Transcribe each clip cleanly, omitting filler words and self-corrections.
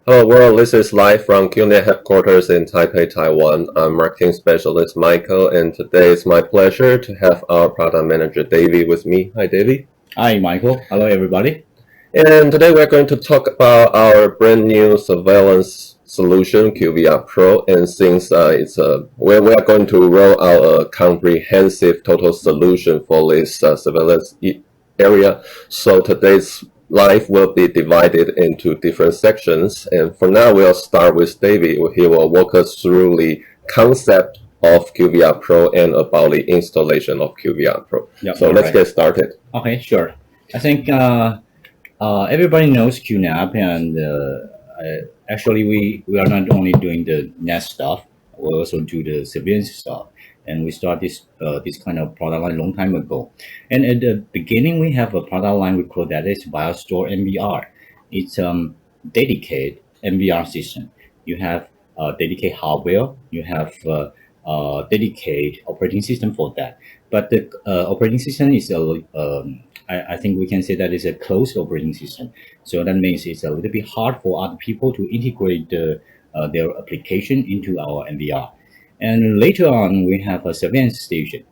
Hello world, this is live from QNAP headquarters in Taipei, Taiwan. I'm marketing specialist Michael, and today it's my pleasure to have our product manager Davey with me. Hi Davey. Hi Michael, hello everybody. And today we're going to talk about our brand new surveillance solution, QVR Pro. And since we are going to roll out a comprehensive total solution for this surveillance area, so today's live will be divided into different sections. And for now, we'll start with David. He will walk us through the concept of QVR Pro and about the installation of QVR Pro. Yep, so let's get started. Okay, sure. I think everybody knows QNAP, and actually we are not only doing the NAS stuff, we also do the surveillance stuff. And we start this kind of product line a long time ago. And at the beginning, we have a product line we call that is BioStore MVR. It's dedicated MVR system. You have dedicated hardware. You have dedicated operating system for that. But the operating system is I think we can say that is a closed operating system. So that means it's a little bit hard for other people to integrate their application into our MVR. And later on, we have a surveillance station.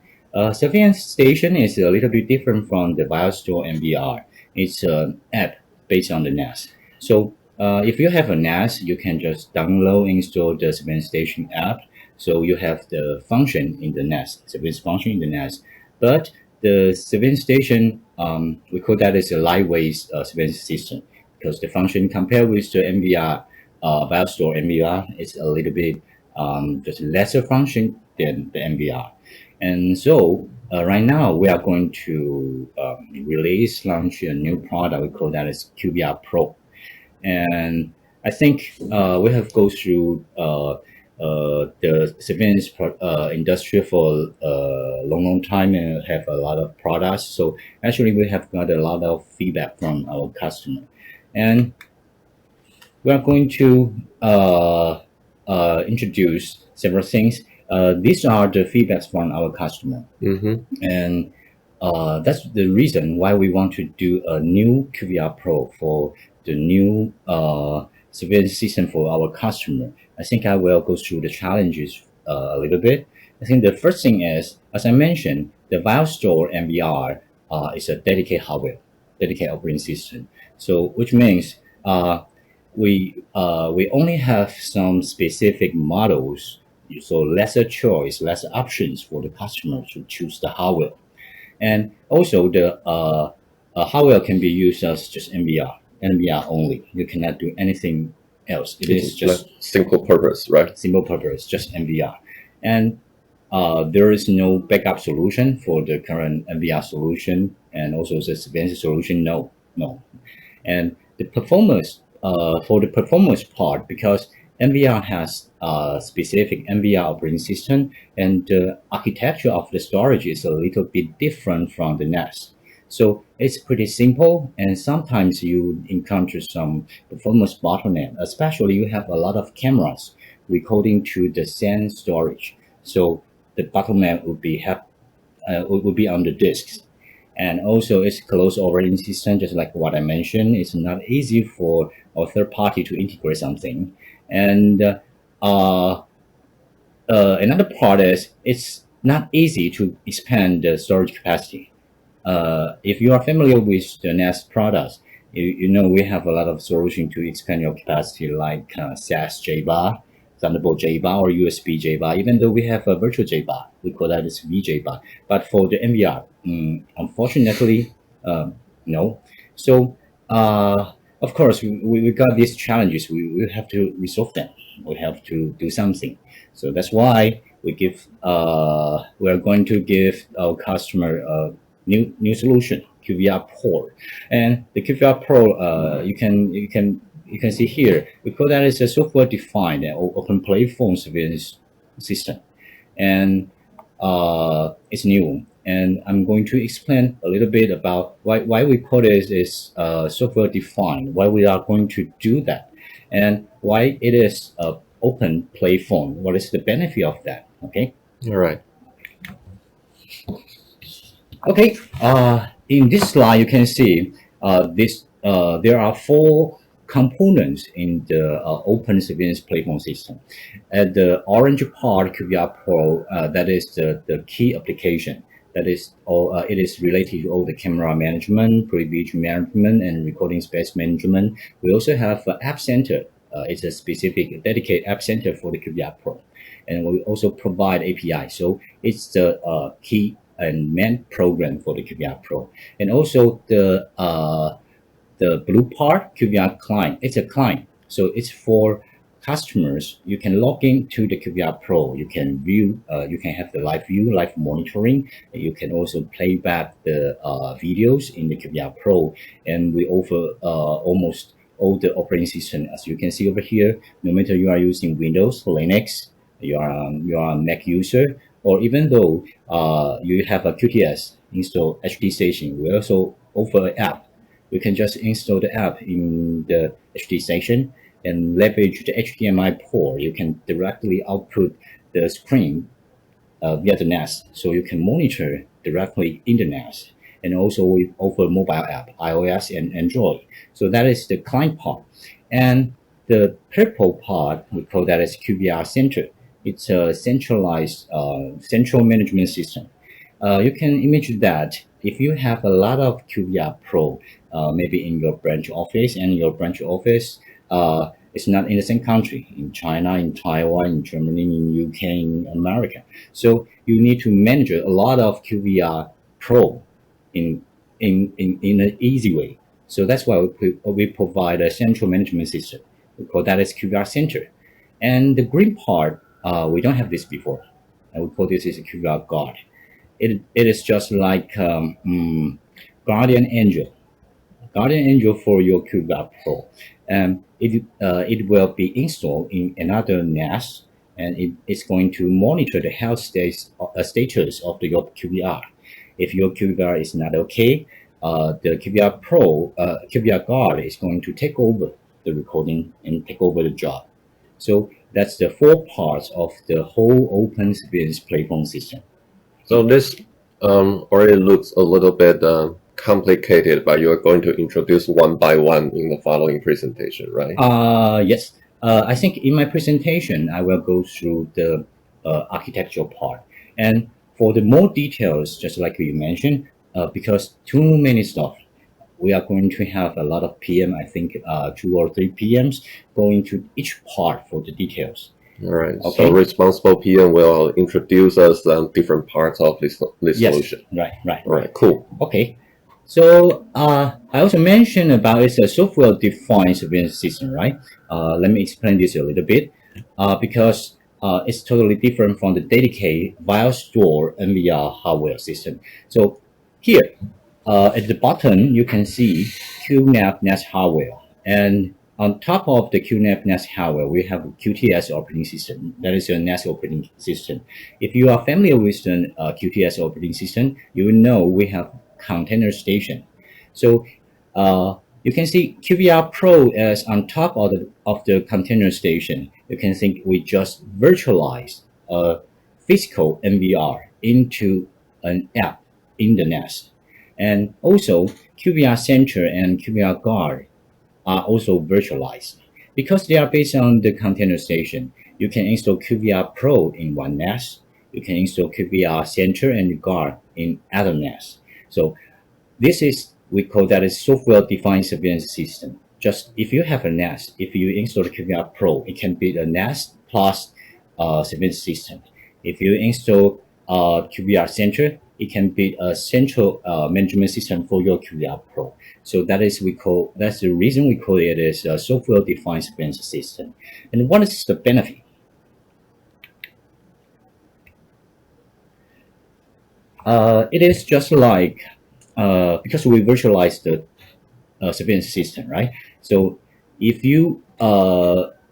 Surveillance station is a little bit different from the BioStore MVR. It's an app based on the NAS. So if you have a NAS, you can just download, install the surveillance station app. So you have the function in the NAS, surveillance function in the NAS. But the surveillance station, we call that as a lightweight surveillance system, because the function compared with the MVR, BioStore MVR, is a little bit just lesser function than the MVR. And so right now we are going to launch a new product. We call that as QVR Pro. And I think we have go through the surveillance industry for a long time and have a lot of products. So actually we have got a lot of feedback from our customer. And we are going to introduce several things. These are the feedbacks from our customer. And that's the reason why we want to do a new QVR Pro for the new surveillance system for our customer. I think I will go through the challenges a little bit. I think the first thing is, as I mentioned, the BioStore MVR is a dedicated hardware, dedicated operating system. So which means we only have some specific models, so lesser choice, lesser options for the customer to choose the hardware. And also the hardware can be used as just MVR only. You cannot do anything else. It is just single purpose, right? Simple purpose, just MVR. And there is no backup solution for the current MVR solution, and also the surveillance solution, no. And the performance, for the performance part, because MVR has specific MVR operating system, and the architecture of the storage is a little bit different from the NAS. So it's pretty simple, and sometimes you encounter some performance bottleneck, especially you have a lot of cameras recording to the same storage. So the bottleneck would be on the disks. And also it's closed operating system, just like what I mentioned. It's not easy for a third party to integrate something. And another part is it's not easy to expand the storage capacity. If you are familiar with the NAS products, you know we have a lot of solution to expand your capacity, like SAS JBAR, Thunderbolt JBAR, or USB JBAR. Even though we have a virtual JBAR, we call that as VJBAR. But for the MVR, unfortunately, no. So of course, we got these challenges. We have to resolve them. We have to do something. So that's why we are going to give our customer a new solution, QVR Pro. And the QVR Pro, you can see here, we call that as a software-defined open platform surveillance system. And it's new. And I'm going to explain a little bit about why we call it is software-defined, why we are going to do that, and why it is an open platform. What is the benefit of that? Okay. All right. Okay. In this slide, you can see there are four components in the open surveillance platform system. At the orange part, QVR Pro, that is the key application. That is all. It is related to all the camera management, privilege management, and recording space management. We also have App Center. It's a specific dedicated App Center for the QVR Pro, and we also provide API. So it's the key and main program for the QVR Pro, and also the blue part, QVR Client. It's a client, so it's for customers. You can log into the QVR Pro. You can view, you can have the live view, live monitoring. You can also play back the videos in the QVR Pro, and we offer almost all the operating system. As you can see over here, no matter you are using Windows, Linux, you are a Mac user, or even though you have a QTS install HD station, we also offer an app. You can just install the app in the HD station and leverage the HDMI port. You can directly output the screen via the NAS, so you can monitor directly in the NAS. And also we offer mobile app, iOS and Android. So that is the client part. And the purple part, we call that as QVR Center. It's a centralized central management system. You can imagine that if you have a lot of QVR Pro, maybe in your branch office, and your branch office is not in the same country, in China, in Taiwan, in Germany, in UK, in America. So you need to manage a lot of QVR Pro in an easy way. So that's why we provide a central management system. We call that as QVR Center. And the green part, we don't have this before. And we call this as a QVR Guard. It is just like guardian angel for your QVR Pro. It will be installed in another NAS, and it's going to monitor the health status of your QVR. If your QVR is not okay, the QVR Pro, QVR Guard is going to take over the recording and take over the job. So that's the 4 parts of the whole open surveillance platform system. So this already looks a little bit complicated, but you are going to introduce one by one in the following presentation, right? Yes. I think in my presentation, I will go through the architectural part. And for the more details, just like you mentioned, because too many stuff, we are going to have a lot of PM, I think 2 or 3 PMs going to each part for the details. All right. Okay. So responsible PM will introduce us different parts of this solution. Right. All right. Cool. Okay. So I also mentioned about it's a software-defined surveillance system, right? Let me explain this a little bit because it's totally different from the dedicated file store NVR hardware system. So here at the bottom, you can see QNAP NAS hardware, and on top of the QNAP NAS hardware, we have a QTS operating system. That is your NAS operating system. If you are familiar with the QTS operating system, you will know we have container station. So you can see QVR Pro as on top of the container station. You can think we just virtualize a physical NVR into an app in the NAS. And also QVR Center and QVR Guard are also virtualized. Because they are based on the container station, you can install QVR Pro in one NAS. You can install QVR Center and Guard in other NAS. So this is, we call that a software-defined surveillance system. Just if you have a NAS, if you install QVR Pro, it can be a NAS plus surveillance system. If you install QVR Center, it can be a central management system for your QVR Pro. So that's the reason we call it as a software-defined surveillance system. And what is the benefit? It is just like because we virtualize the surveillance system, right? So if you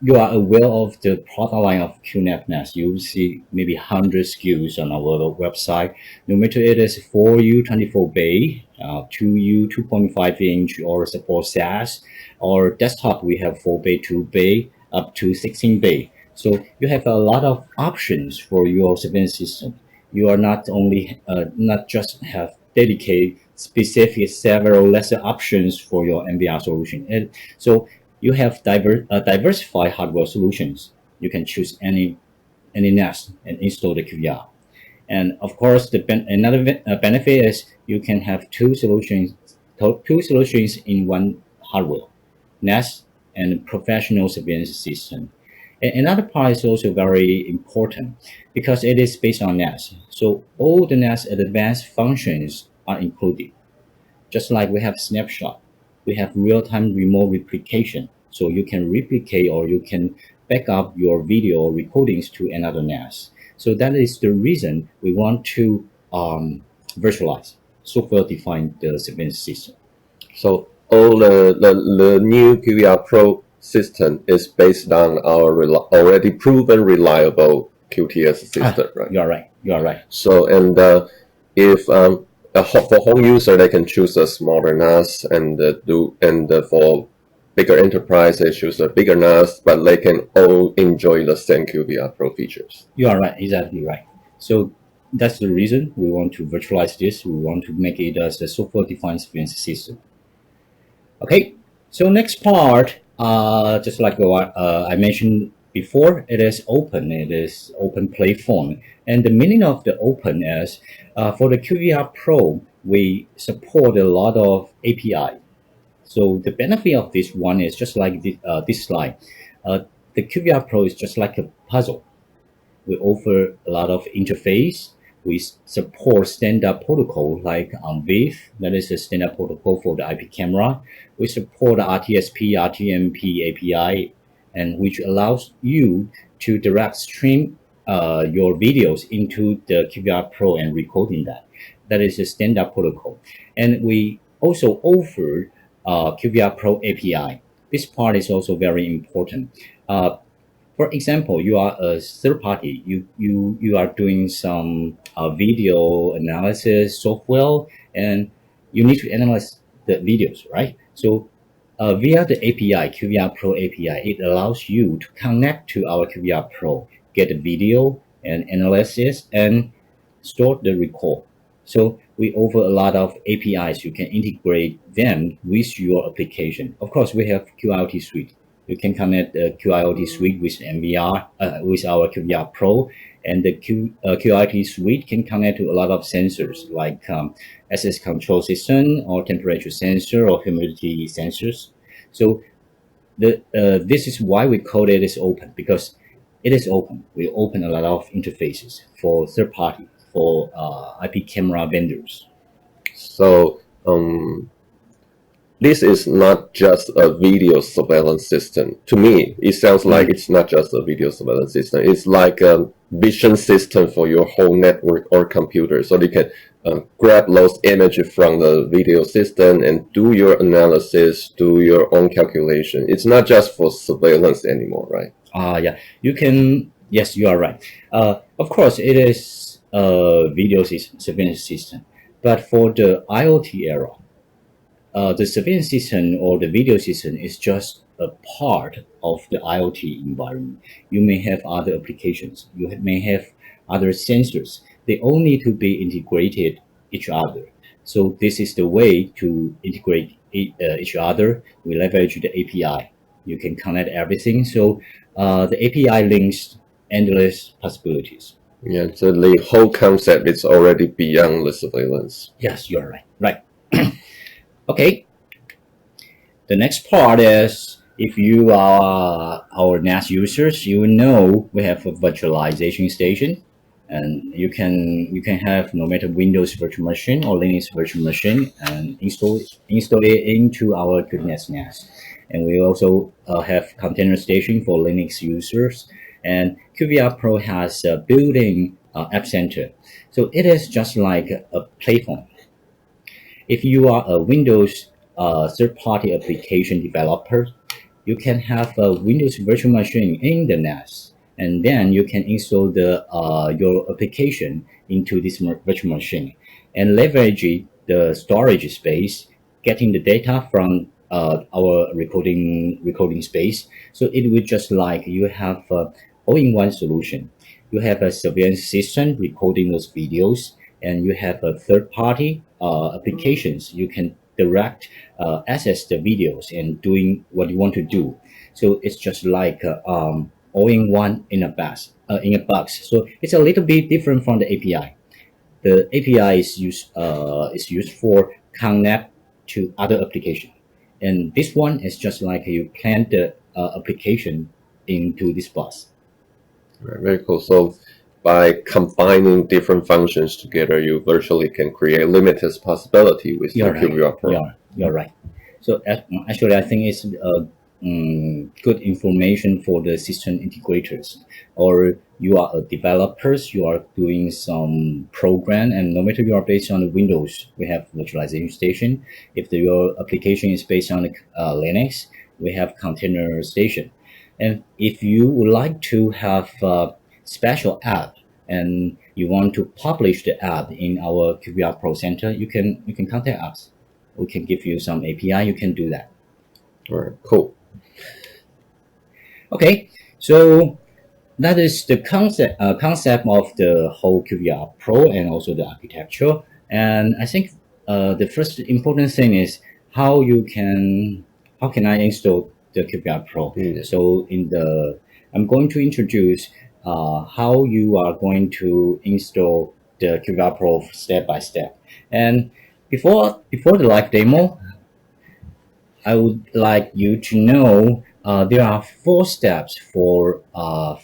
you are aware of the product line of QNAP NAS, you will see maybe 100 SKUs on our website. No matter it is 4U 24 bay, 2U 2.5 inch, or support SAS, or desktop, we have 4 bay, 2 bay, up to 16 bay. So you have a lot of options for your surveillance system. You are not only not just have dedicated specific several lesser options for your NVR solution. And so you have diversified hardware solutions. You can choose any NAS and install the QVR. And of course, another benefit is you can have two solutions in one hardware, NAS and professional surveillance system. And another part is also very important because it is based on NAS. So all the NAS advanced functions are included. Just like we have snapshot, we have real-time remote replication. So you can replicate or you can back up your video recordings to another NAS. So that is the reason we want to virtualize, software-defined surveillance system. So all the new QVR Pro system is based on our already proven reliable QTS system, right? You are right. You are right. So if for home user, they can choose a smaller NAS and for bigger enterprise, they choose a bigger NAS, but they can all enjoy the same QVR Pro features. You are right, exactly right. So that's the reason we want to virtualize this. We want to make it as a software-defined surveillance system. Okay, so next part, just like what I mentioned before, it is open. It is open platform, and the meaning of the open is for the QVR Pro, we support a lot of API. So the benefit of this one is just like this slide. The QVR Pro is just like a puzzle. We offer a lot of interface. We support standard protocol like VIF, that is a standard protocol for the IP camera. We support RTSP, RTMP API, and which allows you to direct stream your videos into the QVR Pro and recording that. That is a standard protocol. And we also offer QVR Pro API. This part is also very important. For example, you are a third party. You are doing some video analysis software, and you need to analyze the videos, right? So via the API, QVR Pro API, it allows you to connect to our QVR Pro, get the video and analysis, and store the record. So we offer a lot of APIs. You can integrate them with your application. Of course, we have QIoT Suite. You can connect the QIoT Suite with MVR, with our QVR Pro, and the QIoT Suite can connect to a lot of sensors like access control system or temperature sensor or humidity sensors. So this is why we call it is open, because it is open. We open a lot of interfaces for third party, for IP camera vendors. So this is not just a video surveillance system. To me, it sounds like it's not just a video surveillance system. It's like a vision system for your whole network or computer. So you can grab those images from the video system and do your analysis, do your own calculation. It's not just for surveillance anymore, right? Yeah, you can. Yes, you are right. Of course, it is a video surveillance system, but for the IoT era, the surveillance system or the video system is just a part of the IoT environment. You may have other applications. You may have other sensors. They all need to be integrated each other. So this is the way to integrate each other. We leverage the API. You can connect everything. So the API links endless possibilities. Yeah, so the whole concept is already beyond the surveillance. Yes, you're right. Right. Okay. The next part is, if you are our NAS users, you know we have a virtualization station, and you can have no matter Windows virtual machine or Linux virtual machine and install it into our Kubernetes NAS. And we also have container station for Linux users. And QVR Pro has a built-in app center. So it is just like a platform. If you are a Windows third-party application developer, you can have a Windows virtual machine in the NAS, and then you can install your application into this virtual machine and leverage the storage space, getting the data from our recording space. So it will just like you have all-in-one solution. You have a surveillance system recording those videos, and you have a third-party applications. You can direct access the videos and doing what you want to do. So it's just like all-in-one in a box. So it's a little bit different from the API. The API is used for QNAP to other application, and this one is just like you plant the application into this bus. Right, very cool. So by combining different functions together, you virtually can create limitless possibility with the QVR Pro. You're right. So actually, I think it's good information for the system integrators, or you are a developers, you are doing some program, and no matter you are based on the Windows, we have virtualization station. If your application is based on Linux, we have container station. And if you would like to have a special app and you want to publish the app in our QVR Pro Center, you can contact us. We can give you some API. You can do that. All right, cool. Okay, so that is the concept of the whole QVR Pro and also the architecture. And I think the first important thing is how can I install the QVR Pro. So I'm going to introduce how you are going to install the QVR Pro step by step. And before the live demo, I would like you to know there are 4 steps for the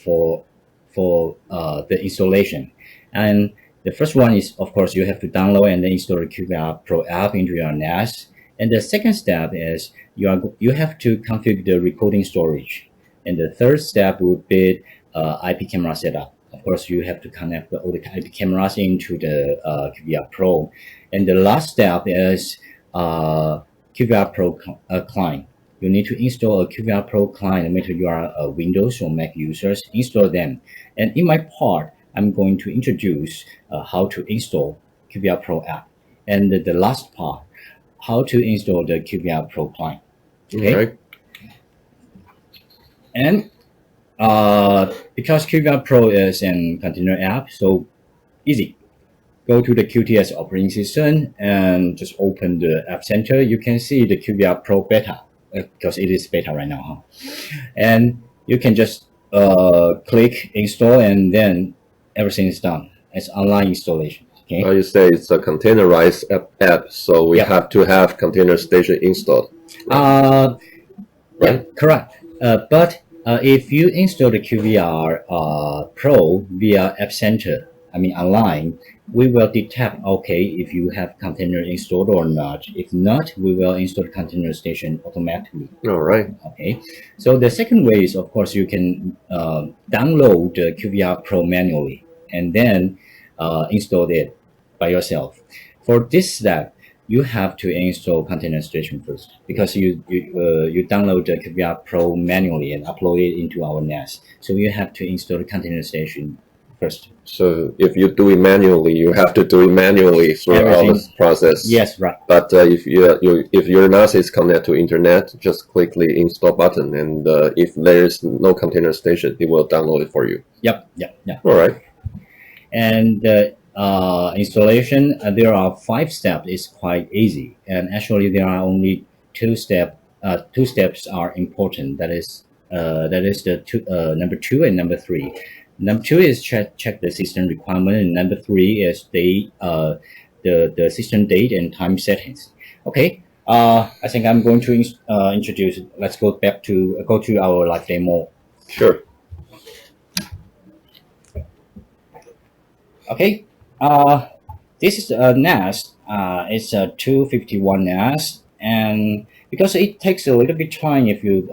installation. And the first one is, of course, you have to download and then install the QVR Pro app into your NAS. And the second step is you have to configure the recording storage. And the third step would be IP camera setup. Of course, you have to connect all the IP cameras into the QVR Pro. And the last step is QVR Pro Client. You need to install a QVR Pro Client, no matter you are a Windows or Mac users, install them. And in my part, I'm going to introduce how to install QVR Pro app. And the last part, how to install the QVR Pro Client. Okay. Right. And because QVR Pro is an container app, so easy. Go to the QTS operating system and just open the App Center. You can see the QVR Pro beta because it is beta right now. And you can just click install and then everything is done. It's online installation. Okay. You say it's a containerized app, so we have to have container station installed. Right? Yeah, correct. But if you install the QVR Pro via App Center, I mean online, we will detect, okay, if you have container installed or not. If not, we will install the container station automatically. All right. Okay. So the second way is, of course, you can download the QVR Pro manually and then install it by yourself. For this step, you have to install container station first because you download the QVR Pro manually and upload it into our NAS. So you have to install the container station first. So if you do it manually, you have to do it manually throughout the process. Yes, right. But if your NAS is connected to internet, just click the install button, and if there is no container station, it will download it for you. Yep. All right. And the installation, there are 5 steps. It's quite easy, and actually there are only 2 steps. 2 steps are important. That is the number 2 and number 3. Number 2 is check the system requirement, and number 3 is the system date and time settings. Okay. I think I'm going to introduce. Let's go to our live demo. Sure. Okay. This is a NAS. It's a 251 NAS, and because it takes a little bit time if you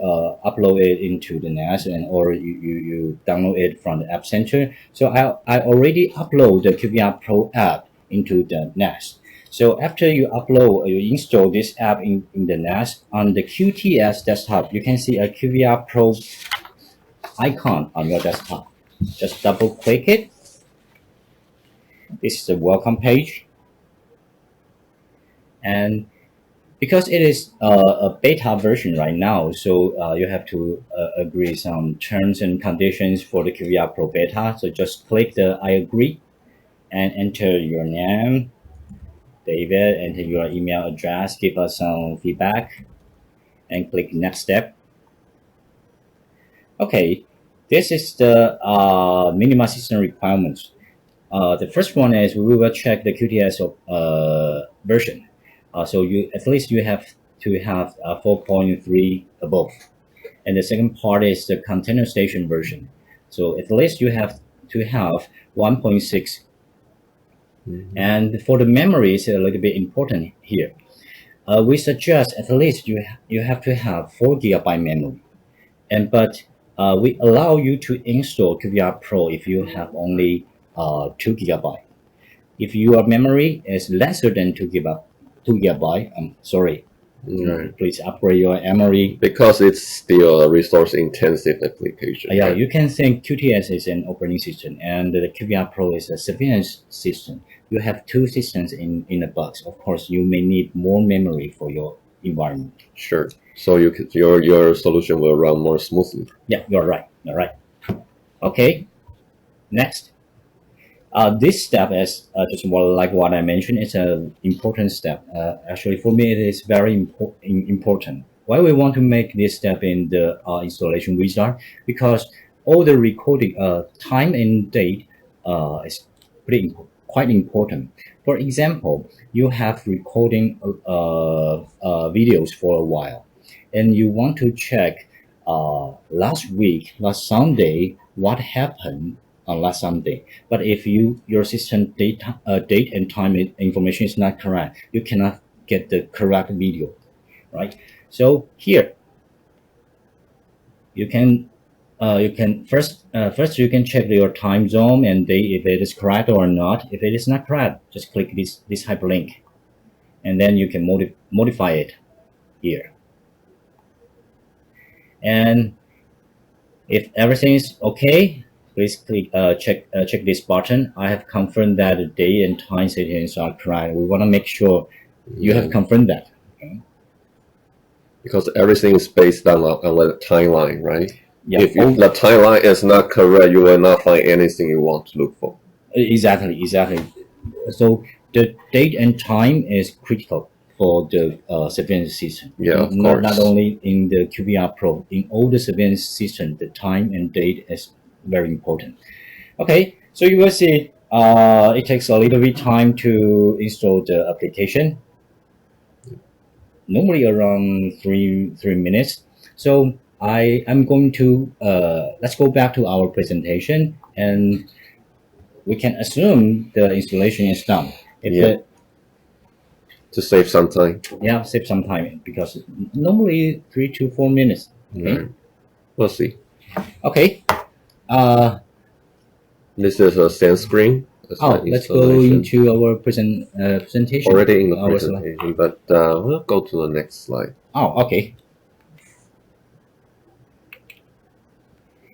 upload it into the NAS or you download it from the App Center. So I already upload the QVR Pro app into the NAS. So after you upload, you install this app in the NAS, on the QTS desktop, you can see a QVR Pro icon on your desktop. Just double click it. This is the welcome page. And because it is a beta version right now, so you have to agree some terms and conditions for the QVR Pro beta. So just click the I agree and enter your name, David, enter your email address, give us some feedback, and click next step. Okay, this is the minimum system requirements. The first one is we will check the QTS version. So you at least you have to have 4.3 above. And the second part is the container station version. So at least you have to have 1.6. And for the memory, it's a little bit important here. We suggest at least you have to have 4 GB memory. But we allow you to install QVR Pro if you have only 2 GB. If your memory is lesser than 2 GB, I'm sorry. Right. Please upgrade your memory. Because it's still a resource-intensive application. Yeah, right? you can think QTS is an operating system and the QVR Pro is a surveillance system. You have 2 systems in the box. Of course, you may need more memory for your environment. Sure. So your solution will run more smoothly. Yeah, you're right. You're right. Okay. Next. This step is just like what I mentioned. It's an important step. Actually, for me, it is very important. Why we want to make this step in the installation wizard? Because all the recording time and date is quite important. For example, you have recording videos for a while, and you want to check last Sunday, what happened on last Sunday. But if your system date and time information is not correct, you cannot get the correct video, right? So here you can first you can check your time zone and date if it is correct or not. If it is not correct, just click this hyperlink, and then you can modify it here. And if everything is okay, please click check this button. I have confirmed that the date and time settings are correct. We want to make sure you have confirmed that. Okay? Because everything is based on the timeline, right? Yeah. If the timeline is not correct, you will not find anything you want to look for. Exactly. So the date and time is critical for the surveillance system. Yeah, of course. Not only in the QVR Pro, in all the surveillance system, the time and date is very important. Okay, so you will see it takes a little bit time to install the application. Normally around three minutes. So I'm going to let's go back to our presentation, and we can assume the installation is done. To save some time. Yeah, save some time because normally 3 to 4 minutes. Okay, Right. We'll see. Okay. This is a send screen. Let's go into our presentation. Already in the presentation, but we'll go to the next slide. Okay.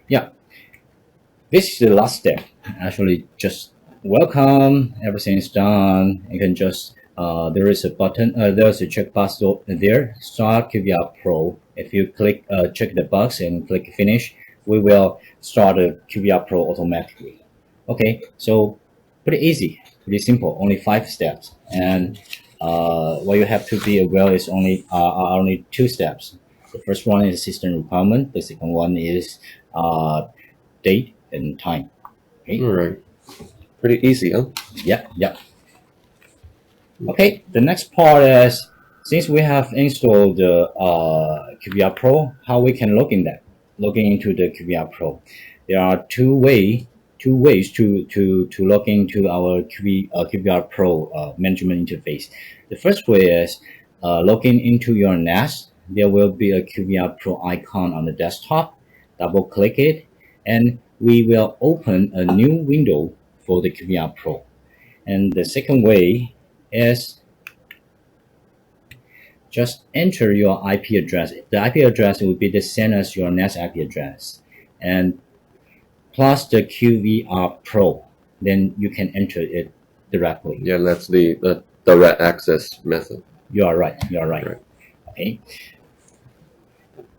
Yeah. This is the last step. Actually, just welcome. Everything is done. You can just there is a button. There's a checkbox there. Start QVR Pro. If you click check the box and click finish, we will start the QVR Pro automatically. Okay, so pretty easy, pretty simple. Only 5 steps, and what you have to be aware is only 2 steps. The first one is system requirement. The second one is date and time. Okay. All right. Pretty easy, huh? Yeah. Okay. The next part is, since we have installed the QVR Pro, how we can log into the QVR Pro. There are two ways to log into our QVR Pro management interface. The first way is logging into your NAS. There will be a QVR Pro icon on the desktop. Double click it, and we will open a new window for the QVR Pro. And the second way is just enter your IP address. The IP address will be the same as your NAS IP address, and plus the QVR Pro. Then you can enter it directly. Yeah, that's the direct access method. You are right.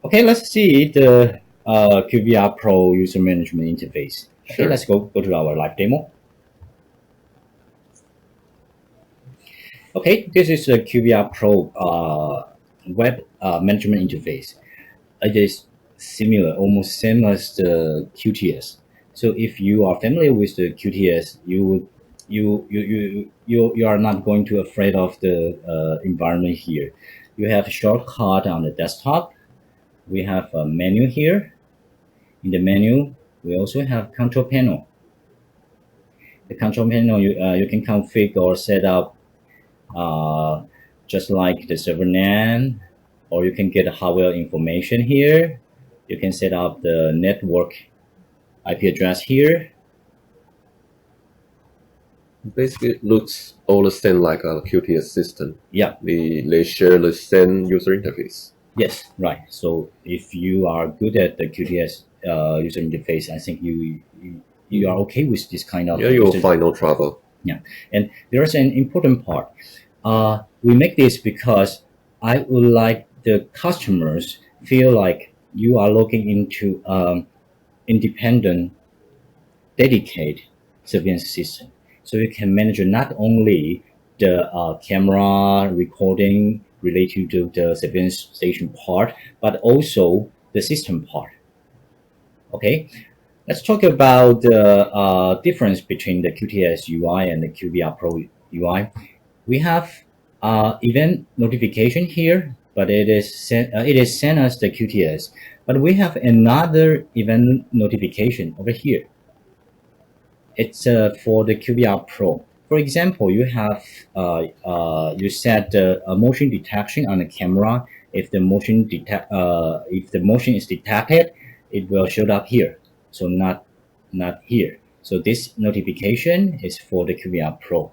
Okay, let's see the QVR Pro user management interface. Okay, let's go to our live demo. Okay, this is the QVR Pro web management interface. It is similar, almost same as the QTS. So if you are familiar with the QTS, you are not going to afraid of the environment here. You have a shortcut on the desktop. We have a menu here. In the menu, we also have control panel. The control panel, you can configure or set up just like the server name, or you can get hardware information here. You can set up the network IP address here. Basically, it looks all the same like a QTS system. Yeah. They share the same user interface. Yes, right. So if you are good at the QTS user interface, I think you are okay with this kind of. Yeah, you will find no trouble. Yeah, and there's an important part. We make this because I would like the customers feel like you are looking into independent, dedicated surveillance system. So you can manage not only the camera recording related to the surveillance station part, but also the system part. Okay, let's talk about the difference between the QTS UI and the QVR Pro UI. We have event notification here, but it is sent as the QTS. But we have another event notification over here. It's for the QVR Pro. For example, you have you set a motion detection on the camera. If the motion is detected, it will show up here. So not here. So this notification is for the QVR Pro.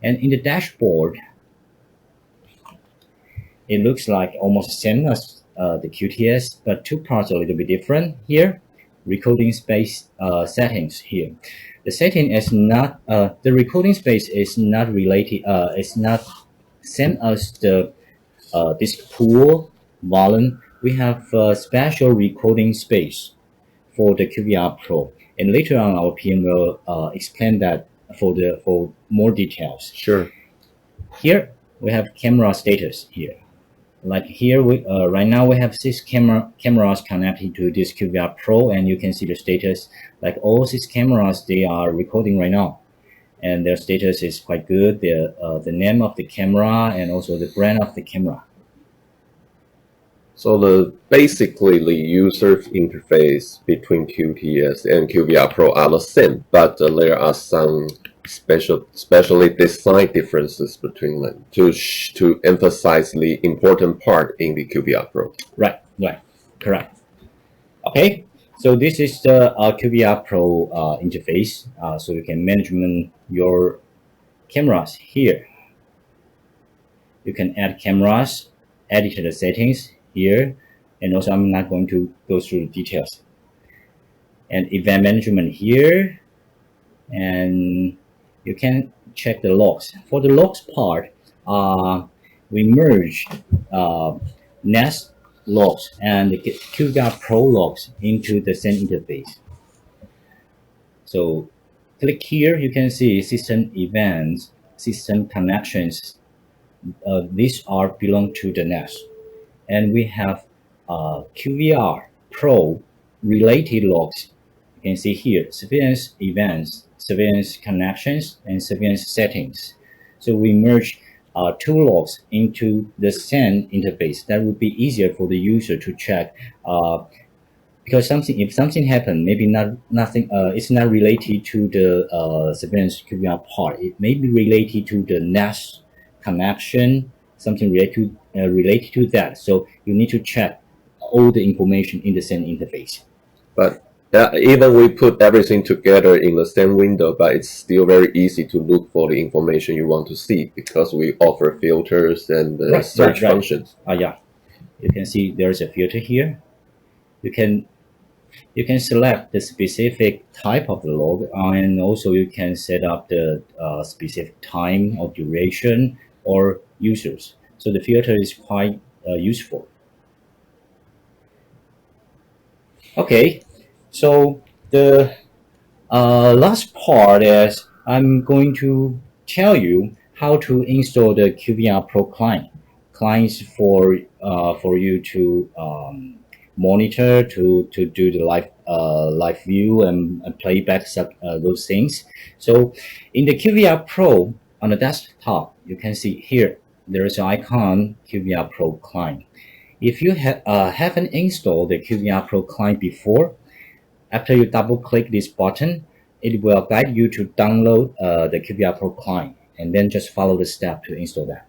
And in the dashboard, it looks like almost the same as the QTS, but two parts are a little bit different here. Recording space settings here. The setting is not the recording space is not related. It's not same as the this pool volume. We have a special recording space for the QVR Pro, and later on our PM will explain that for more details. Sure. Here we have camera status here. Like here, we right now we have 6 cameras connected to this QVR Pro, and you can see the status. Like all 6 cameras, they are recording right now, and their status is quite good. The name of the camera and also the brand of the camera. So basically the user interface between QTS and QVR Pro are the same, but there are some specially designed differences between them to emphasize the important part in the QVR Pro. Right, correct. Okay, so this is the QVR Pro interface. So you can manage your cameras here. You can add cameras, edit the settings here, and also I'm not going to go through the details. And event management here, and you can check the logs. For the logs part, we merged NAS logs and the QVR Pro logs into the same interface. So click here, you can see system events, system connections. These are belong to the NAS. And we have QVR Pro related logs. You can see here, surveillance events, surveillance connections, and surveillance settings. So we merge 2 logs into the same interface. That would be easier for the user to check because if something happened, maybe nothing. It's not related to the surveillance QVR part. It may be related to the NAS connection, something related to that. So you need to check all the information in the same interface. But even we put everything together in the same window, but it's still very easy to look for the information you want to see because we offer filters and search functions. Yeah, you can see there's a filter here. You can select the specific type of the log, and also you can set up the specific time or duration or users. So the filter is quite useful. Okay, so the last part is I'm going to tell you how to install the QVR Pro Client. Clients for you to monitor, to do the live view and playback those things. So in the QVR Pro on the desktop, you can see here there is an icon QVR Pro Client. If you haven't installed the QVR Pro Client before, after you double click this button, it will guide you to download the QVR Pro Client, and then just follow the step to install that.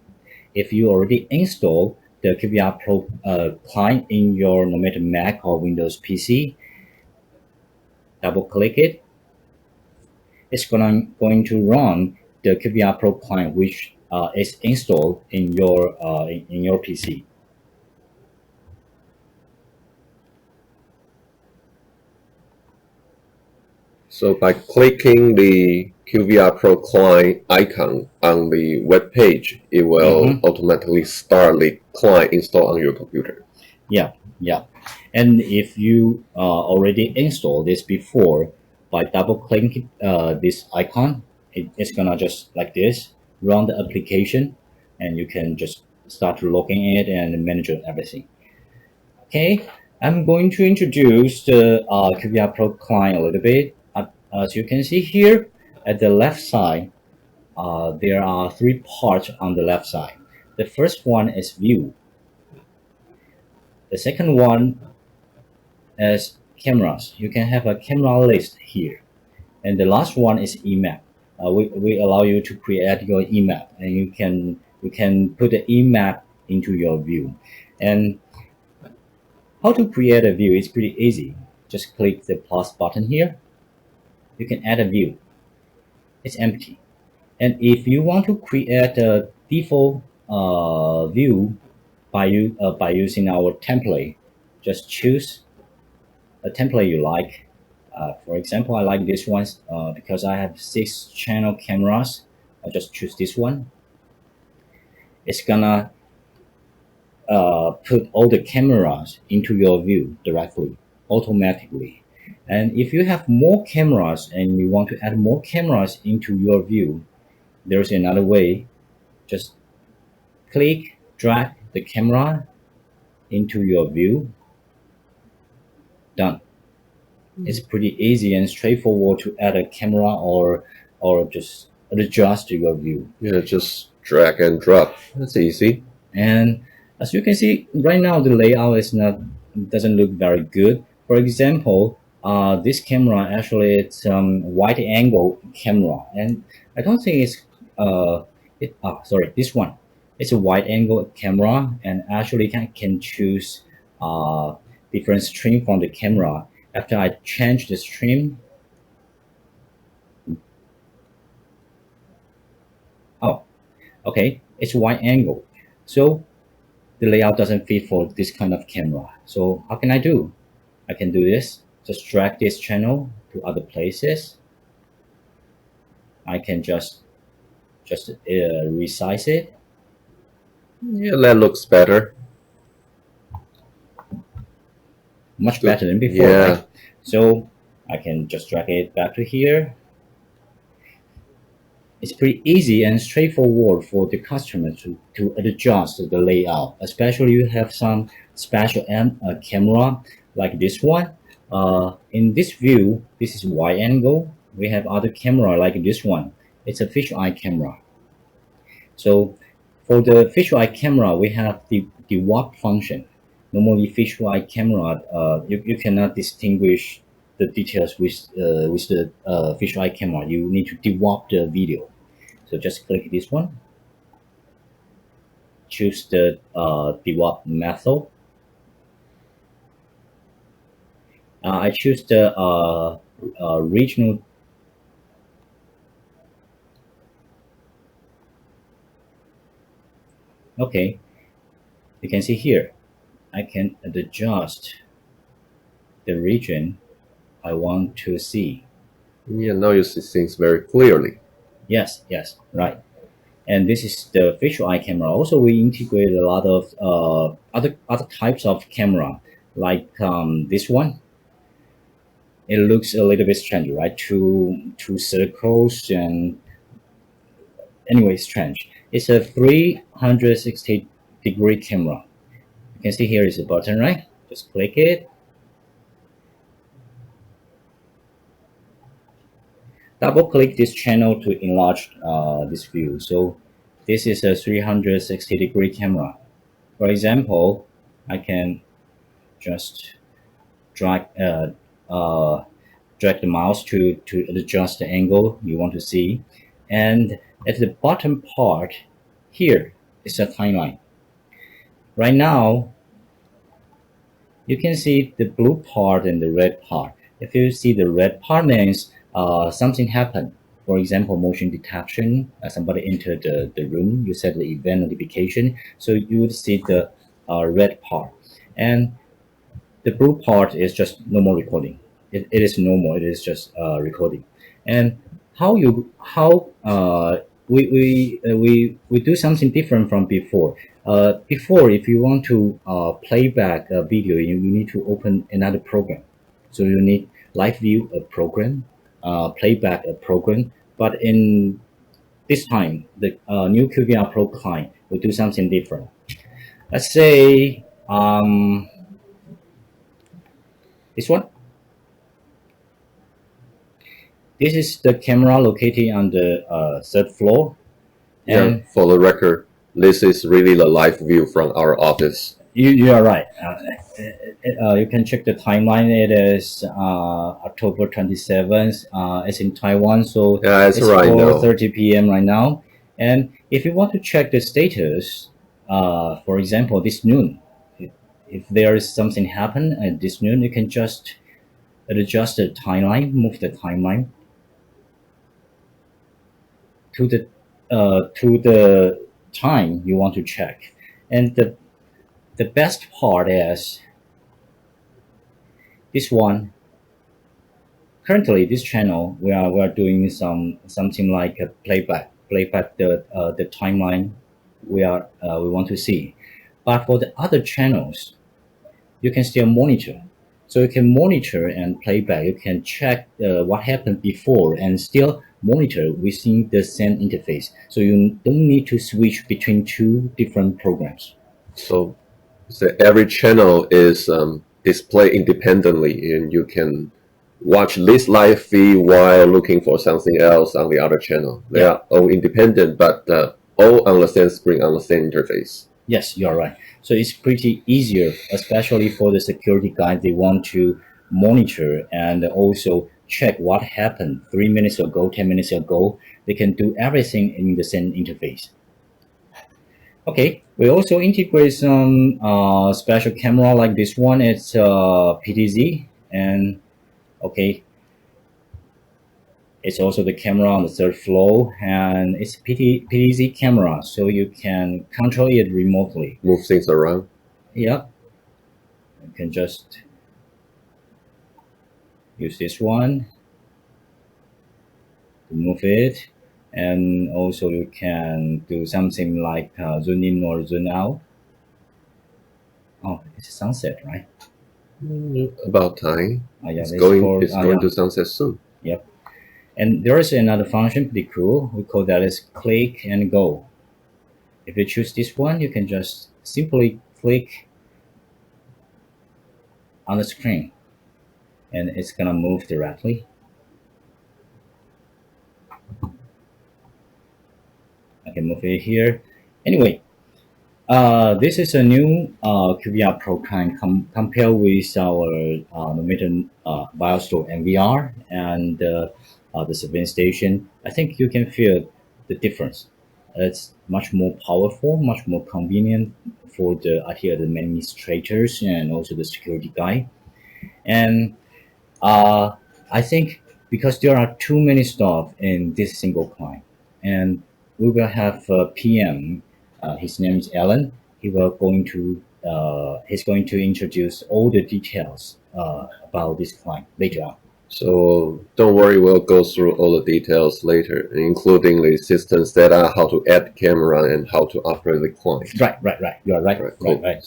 If you already installed the QVR Pro Client in your no matter Mac or Windows PC, double click it. It's going to run the QVR Pro Client, which is installed in your PC. So by clicking the QVR Pro Client icon on the web page, it will automatically start the client install on your computer. Yeah. And if you already installed this before, by double clicking this icon, it's gonna just like this run the application, and you can just start logging it and manage everything. Okay, I'm going to introduce the QVR Pro Client a little bit. As you can see here at the left side, there are three parts on the left side. The first one is view. The second one is cameras. You can have a camera list here. And the last one is EMAP. We allow you to create your EMAP, and you can put the EMAP into your view. And how to create a view is pretty easy. Just click the plus button here. You can add a view. It's empty. And if you want to create a default view by using our template, just choose a template you like. For example, I like this one because I have 6 channel cameras. I just choose this one. It's gonna put all the cameras into your view directly, automatically. And if you have more cameras and you want to add more cameras into your view, there's another way. Just click, drag the camera into your view. Done. It's pretty easy and straightforward to add a camera or just adjust your view. Yeah, just drag and drop. That's easy. And as you can see right now, the layout doesn't look very good. For example, this camera actually it's wide angle camera, and I don't think it's this one. It's a wide angle camera, and actually can choose different stream from the camera. After I change the stream, okay, it's wide angle, so the layout doesn't fit for this kind of camera. So how can I do? I can do this. Just drag this channel to other places. I can just resize it. Yeah, that looks better. Much better than before, yeah. Right? So I can just drag it back to here. It's pretty easy and straightforward for the customer to adjust the layout, especially you have some special camera like this one. In this view, this is wide angle. We have other camera like this one. It's a fisheye camera. So for the fisheye camera, we have the warp function. Normally, fisheye camera, you cannot distinguish the details with the fisheye camera. You need to dewarp the video. So just click this one. Choose the dewarp method. I choose the regional. Okay, you can see here, I can adjust the region I want to see. Yeah, now you see things very clearly. Yes, right. And this is the fisheye camera. Also, we integrate a lot of other types of camera, like this one. It looks a little bit strange, right? Two circles, and anyway, strange. It's a 360-degree camera. You can see here is a button, right? Just click it. Double click this channel to enlarge this view. So this is a 360-degree camera. For example, I can just drag the mouse to adjust the angle you want to see. And at the bottom part here is a timeline. Right now, you can see the blue part and the red part. If you see the red part, means something happened. For example, motion detection, somebody entered the room, you set the event notification, so you would see the red part. And the blue part is just normal recording. It is normal, it is just recording. And we do something different from before. Before, if you want to play back a video, you need to open another program. So you need live view a program, playback a program. But in this time, the new QVR Pro Client will do something different. Let's say this one. This is the camera located on the third floor. And yeah, for the record, this is really the live view from our office. You are right. You can check the timeline. It is October 27th. It's in Taiwan, so yeah, it's right 4:30 p.m. right now. And if you want to check the status, for example, this noon, if there is something happen at this noon, you can just adjust the timeline, move the timeline to the time you want to check. And the best part is this one. Currently, this channel we are doing something like a playback the timeline we want to see. But for the other channels, you can still monitor. So you can monitor and playback. You can check what happened before and still monitor within the same interface. So you don't need to switch between two different programs. So every channel is displayed independently, and you can watch this live feed while looking for something else on the other channel. They are all independent, but all on the same screen, on the same interface. Yes, you're right. So it's pretty easier, especially for the security guys. They want to monitor and also check what happened 3 minutes ago, 10 minutes ago. They can do everything in the same interface. Okay, we also integrate some special camera like this one. It's PTZ, and okay, it's also the camera on the third floor, and it's PTZ camera, so you can control it remotely. Move things around. Yeah, you can just use this one to move it. And also you can do something like zoom in or zoom out. Oh, it's sunset, right? About time. Yeah, it's going to sunset soon. Yep. And there is another function pretty cool. We call that as click and go. If you choose this one, you can just simply click on the screen and it's gonna move directly. I can move it here. Anyway, this is a new QVR Pro Client compared with our Normator BioStore NVR and the surveillance station. I think you can feel the difference. It's much more powerful, much more convenient for the IT administrators and also the security guy. And I think because there are too many stuff in this single client, and we will have a PM. His name is Alan. He's going to introduce all the details about this client later on. So don't worry, we'll go through all the details later, including the systems data, how to add camera, and how to operate the client. Right. You are right. Cool. Right.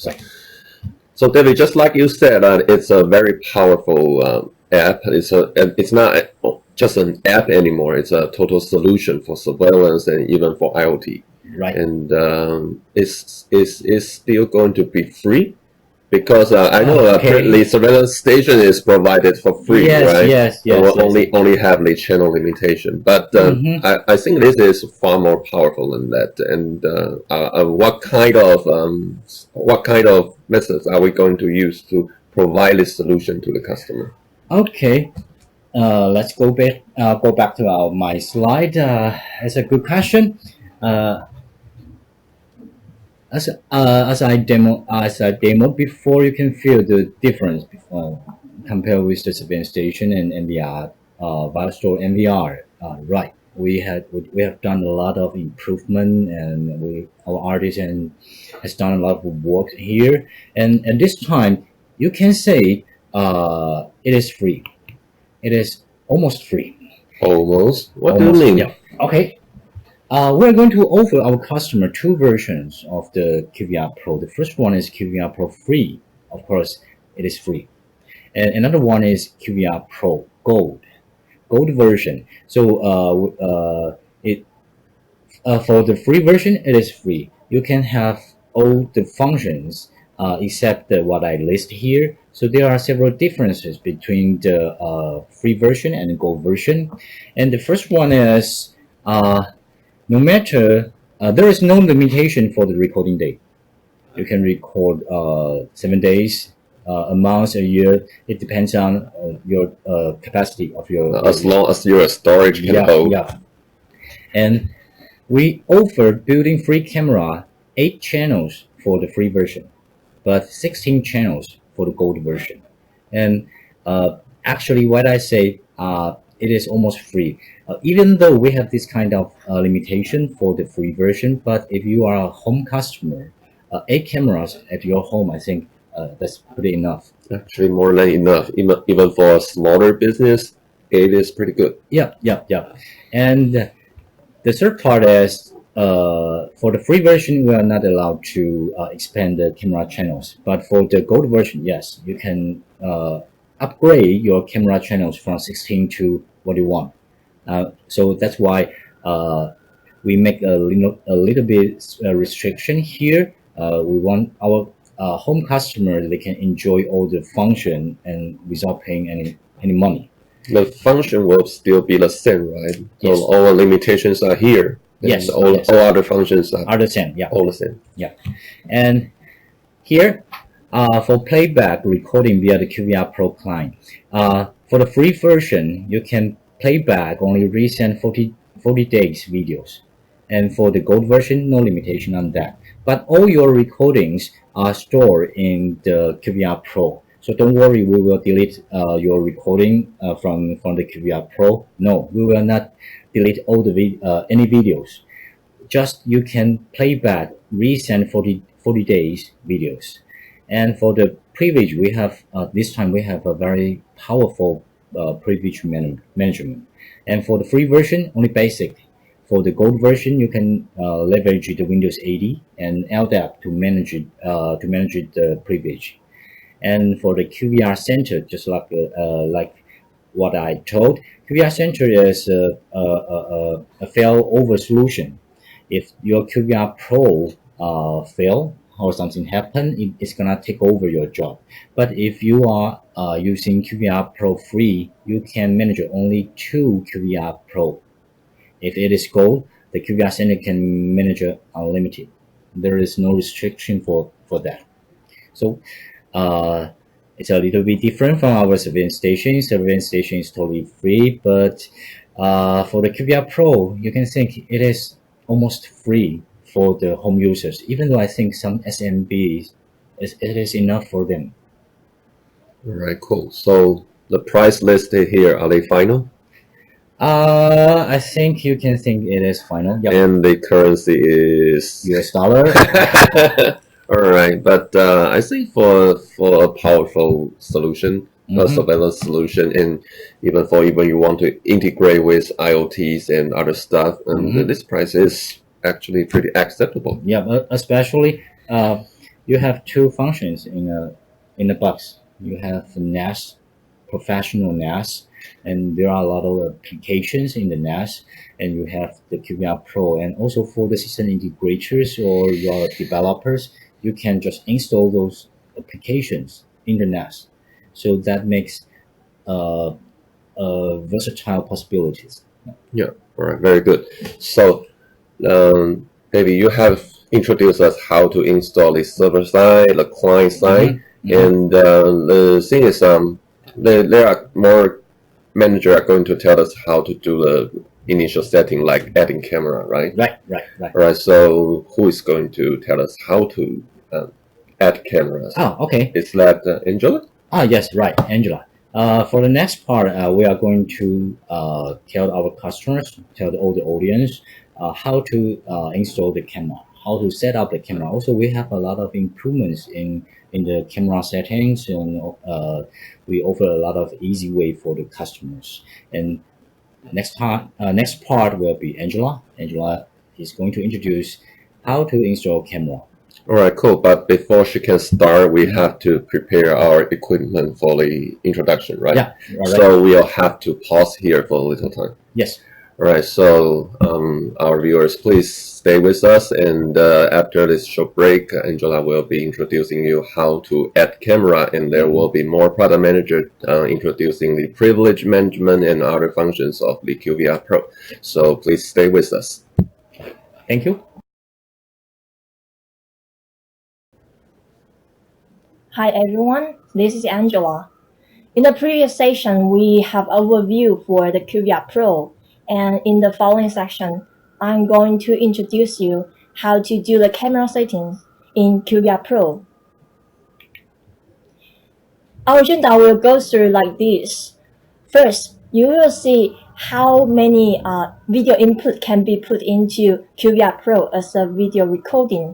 So David, just like you said, it's a very powerful app. It's not just an app anymore. It's a total solution for surveillance and even for IoT. Right. And it's still going to be free, because I know apparently surveillance station is provided for free, right? Yes. Will only have the channel limitation, but I think this is far more powerful than that. And what kind of methods are we going to use to provide this solution to the customer? Okay. Let's go back to my slide. It's a good question. As I demoed before, you can feel the difference compared with the surveillance station and NVR, Virtual NVR. Right, we have done a lot of improvement, and our artisan has done a lot of work here. And at this time, you can say it is free. It is almost free. Almost? What do you mean? Yeah. Okay. We're going to offer our customer two versions of the QVR Pro. The first one is QVR Pro Free. Of course, it is free. And another one is QVR Pro Gold version. So for the free version, it is free. You can have all the functions except what I list here. So there are several differences between the free version and the gold version. And the first one is no matter, there is no limitation for the recording date. You can record 7 days, a month, a year. It depends on your capacity of your. As long as your storage can hold. Yeah. And we offer built-in free camera, 8 channels for the free version, but 16 channels for the gold version. And actually, what I say, it is almost free. Even though we have this kind of limitation for the free version, but if you are a home customer, 8 cameras at your home, I think that's pretty enough. Actually, more than enough. Even for a smaller business, 8 is pretty good. Yeah. And the third part is, for the free version, we are not allowed to expand the camera channels. But for the gold version, yes, you can upgrade your camera channels from 16 to what you want. So that's why we make a little bit restriction here. We want our home customers, they can enjoy all the function and without paying any money. The function will still be the same, right? Yes. So all limitations are here. Yes. All other functions are the same. Yeah. All the same. Yeah. And here, for playback recording via the QVR Pro Client, for the free version, you can playback only recent 40 days videos. And for the gold version, no limitation on that. But all your recordings are stored in the QVR Pro. So don't worry, we will delete your recording from the QVR Pro. No, we will not delete all the any videos. Just you can play back recent 40 days videos. And for the privilege, we have this time we have a very powerful privilege management. And for the free version, only basic. For the gold version, you can leverage the Windows 80 and LDAP to manage it, the privilege. And for the QVR Center, just like what I told, QVR Center is a failover solution. If your QVR Pro fail or something happen, it's gonna take over your job. But if you are using QVR Pro free, you can manage only 2 QVR Pro. If it is gold, the QVR Center can manage unlimited. There is no restriction for that. So it's a little bit different from our surveillance station. Surveillance station is totally free, but for the QVR Pro, you can think it is almost free for the home users. Even though I think some SMBs, it is enough for them. All right, cool. So the price listed here, are they final? I think you can think it is final. Yep. And the currency is US dollar. All right, but I think for a powerful solution, a surveillance solution, and even you want to integrate with IoTs and other stuff, and this price is actually pretty acceptable. Yeah, but especially you have 2 functions in a box. You have NAS professional NAS, and there are a lot of applications in the NAS, and you have the QVR Pro. And also for the system integrators or your developers, you can just install those applications in the NAS. So that makes versatile possibilities. Yeah, all right, very good. So, maybe you have introduced us how to install the server side, the client side, and the thing is, there are more managers are going to tell us how to do the initial setting, like adding camera, right? Right. All right. So, who is going to tell us how to add cameras? Oh, okay. Is that Angela? Yes, right, Angela. For the next part, we are going to tell our customers, tell all the audience, how to install the camera, how to set up the camera. Also, we have a lot of improvements in the camera settings, and we offer a lot of easy way for the customers. And next part will be Angela. Angela is going to introduce how to install camera. All right, cool. But before she can start, we have to prepare our equipment for the introduction, right? Yeah. Right. So we'll have to pause here for a little time. Yes. All right. So our viewers, please stay with us. And after this short break, Angela will be introducing you how to add camera, and there will be more product manager introducing the privilege management and other functions of the QVR Pro. So please stay with us. Thank you. Hi everyone, this is Angela. In the previous session, we have overview for the QVR Pro, and in the following section, I'm going to introduce you how to do the camera settings in QVR Pro. Our agenda will go through like this. First, you will see how many video input can be put into QVR Pro as a video recording.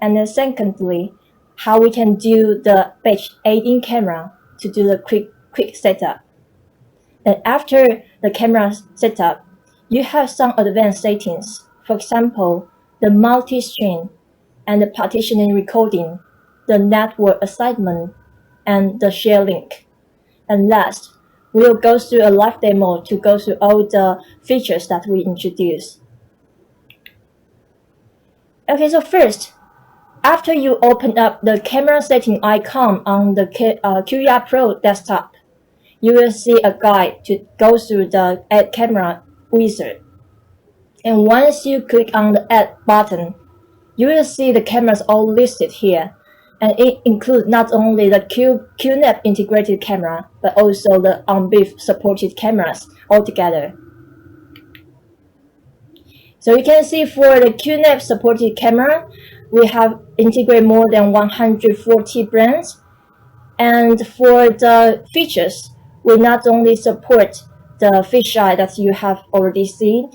And then secondly, how we can do the batch adding camera to do the quick setup. And after the camera setup, you have some advanced settings. For example, the multi-stream and the partitioning recording, the network assignment, and the share link. And last, we'll go through a live demo to go through all the features that we introduced. Okay, so first, after you open up the camera setting icon on the QVR Pro desktop, you will see a guide to go through the Add Camera wizard. And once you click on the Add button, you will see the cameras all listed here. And it includes not only the QNAP integrated camera, but also the on-brief supported cameras altogether. So you can see for the QNAP supported camera, we have integrated more than 140 brands. And for the features, we not only support the fisheye that you have already seen,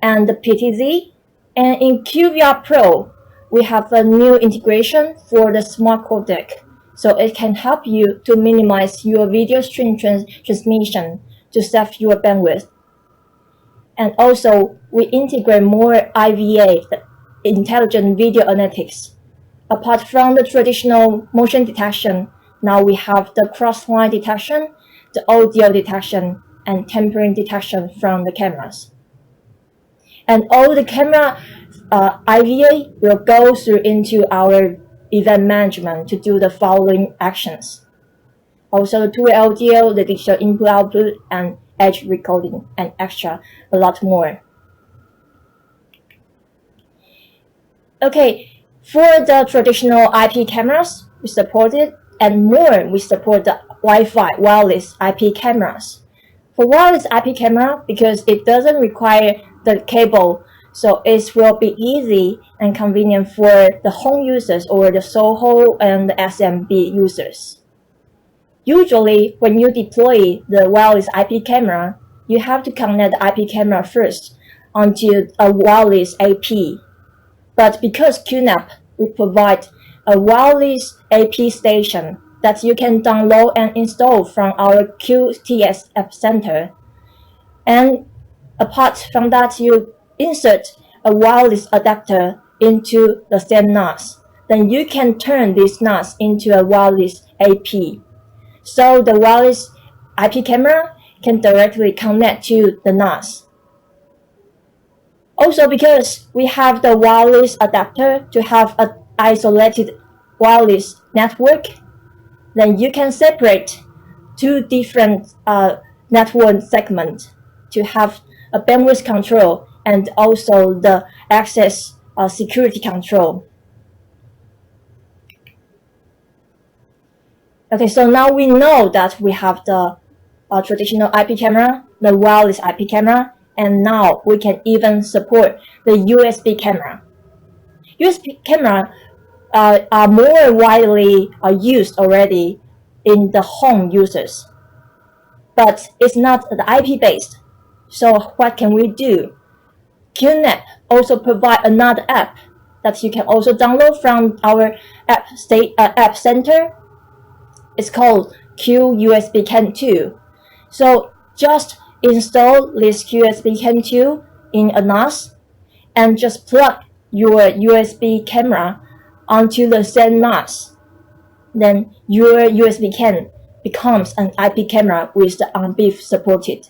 and the PTZ, and in QVR Pro, we have a new integration for the smart codec. So it can help you to minimize your video stream transmission to save your bandwidth. And also, we integrate more IVA, the intelligent video analytics. Apart from the traditional motion detection, now we have the cross-line detection, the audio detection, and tempering detection from the cameras. And all the camera IVA will go through into our event management to do the following actions. Also the two-way audio, the digital input-output, and edge recording, and extra, a lot more. Okay, for the traditional IP cameras, we support it, and more, we support the Wi-Fi wireless IP cameras. For wireless IP camera, because it doesn't require the cable, so it will be easy and convenient for the home users or the SOHO and the SMB users. Usually, when you deploy the wireless IP camera, you have to connect the IP camera first onto a wireless AP. But because QNAP, we provide a wireless AP station that you can download and install from our QTS App Center. And apart from that, you insert a wireless adapter into the same NAS. Then you can turn this NAS into a wireless AP. So the wireless IP camera can directly connect to the NAS. Also, because we have the wireless adapter to have an isolated wireless network, then you can separate two different network segments to have a bandwidth control and also the access security control. Okay, so now we know that we have the traditional IP camera, the wireless IP camera, and now we can even support the USB camera. USB camera are more widely used already in the home users, but it's not the IP based. So what can we do? QNAP also provide another app that you can also download from our app center. It's called QUSB CAN 2. So just install this QUSB CAN 2 in a NAS and just plug your USB camera onto the same NAS. Then your USB CAN becomes an IP camera with the UNBIF supported.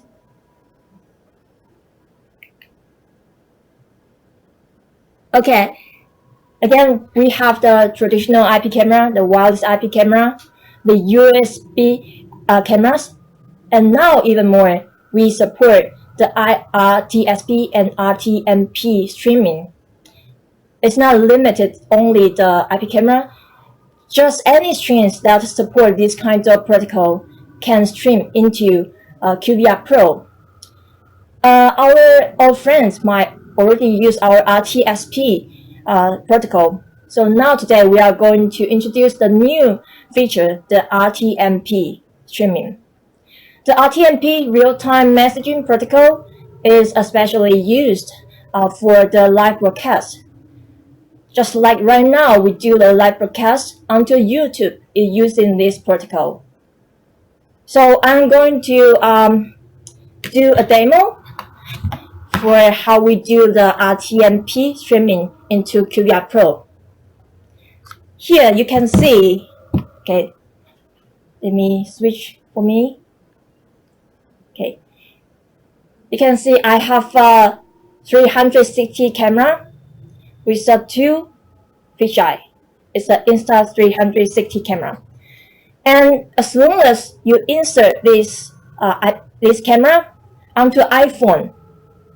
Okay, again, we have the traditional IP camera, the wireless IP camera, the USB cameras, and now even more, we support the RTSP and RTMP streaming. It's not limited only the IP camera. Just any streams that support this kind of protocol can stream into QVR Pro. Our old friends might already use our RTSP protocol. So now today we are going to introduce the new feature, the RTMP streaming. The RTMP real-time messaging protocol is especially used for the live broadcast. Just like right now, we do the live broadcast onto YouTube using this protocol. So I'm going to do a demo for how we do the RTMP streaming into QVR Pro. Here you can see, okay, let me switch for me. Okay, you can see I have a 360 camera with a 2 fisheye. It's an Insta360 camera. And as long as you insert this camera onto iPhone,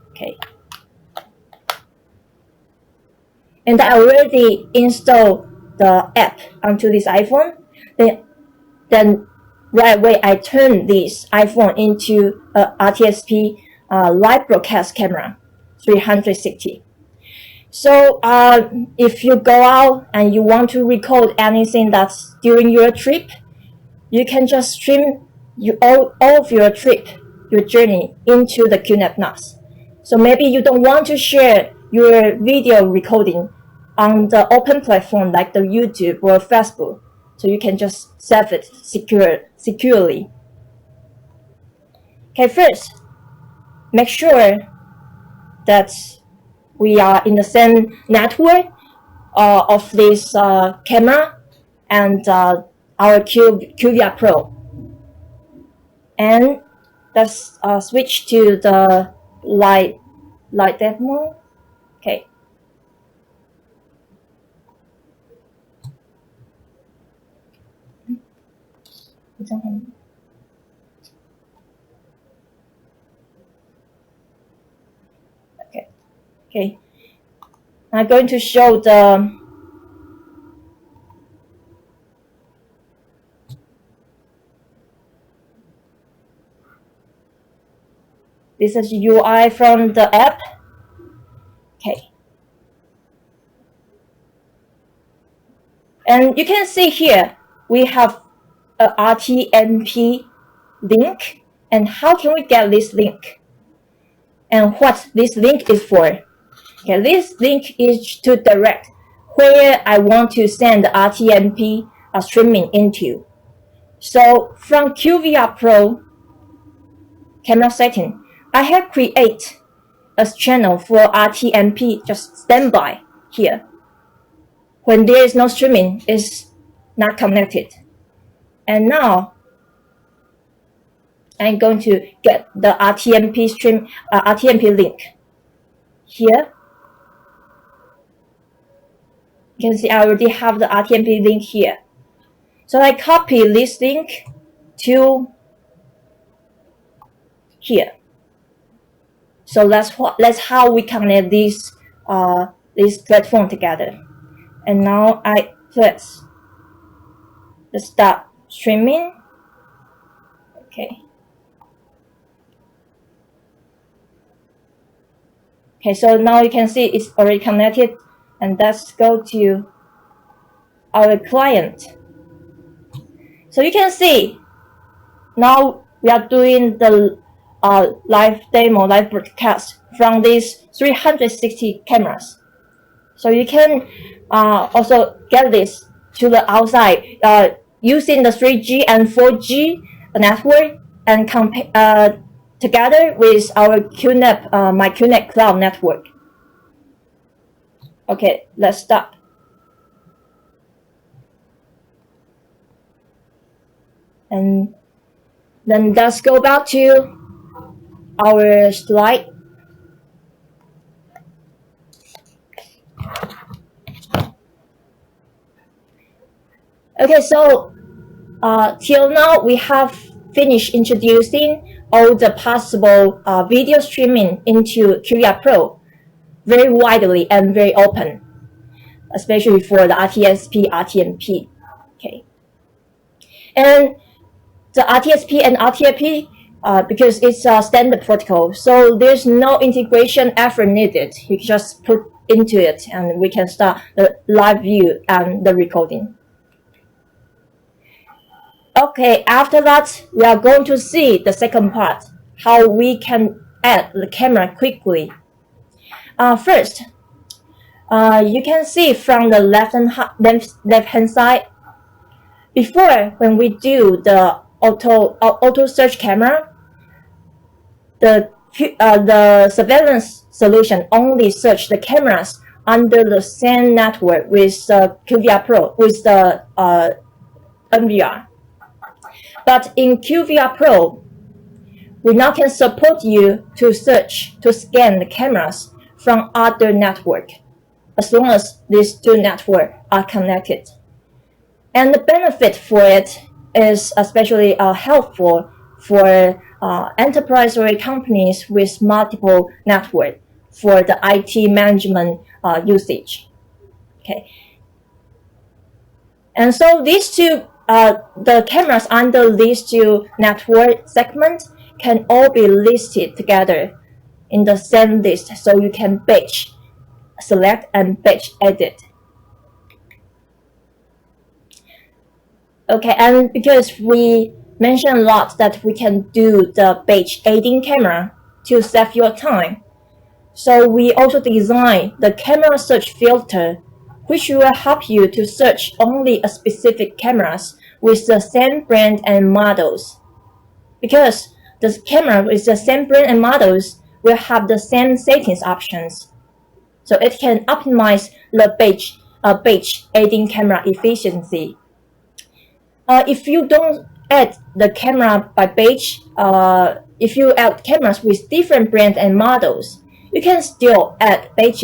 okay, and I already installed the app onto this iPhone, then right away I turn this iPhone into a RTSP live broadcast camera, 360. So if you go out and you want to record anything that's during your trip, you can just stream all of your trip, your journey into the QNAP NAS. So maybe you don't want to share your video recording on the open platform like the YouTube or Facebook. So you can just save it securely. Okay, first, make sure that we are in the same network of this camera and our QVR Pro. And let's switch to the light demo. Okay. Okay. I'm going to show this is UI from the app. Okay. And you can see here, we have a RTMP link. And how can we get this link? And what this link is for? Okay, this link is to direct where I want to send the RTMP streaming into. So from QVR Pro camera setting, I have created a channel for RTMP, just standby here. When there is no streaming, it's not connected. And now I'm going to get the RTMP stream, RTMP link here. You can see I already have the RTMP link here. So I copy this link to here. So that's how we connect this platform together. And now I press the start streaming. Okay. Okay, so now you can see it's already connected, and let's go to our client. So you can see now we are doing the live demo, live broadcast from these 360 cameras. So you can also get this to the outside using the 3G and 4G network and together with our QNAP, my QNAP cloud network. Okay, let's start. And then let's go back to our slide. Okay, so till now we have finished introducing all the possible video streaming into QVR Pro very widely and very open, especially for the RTSP, RTMP. Okay, and the RTSP and RTMP, because it's a standard protocol, so there's no integration effort needed. You just put into it and we can start the live view and the recording. Okay, after that, we are going to see the second part, how we can add the camera quickly. First, you can see from the left-hand side, before when we do the auto search camera, the surveillance solution only search the cameras under the same network with QVR Pro, with the NVR. But in QVR Pro, we now can support you to scan the cameras from other network, as long as these two networks are connected. And the benefit for it is especially helpful for enterprise or companies with multiple networks for the IT management usage. Okay. And so these two, the cameras under these two network segments can all be listed together in the same list, so you can batch select and batch edit. Okay, and because we mentioned a lot that we can do the batch aiding camera to save your time, so we also designed the camera search filter, which will help you to search only a specific cameras with the same brand and models. Because the camera with the same brand and models will have the same settings options, so it can optimize the batch aiding camera efficiency. If you don't add the camera by batch, if you add cameras with different brands and models, you can still add batch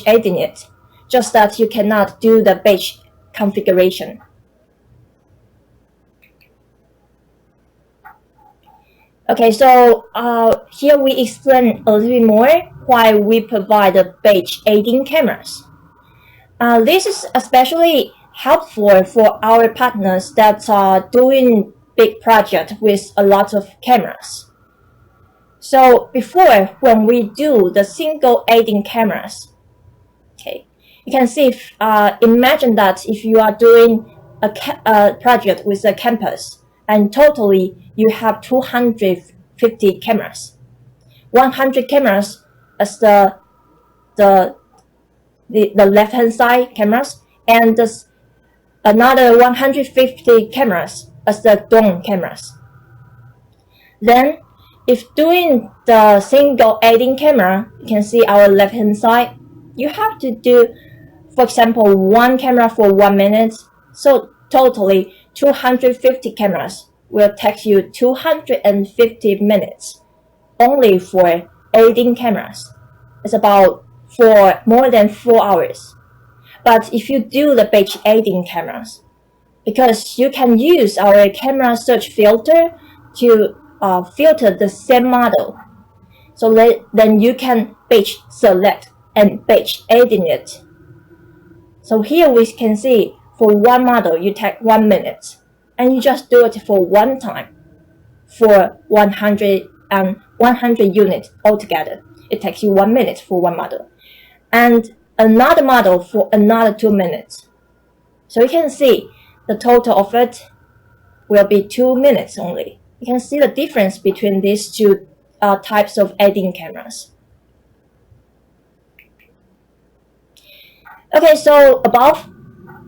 aiding it, just that you cannot do the batch configuration. Okay, so here we explain a little bit more why we provide the batch aiding cameras. This is especially helpful for our partners that are doing big projects with a lot of cameras. So before, when we do the single aiding cameras, okay, you can see, imagine that if you are doing a project with a campus, and totally you have 250 cameras. 100 cameras as the left-hand side cameras, and another 150 cameras as the dome cameras. Then, if doing the single aiding camera, you can see our left-hand side, you have to do, for example, one camera for 1 minute, so totally 250 cameras will take you 250 minutes only for editing cameras. It's about for more than 4 hours. But if you do the batch editing cameras, because you can use our camera search filter to filter the same model, so then you can batch select and batch editing it. So here we can see for one model you take 1 minute, and you just do it for one time for 100 units altogether. It takes you 1 minute for one model, and another model for another 2 minutes. So you can see the total of it will be 2 minutes only. You can see the difference between these two types of editing cameras. Okay, so above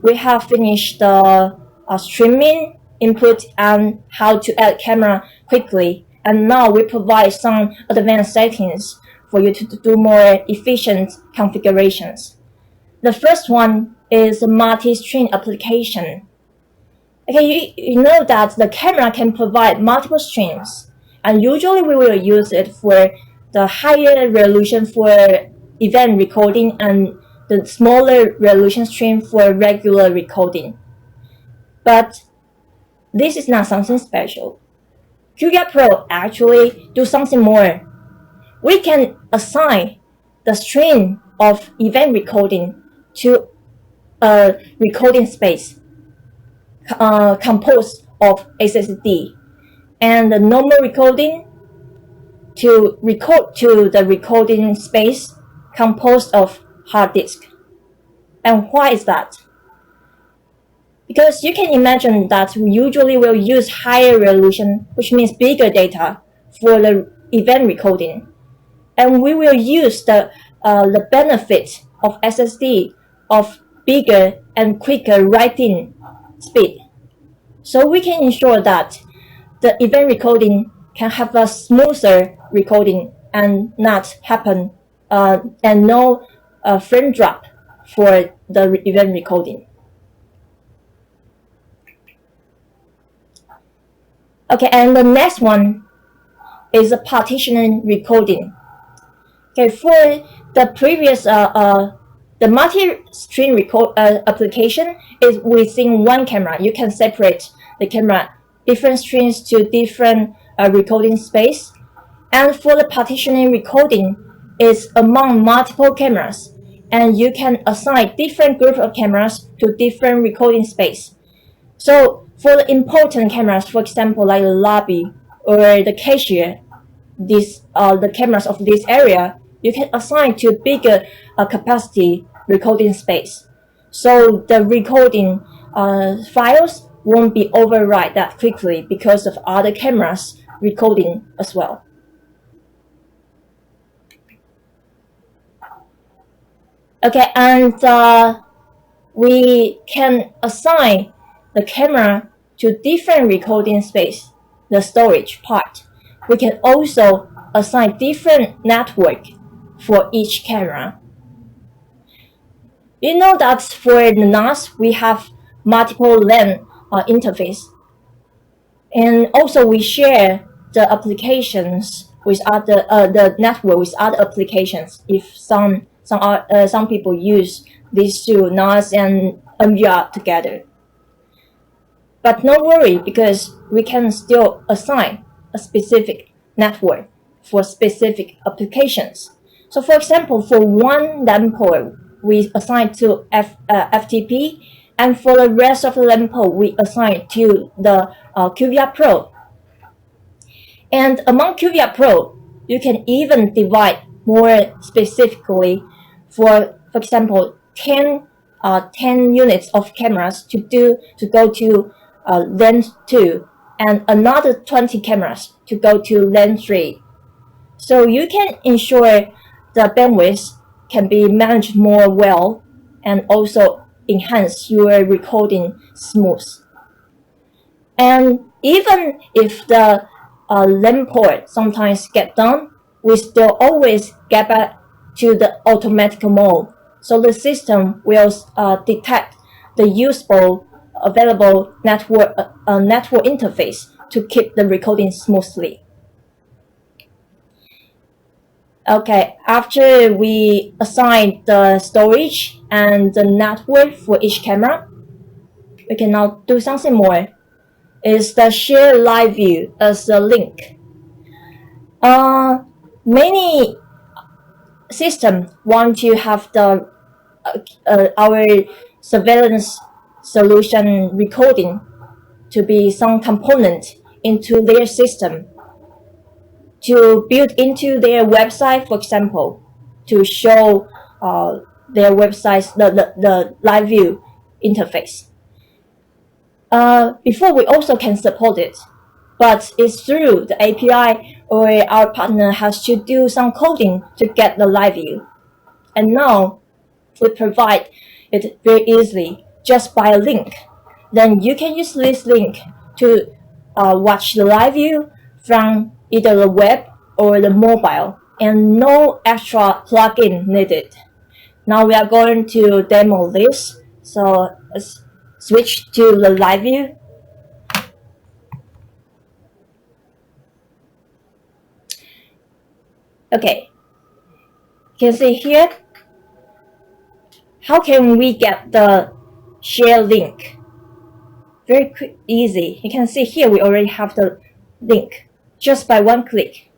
we have finished the streaming input and how to add camera quickly, and now we provide some advanced settings for you to do more efficient configurations. The first one is a multi-stream application. Okay, you know that the camera can provide multiple streams, and usually we will use it for the higher resolution for event recording and the smaller resolution stream for regular recording. But this is not something special. QVR Pro actually do something more. We can assign the stream of event recording to a recording space composed of SSD, and the normal recording to record to the recording space composed of hard disk. And why is that? Because you can imagine that we usually will use higher resolution, which means bigger data, for the event recording, and we will use the benefit of SSD of bigger and quicker writing speed. So we can ensure that the event recording can have a smoother recording and not happen and no frame drop for the event recording. Okay, and the next one is a partitioning recording. Okay, for the previous the multi-stream record application is within one camera. You can separate the camera different streams to different recording space. And for the partitioning recording is among multiple cameras, and you can assign different group of cameras to different recording space. So for the important cameras, for example, like the lobby or the cashier, the cameras of this area, you can assign to bigger capacity recording space. So the recording files won't be overwrite that quickly because of other cameras recording as well. Okay, and we can assign the camera to different recording space, the storage part. We can also assign different network for each camera. You know that for the NAS, we have multiple LAN interface. And also we share the applications with other, the network with other applications if some people use these two, NAS and NVR together. But no worry, because we can still assign a specific network for specific applications. So for example, for one LAN port, we assign to FTP, and for the rest of the LAN port, we assign to the QVR Pro. And among QVR Pro, you can even divide more specifically for example, 10 units of cameras to go to LAN 2, and another 20 cameras to go to LAN 3. So you can ensure the bandwidth can be managed more well and also enhance your recording smooth. And even if the LAN port sometimes get down, we still always get back to the automatic mode. So the system will detect the usable available network interface to keep the recording smoothly. Okay, after we assign the storage and the network for each camera, we can now do something more. Is the share live view as a link. Many systems want to have the our surveillance solution recording to be some component into their system to build into their website, for example, to show their websites the live view interface. Before we also can support it, but it's through the API or our partner has to do some coding to get the live view. And now we provide it very easily just by a link. Then you can use this link to watch the live view from either the web or the mobile, and no extra plugin needed. Now we are going to demo this. So let's switch to the live view. Okay, you can see here, how can we get the share link? Very quick, easy. You can see here we already have the link just by one click.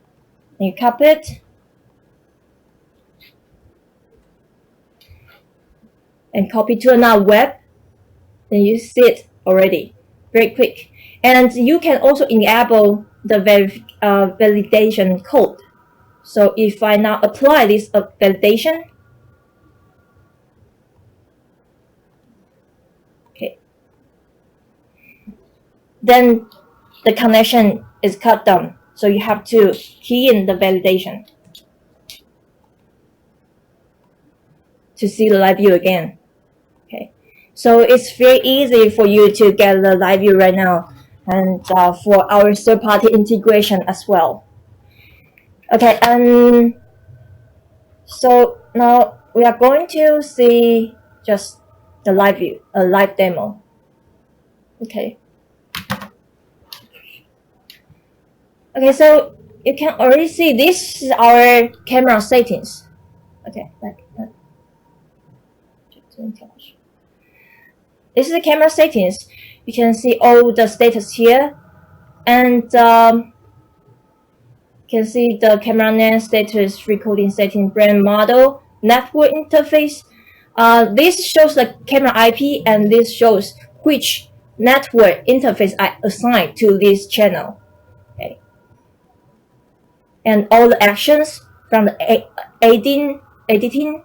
You copy it and copy to another web. Then you see it already, very quick. And you can also enable the validation code. So if I now apply this validation, okay, then the connection is cut down. So you have to key in the validation to see the live view again. Okay, so it's very easy for you to get the live view right now, and for our third-party integration as well. Okay, so now we are going to see just the live view, a live demo. Okay. Okay, so you can already see this is our camera settings. Okay, this is the camera settings. You can see all the status here, and you can see the camera NAS status, recording setting, brand model, network interface. This shows the camera IP, and this shows which network interface I assigned to this channel. Okay. And all the actions from the editing,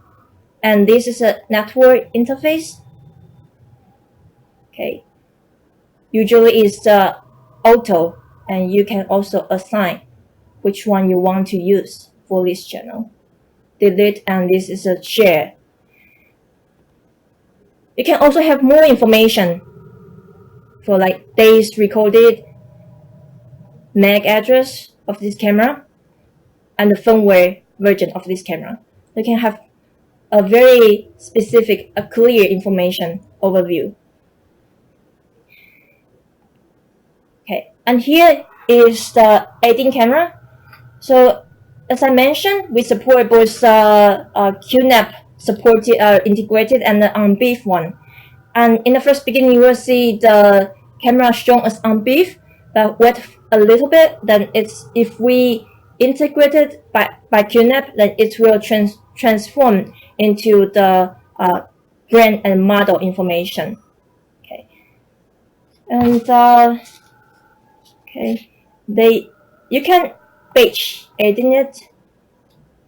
and this is a network interface. Okay. Usually it's the auto, and you can also assign which one you want to use for this channel. Delete, and this is a share. You can also have more information for like days recorded, MAC address of this camera, and the firmware version of this camera. You can have a very specific, clear information overview. Okay, and here is the editing camera. So as I mentioned, we support both QNAP supported, integrated, and the on-beef one. And in the first beginning, you will see the camera shown as on-beef, but wait a little bit. Then it's if we integrate it by QNAP, then it will transform into the brand and model information. Okay, and okay, you can batch edit it.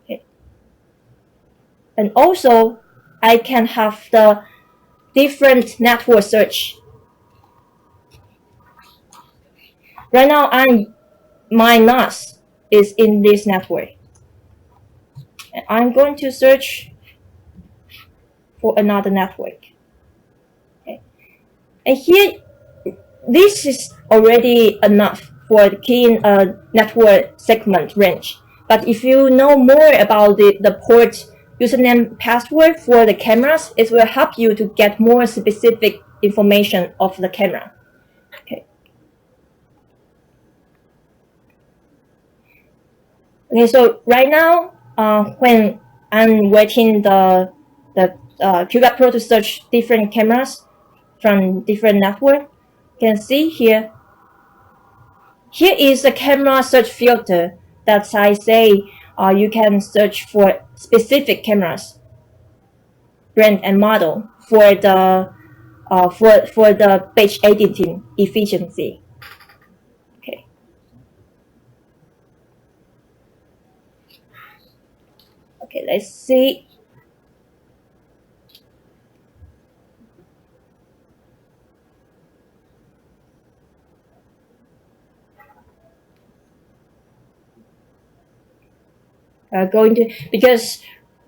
Okay. And also I can have the different network search. Right now my NAS is in this network. And I'm going to search for another network. Okay. And here this is already enough for the key network segment range. But if you know more about the port username password for the cameras, it will help you to get more specific information of the camera. Okay. Okay, so right now, when I'm waiting the QVR Pro to search different cameras from different network, you can see here. Here is a camera search filter that I say you can search for specific cameras, brand and model for the page editing efficiency. Okay. Okay, let's see. Going to, because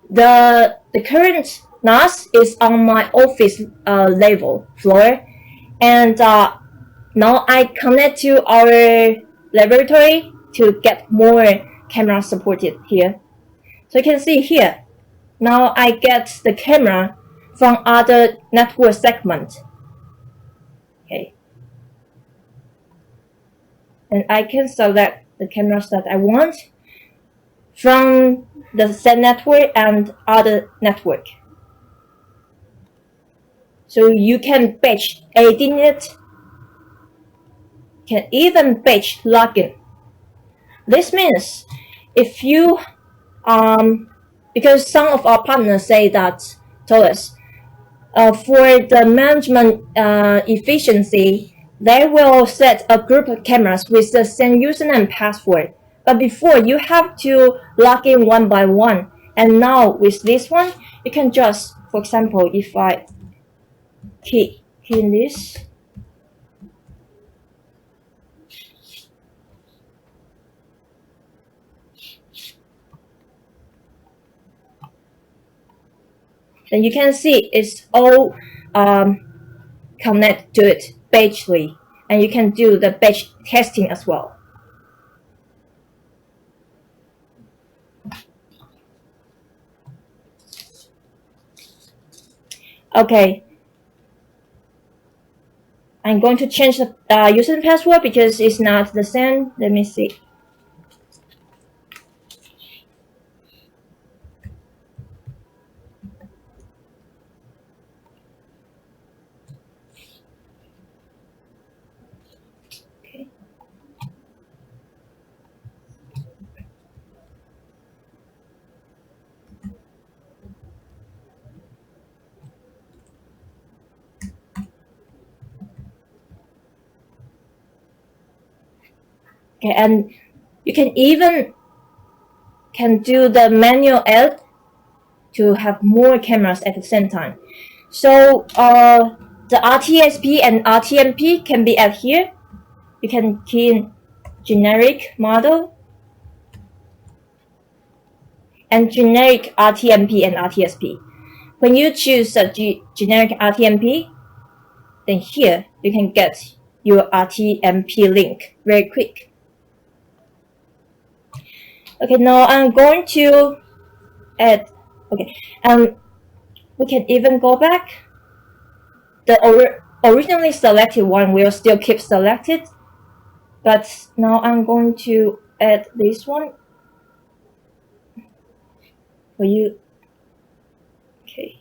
the current NAS is on my office level floor, and now I connect to our laboratory to get more cameras supported here. So you can see here, now I get the camera from other network segment. Okay. And I can select the cameras that I want from the set network and other network. So you can batch edit it, can even batch login. This means if you, because some of our partners say that, told us, for the management efficiency, they will set a group of cameras with the same username and password. But before, you have to log in one by one. And now with this one, you can just, for example, if I key in this, then you can see it's all connect to it batchly, and you can do the batch testing as well. Okay, I'm going to change the user and password because it's not the same. Let me see. Okay. Okay, and you can even do the manual add to have more cameras at the same time. So the RTSP and RTMP can be added here. You can key in generic model and generic RTMP and RTSP. When you choose a generic RTMP, then here you can get your RTMP link very quick. Okay, now I'm going to add, okay, we can even go back. The originally selected one will still keep selected, but now I'm going to add this one for you. Okay.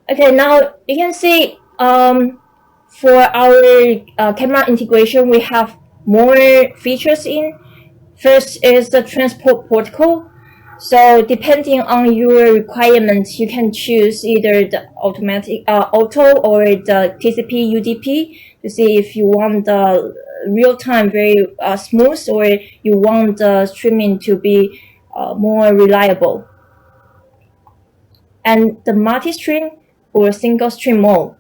Okay, now you can see for our camera integration, we have more features in. First is the transport protocol. So depending on your requirements, you can choose either the automatic auto or the TCP UDP to see if you want the real-time very smooth, or you want the streaming to be more reliable. And the multi-stream or single stream mode.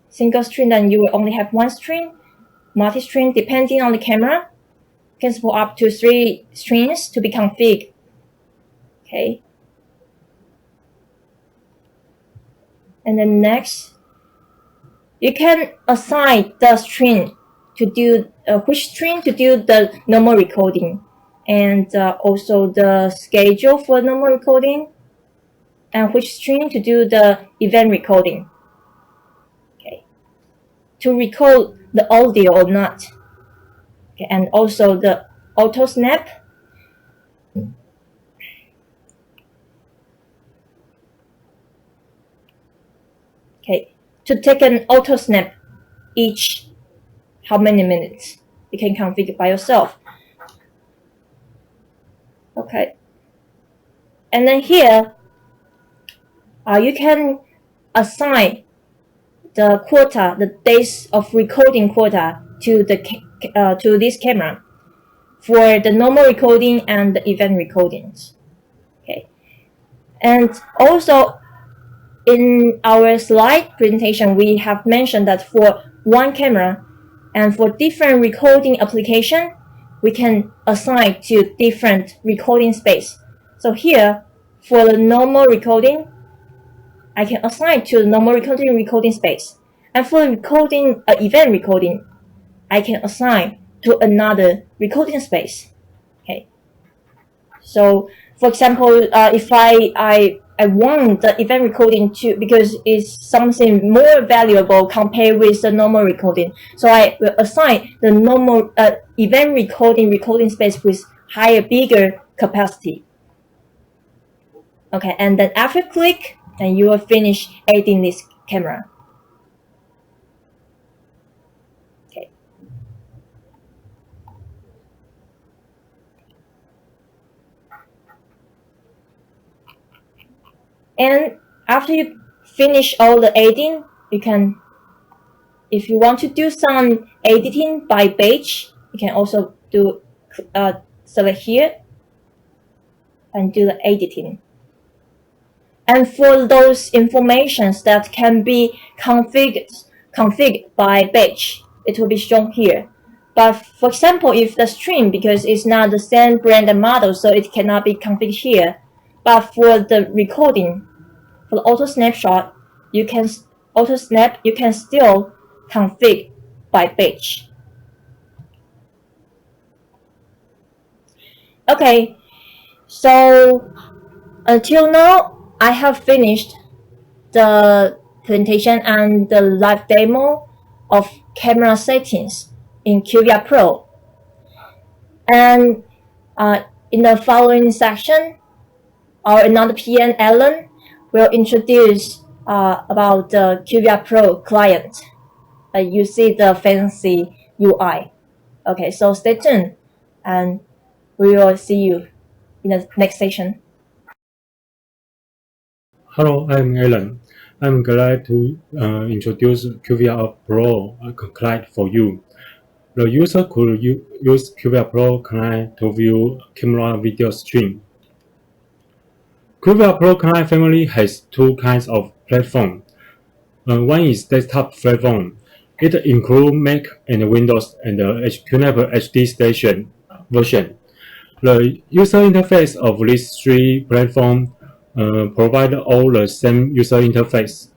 Single stream, then you will only have one stream. Multi-stream, depending on the camera, can support up to 3 streams to be configured. Okay. And then next, you can assign the stream to do which stream to do the normal recording. and also the schedule for normal recording, and which stream to do the event recording. Okay, to record the audio or not. Okay, and also the auto snap. Okay, to take an auto snap each how many minutes. You can configure by yourself. Okay, and then here you can assign the quota, the days of recording quota to this camera for the normal recording and the event recordings. Okay, and also in our slide presentation, we have mentioned that for one camera and for different recording application, we can assign to different recording space. So here, for the normal recording, I can assign to the normal recording space. And for recording event recording, I can assign to another recording space. Okay. So, for example, if I want the event recording to, because it's something more valuable compared with the normal recording. So I will assign the normal event recording space with bigger capacity. Okay, and then after click, and you will finish editing this camera. Okay. And after you finish all the editing, you can, if you want to do some editing by batch, you can also do select here and do the editing. And for those informations that can be configured by batch, it will be shown here. But for example, if the stream, because it's not the same brand and model, so it cannot be configured here. But for the recording, for the auto snapshot, you can still configure by batch. Okay, so until now, I have finished the presentation and the live demo of camera settings in QVR Pro. And in the following section, our another PM, Alan, will introduce about the QVR Pro Client. You see the fancy UI. Okay, so stay tuned, and we will see you in the next session. Hello, I'm Alan. I'm glad to introduce QVR Pro Client for you. The user could use QVR Pro Client to view camera video stream. QVR Pro Client family has two kinds of platform. One is desktop platform. It includes Mac and Windows and the QNAP HD Station version. The user interface of these three platforms provide all the same user interface.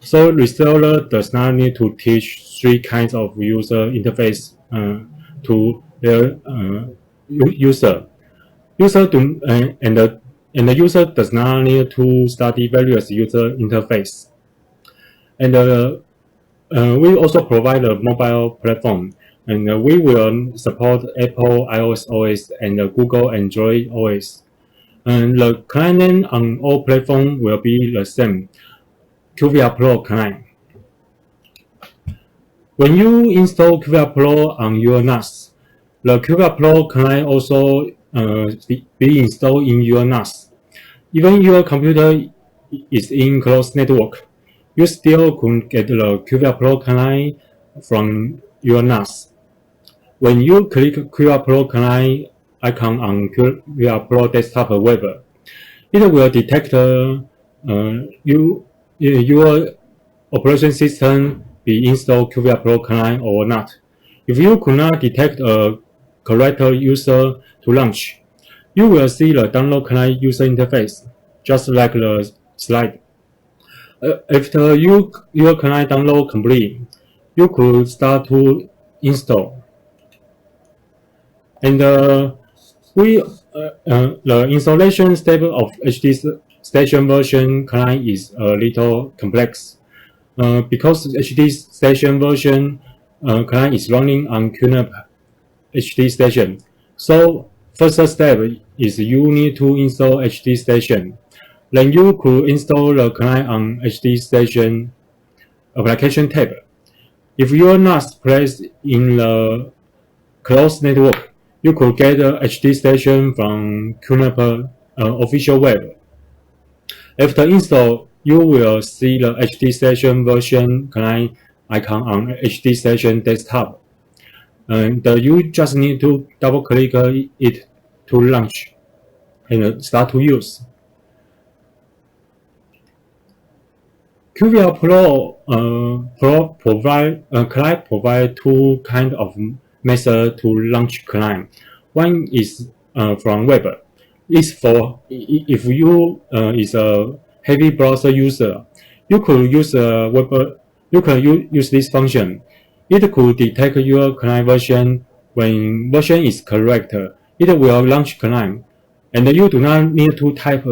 So reseller does not need to teach three kinds of user interface to their user. And the user does not need to study various user interface. And we also provide a mobile platform, and we will support Apple iOS OS and Google Android OS. And the client name on all platforms will be the same, QVR Pro Client. When you install QVR Pro on your NAS, the QVR Pro Client also be installed in your NAS. Even your computer is in closed network, you still could get the QVR Pro Client from your NAS. When you click QVR Pro Client icon on QVR Pro desktop web, it will detect your operation system be installed QVR Pro Client or not. If you could not detect a correct user to launch, you will see the download client user interface, just like the slide. After your client download complete, you could start to install. And the installation step of HD Station version client is a little complex because HD Station version client is running on QNAP HD Station. So first step is you need to install HD Station. Then you could install the client on HD Station application tab. If your NAS placed in the closed network, you could get the HD Station from QNAP official web. After install, you will see the HD Station version client icon on HD Station desktop. And you just need to double click it to launch and start to use. QVR Pro client provide two kind of method to launch client. One is from web. It's for if you is a heavy browser user, you could use web. You can use this function. It could detect your client version. When version is correct, it will launch client, and you do not need to type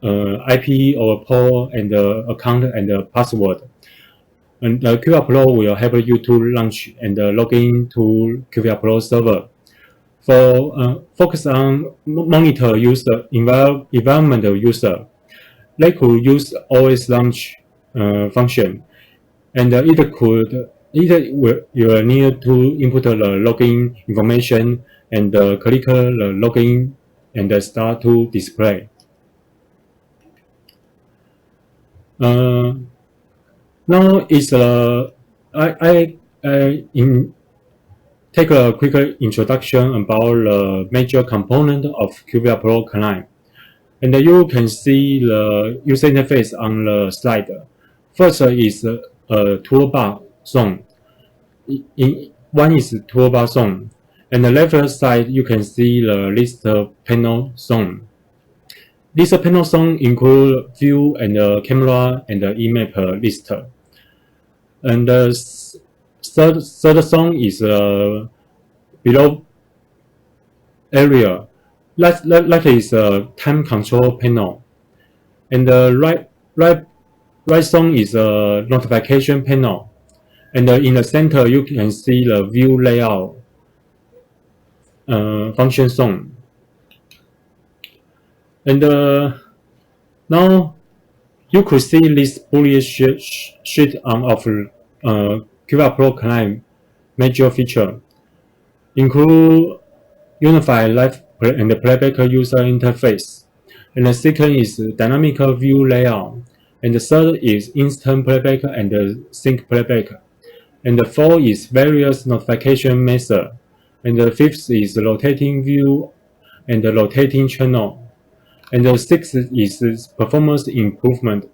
IP or port and account and password. And QVR Pro will help you to launch and log in to QVR Pro server. For focus on monitor user environment user, they could use always launch function, and you will need to input the login information and click the login and start to display. Now is take a quick introduction about the major component of QVR Pro Client, and you can see the user interface on the slide. First is a toolbar zone. One is toolbar zone, and the left side you can see the list panel zone. This panel zone include view and camera and IMAP list. And the third zone is below area. That is a time control panel. And the right zone is a notification panel. And in the center you can see the view layout function zone. And now you could see this bullish sheet of QVR Pro Client major feature, include unified live and playback user interface. And the second is dynamic view layout. And the third is instant playback and sync playback. And the fourth is various notification method. And the fifth is rotating view and the rotating channel. And the sixth is performance improvement.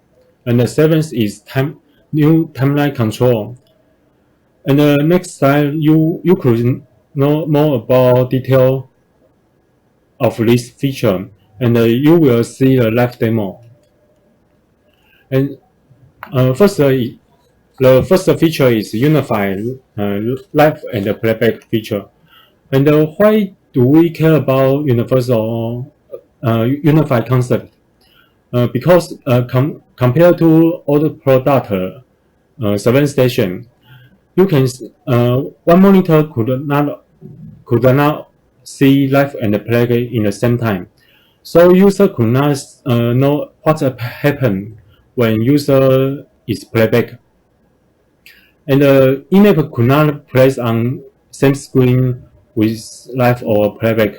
And the seventh is new timeline control. And the next slide, you could know more about detail of this feature. And you will see a live demo. And the first feature is unified live and playback feature. And why do we care about universal unified concept? Because compared to other product surveillance station, you can one monitor could not see live and playback in the same time, so user could not know what happened when user is playback, and the IMAP could not place on same screen with live or playback.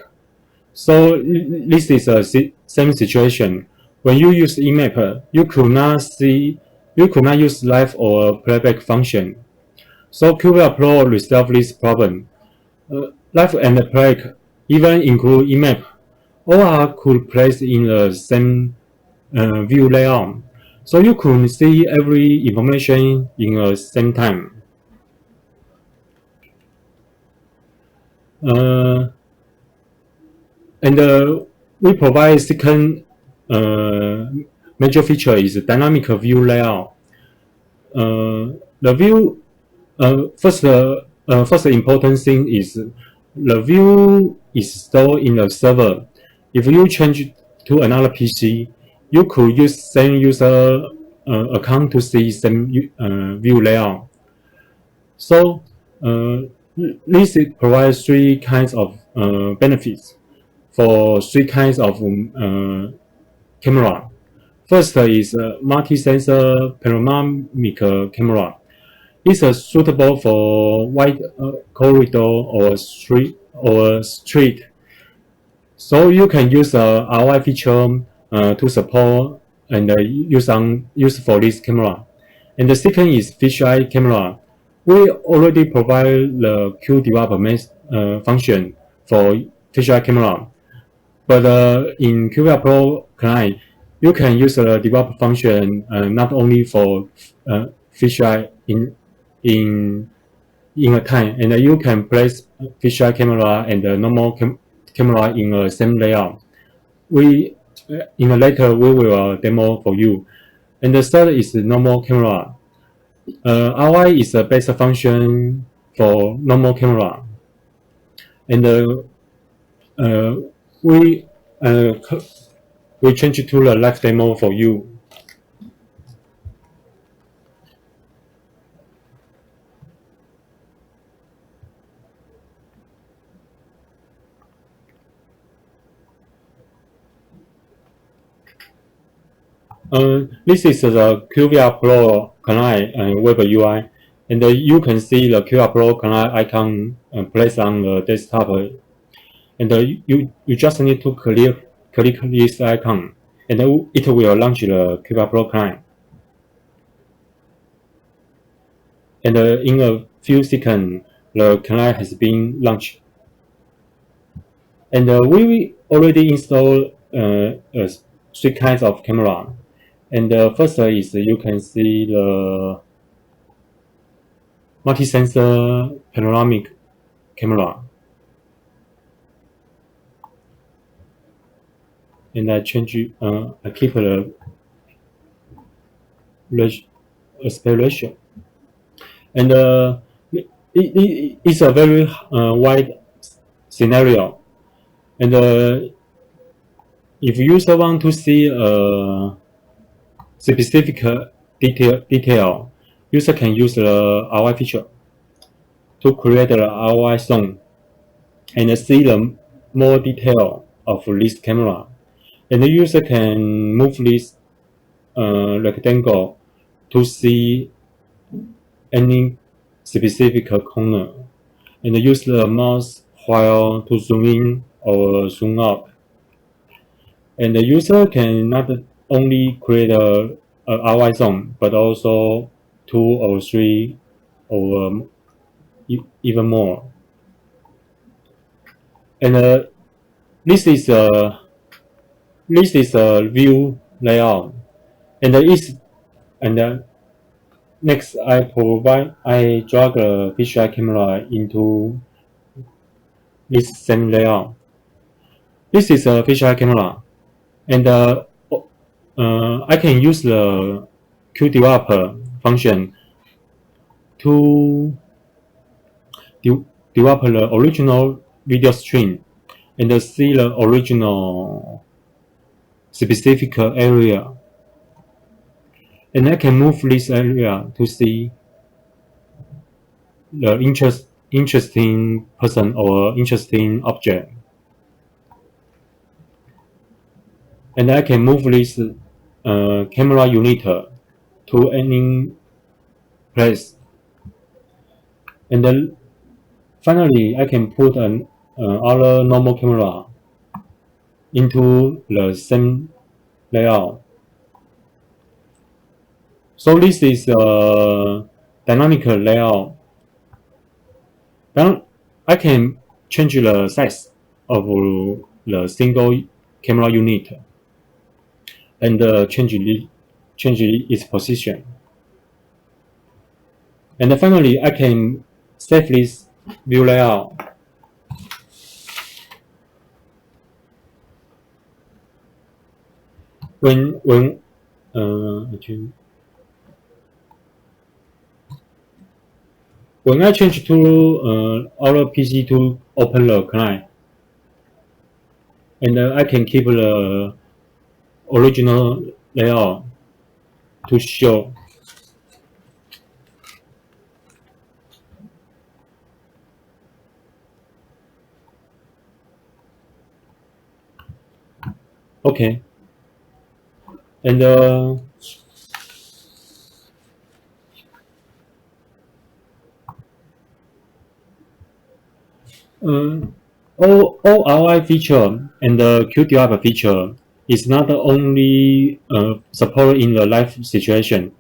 So this is a same situation. When you use IMAP, you could not use live or playback function. So QVR Pro resolve this problem. Live and playback even include IMAP. All are could place in the same view layout. So you could see every information in the same time. And we provide second major feature is dynamic view layout. The view first important thing is the view is stored in the server. If you change to another PC, you could use same user account to see same view layout. So this provides three kinds of benefits for three kinds of camera. First is multi-sensor panoramic camera. It's suitable for wide corridor or street. So you can use a ROI feature to support and use for this camera. And the second is fisheye camera. We already provide the QVR function for fisheye camera, but in QVR Pro Client, you can use the debug function not only for fisheye in a time, and you can place fisheye camera and the normal camera in the same layout. In a later we will demo for you. And the third is the normal camera. ROI is a basic function for normal camera, and we change it to the live demo for you. This is the QVR Pro Client web UI, and you can see the QVR Pro Client icon placed on the desktop, and you just need to click this icon, and it will launch the QVR Pro Client. And in a few seconds, the client has been launched. And we already installed three kinds of camera. And the first is you can see the multi-sensor panoramic camera. And I change I keep the aspect ratio. And it's a very wide scenario. And if user want to see specific detail, user can use the ROI feature to create the ROI zone and see the more detail of this camera. And the user can move this rectangle to see any specific corner, and use the mouse while to zoom in or zoom out. And the user can not only create a ROI zone, but also 2 or 3 or even more. And this is a view layout, and next I drag a fisheye camera into this same layout. This is a fisheye camera, and I can use the QDevelop function to develop the original video stream and see the original specific area. And I can move this area to see the interesting person or interesting object. And I can move this camera unit to any place. And then finally, I can put an other normal camera into the same layout. So this is a dynamic layout. Then I can change the size of the single camera unit and change its position. And finally, I can save this view layout. When I change to our PC to open the client, and I can keep the original layout to show. Okay, and all RI feature and the QDR feature is not only supported in the live situation.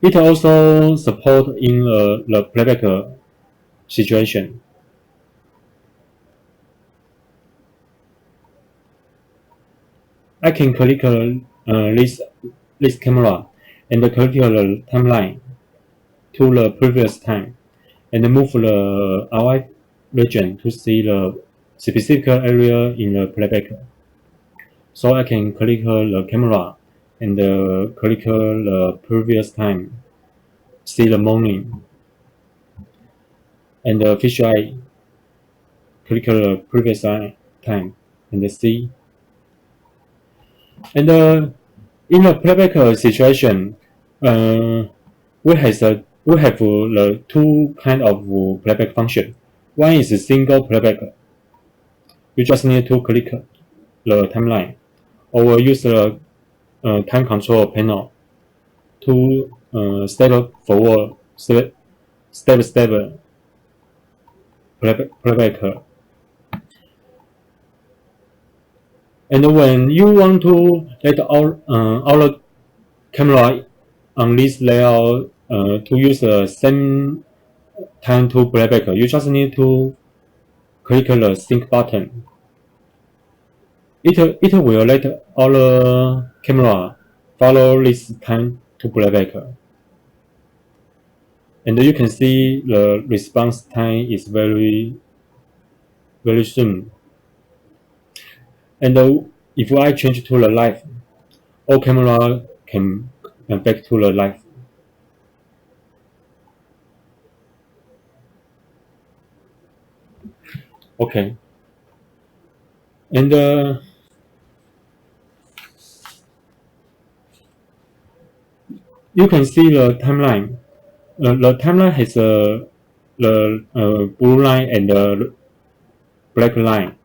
It also supports in the playback situation. I can click this camera and click the timeline to the previous time and move the RI region to see the specific area in the playback. So I can click the camera and click the previous time, see the morning, and the fish eye, click the previous time and see. And in the playback situation, we have the two kind of playback function. One is a single playback. You just need to click the timeline or use the time control panel to step forward, step playback. And when you want to let our camera on this layout to use the same time to playback, you just need to click the sync button. It will let our camera follow this time to playback. And you can see the response time is very soon. And if I change to the live, all camera can back to the live. Okay. And you can see the timeline. The timeline has the blue line and the black line.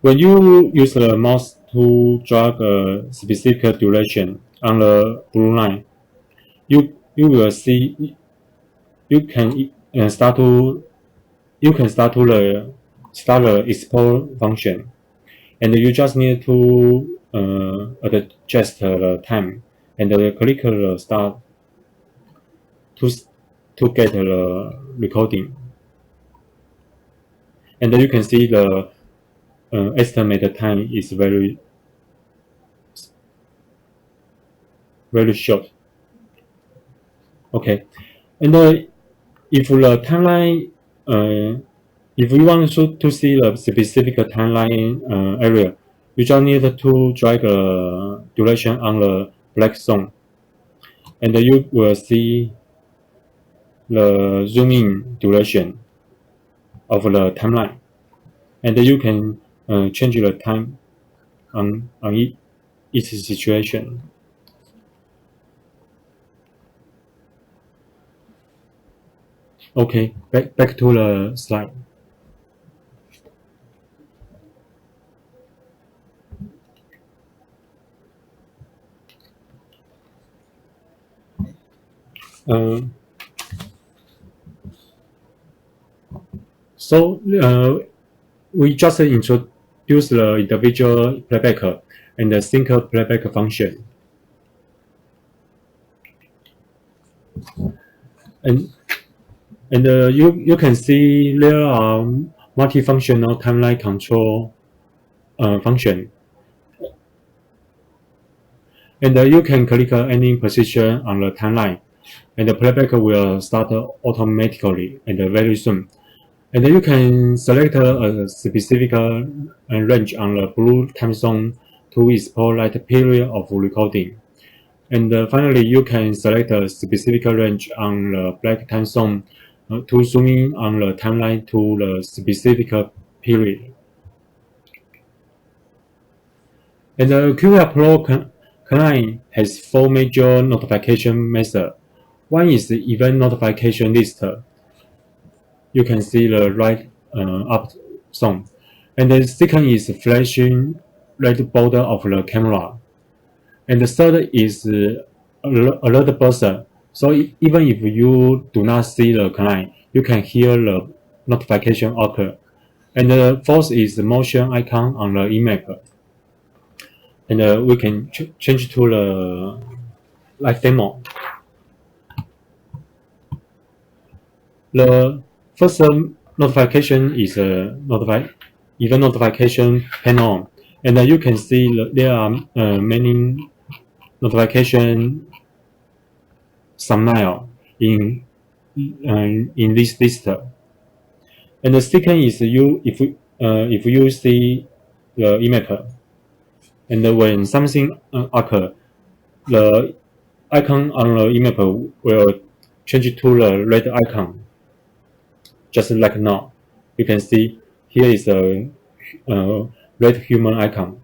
When you use the mouse to drag a specific duration on the blue line, you will see you can start the export function, and you just need to adjust the time and click the start to get the recording. And you can see the estimated time is very short. Okay, and if the timeline, if you want to see the specific timeline area, you just need to drag the duration on the black zone, and you will see the zoom in duration of the timeline, and you can change the time on each situation. Okay, back to the slide. So we just introduce the individual playback and the sync playback function. And you can see there are multifunctional timeline control function. And you can click any position on the timeline, and the playback will start automatically and very soon. And you can select a specific range on the blue time zone to export that period of recording. And finally, you can select a specific range on the black time zone to zoom in on the timeline to the specific period. And the QVR Pro Client has 4 major notification methods. One is the event notification list. You can see the right up zone. And the second is flashing red border of the camera. And the third is alert buzzer. So even if you do not see the client, you can hear the notification occur. And the fourth is the motion icon on the image. And we can change to the live demo. The first notification is a event notification panel, and you can see there are many notification thumbnail in this list. And the second is if you see the image, and when something occurs, the icon on the image will change to the red icon. Just like now, you can see here is a red human icon.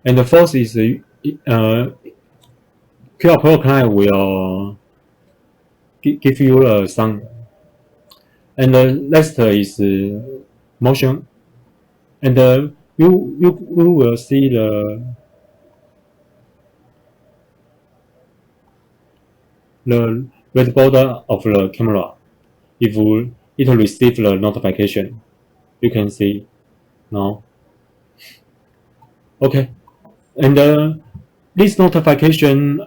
And the fourth is QVR Pro Client will give you a sound. And the next is motion. And you will see the red border of the camera. If it receives the notification, you can see now. Okay, and this notification,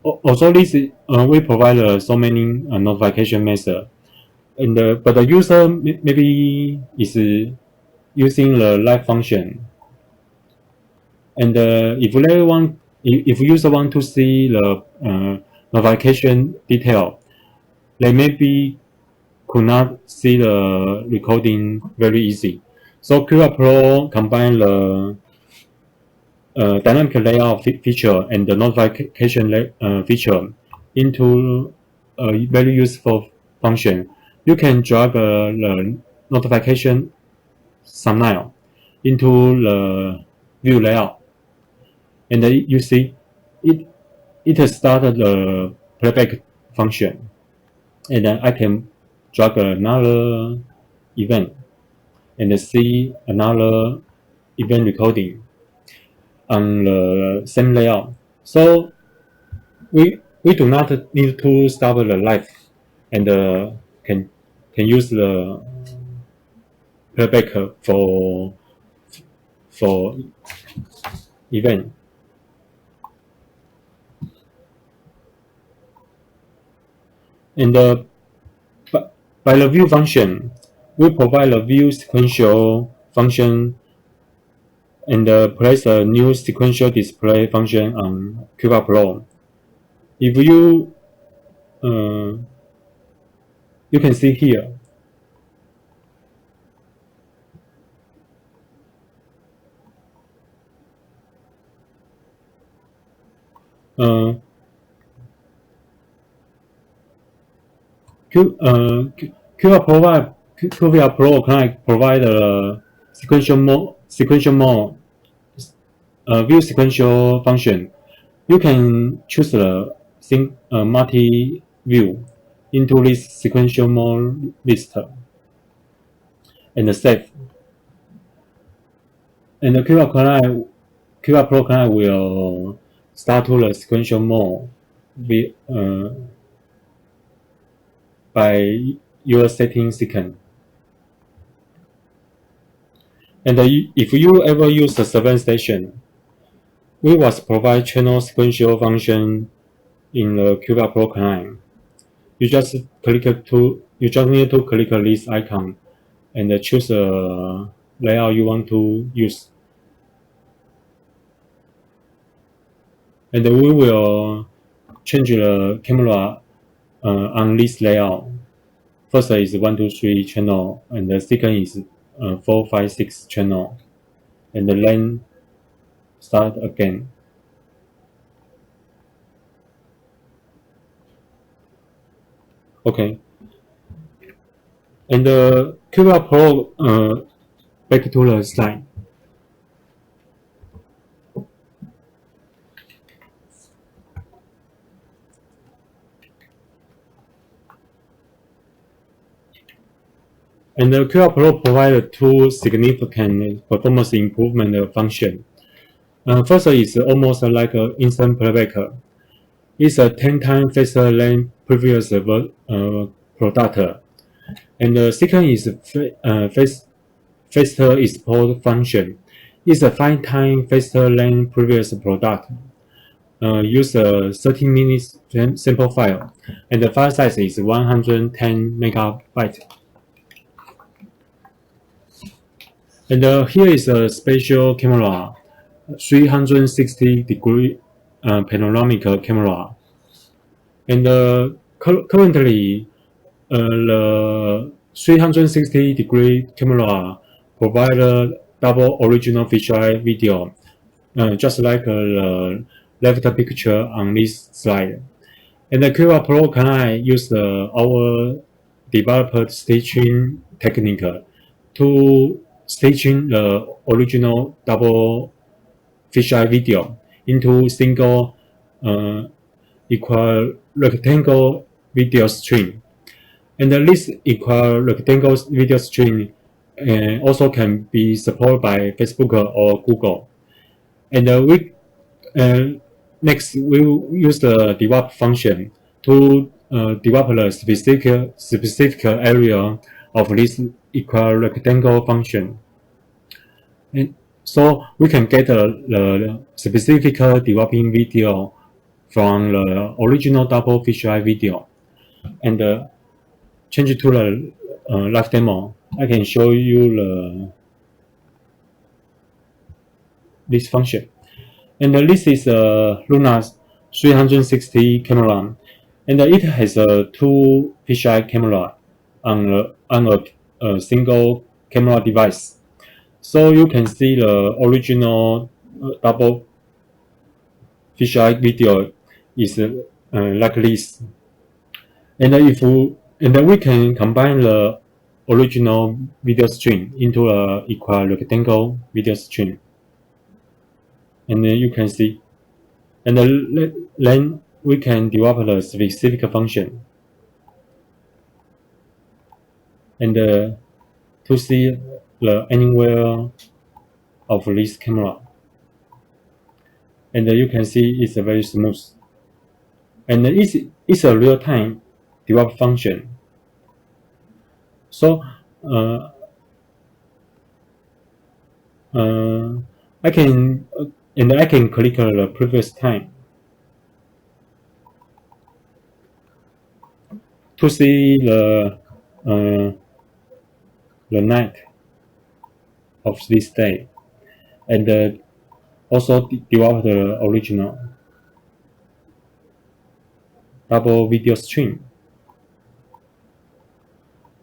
also this we provide so many notification methods, and but the user maybe is using the live function, and if user want to see the notification detail, they maybe could not see the recording very easy. So QVR Pro combine the dynamic layout feature and the notification feature into a very useful function. You can drag the notification thumbnail into the view layout, and you see it has started the playback function, and then I can drag another event and see another event recording on the same layout. So we do not need to stop the live, and can use the playback for event. And by the view function, we provide the view sequential function and place a new sequential display function on QVR Pro. If you can see here. QVR Pro Client provide a sequential mode view sequential function. You can choose the multi view into this sequential mode list and save. And the QVR Pro Client will start to the sequential mode by your setting second. And if you ever use the surveillance station, we was provide channel sequential function in the QVR Pro Client. You just need to click this icon and choose a layout you want to use. And we will change the camera on this layout. First is 1, 2, 3 channel, and the second is 4, 5, 6 channel, and then start again. Okay. And the QVR Pro back to the slide. And the QVR Pro provides two significant performance improvement functions. First is almost like an instant playback. It's a 10 times faster than previous product. And the second is faster export function. It's a 5 times faster than previous product. Use a 30 minutes sample file, and the file size is 110 megabyte. And here is a special camera, 360-degree panoramic camera. And currently, the 360-degree camera provides double original fisheye video, just like the left picture on this slide. And the QVR Pro Client use our developed stitching technique to stitching the original double fisheye video into single equal rectangle video stream. And this equal rectangle video stream also can be supported by Facebook or Google. And next, we will use the develop function to develop the specific area of this equal rectangle function. And so we can get the specific developing video from the original double fisheye video. And change it to the live demo. I can show you this function. And this is a Luna 360 camera, and it has two fisheye camera on a single camera device. So you can see the original double fisheye video is like this. And we can combine the original video stream into a equal rectangle video stream. And then you can see, and then we can develop the specific function, and to see the anywhere of this camera. And you can see it's very smooth, and it's a real-time develop function. So I can click the previous time to see the night of this day, and also develop the original double video stream.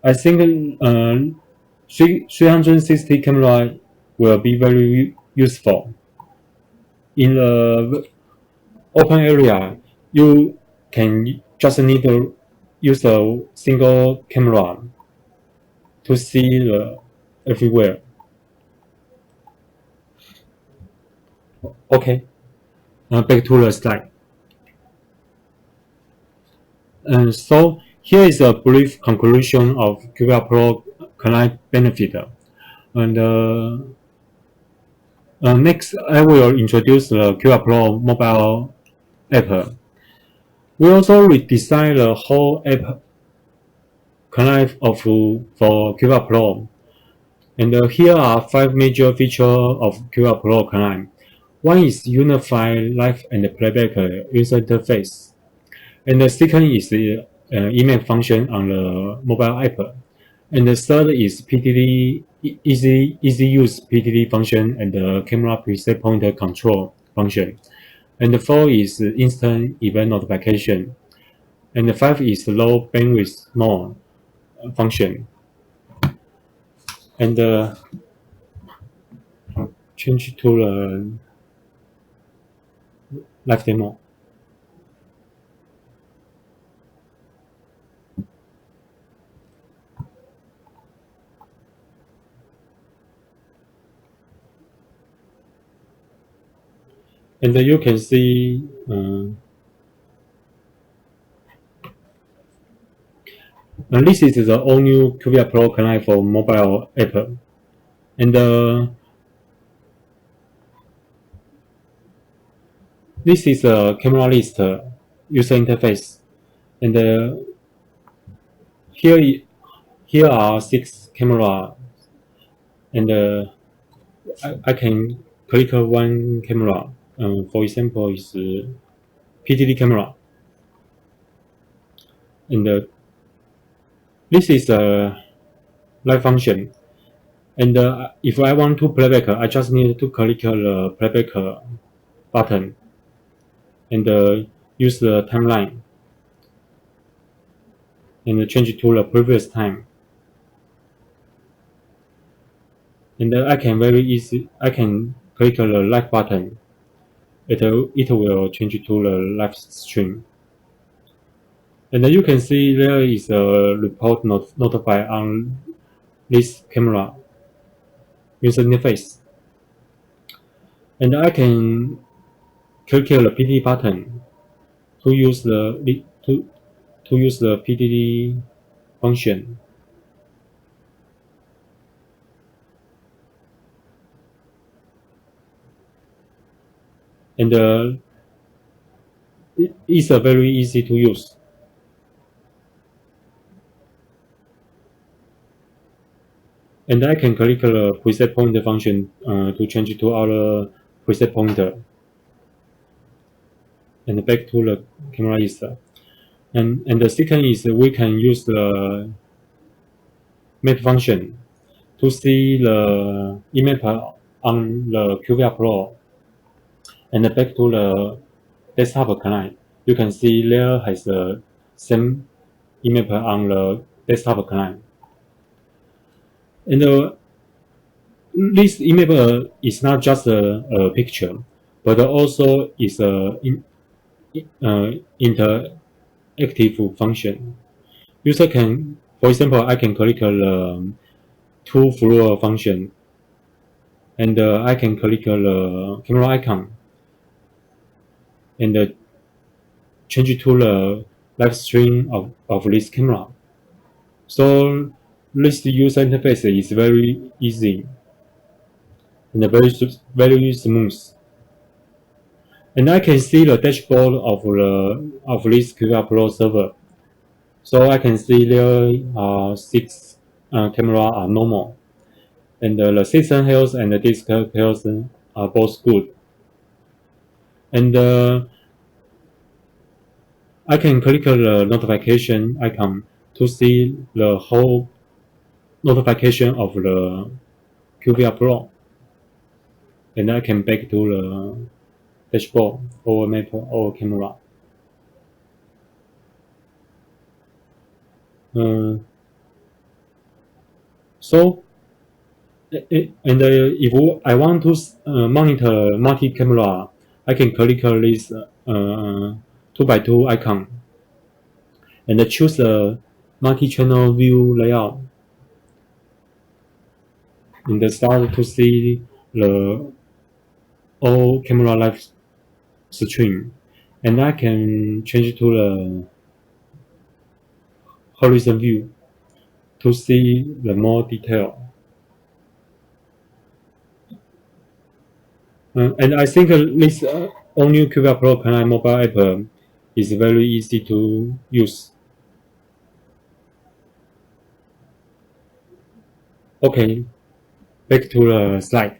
I think 360 camera will be very useful. In the open area, you can just need to use a single camera to see everywhere. Okay, back to the slide. And so here is a brief conclusion of QVR Pro Client benefit. And next, I will introduce the QVR Pro mobile app. We also redesigned the whole app client for QVR Pro. And here are 5 major features of QVR Pro Client. One is unified live and playback user interface. And the second is the email function on the mobile app. And the third is PTT easy use PTT function and the camera preset pointer control function. And the 4 is instant event notification. And the 5 is low bandwidth mode function. And change to the live demo. And you can see And this is the all new QVR Pro Client for mobile app. And this is a camera list user interface. And here are 6 cameras. And I can click one camera. For example, is PTD camera. And this is a live function. And if I want to playback, I just need to click the playback button and use the timeline and change it to the previous time. And I can click the live button. It will change it to the live stream. And you can see there is a report notified on this camera user interface. And I can click the PTD button to use the PTD function. And it's very easy to use. And I can click the preset pointer function to change it to our preset pointer. And back to the camera list. And the second is we can use the map function to see the image on the QVR Pro. And back to the desktop client, you can see there has the same image on the desktop client. And this image is not just a picture, but also is a interactive function. User can, for example, I can click the to floor function, and I can click the camera icon, and change it to the live stream of this camera. So this user interface is very easy and very smooth. And I can see the dashboard of this QVR Pro server. So I can see there are 6 cameras are normal, and the system health and the disk health are both good. And I can click the notification icon to see the whole notification of the QVR Pro. And I can back to the dashboard or map or camera. If I want to monitor multi-camera, I can click this 2x2 icon and choose the multi-channel view layout. And start to see the all camera live stream. And I can change to the horizon view to see the more detail. And I think this all new QVR Pro Client mobile app is very easy to use. Okay, back to the slide.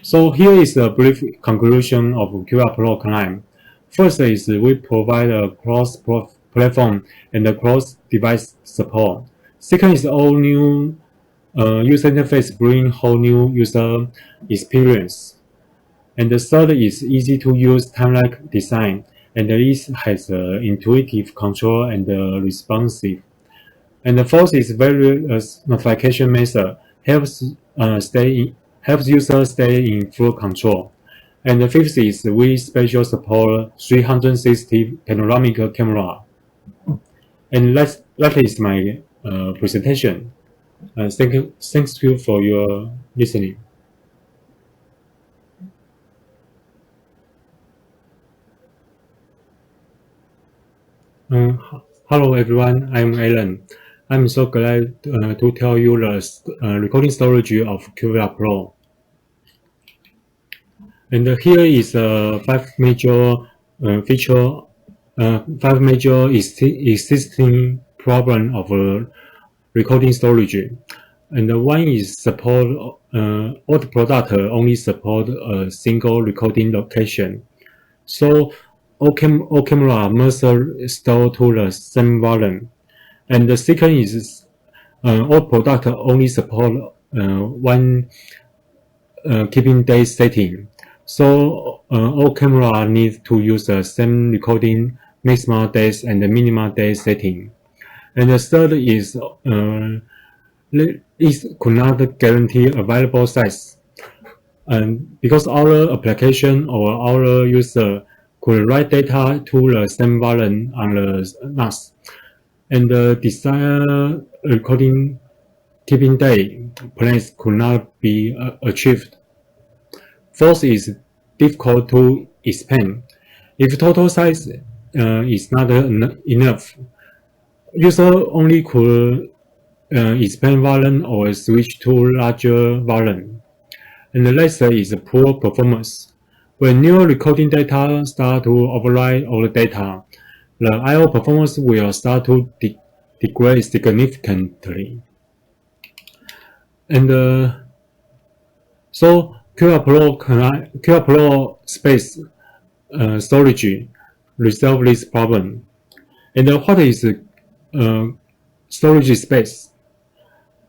So here is a brief conclusion of QVR Pro Client. First is we provide a cross-platform and cross-device support. Second is all new user interface bring whole new user experience. And the third is easy to use timeline design, and this has intuitive control and responsive. And the fourth is various notification method helps users stay in full control. And the fifth is we special support 360 panoramic camera. And that is my presentation. Thank you for your listening. Hello everyone, I'm Alan. I'm so glad to tell you the recording storage of QVR Pro. And here is five major five major existing problem of recording storage. And one is support all the product only support a single recording location. So all camera must store to the same volume. And the second is all product only support one keeping day setting. So all camera need to use the same recording maximum days and the minimum day setting. And the third is it could not guarantee available size. And because our application or our user could write data to the same volume on the NAS, and the desired recording keeping day plans could not be achieved. Fourth is difficult to expand. If total size is not enough, user only could expand volume or switch to larger volume. And the last is poor performance. When new recording data start to override all the data, the I/O performance will start to degrade significantly. And so QVR Pro space storage resolve this problem. And what is storage space?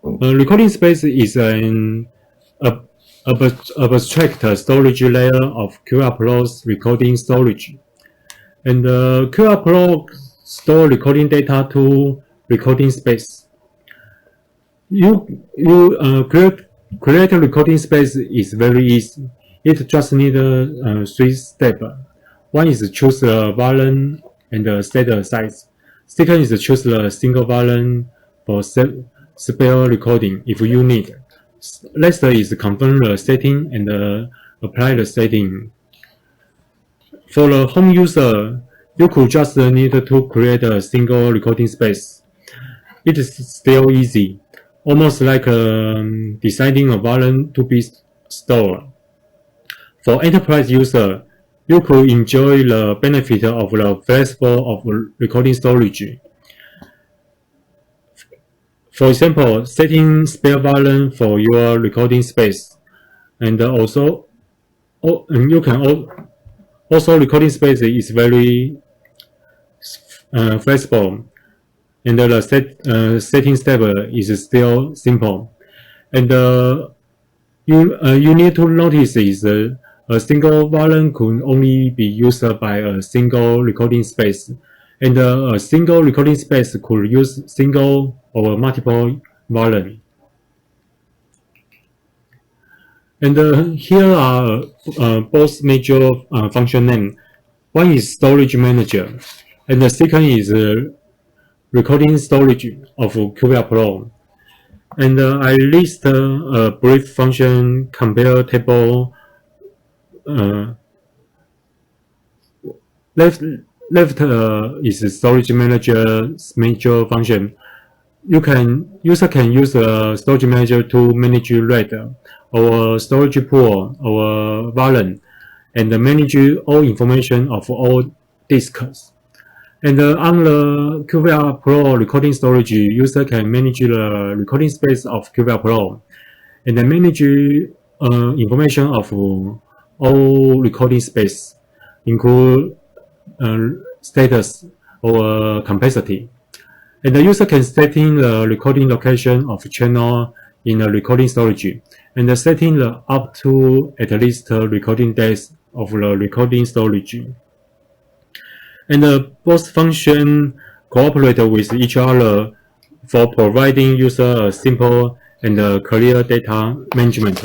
Recording space is an abstract storage layer of QVR Pro's recording storage. And QVR Pro store recording data to recording space. Create a recording space is very easy. It just needs 3 steps. One is choose the volume and set the size. Second is choose the single volume for spare recording if you need. Last is confirm the setting and apply the setting. For the home user, you could just need to create a single recording space. It is still easy, almost like deciding a volume to be stored. For enterprise user, you could enjoy the benefit of the flexible of recording storage. For example, setting spare volume for your recording space, and also you can also recording space is very flexible, and the setting step is still simple. And you need to notice is a single volume could only be used by a single recording space, and a single recording space could use single or multiple volume. And here are both major function names. One is storage manager, and the second is recording storage of QVR Pro. And I list a brief function compare table. Left is storage manager's major function. User can use a storage manager to manage RAID or storage pool or volume and manage all information of all disks. And on the QVR Pro recording storage, user can manage the recording space of QVR Pro and manage information of all recording space, include status or capacity. And the user can setting the recording location of channel in the recording storage and setting the up to at least recording days of the recording storage. And both functions cooperate with each other for providing user a simple and clear data management.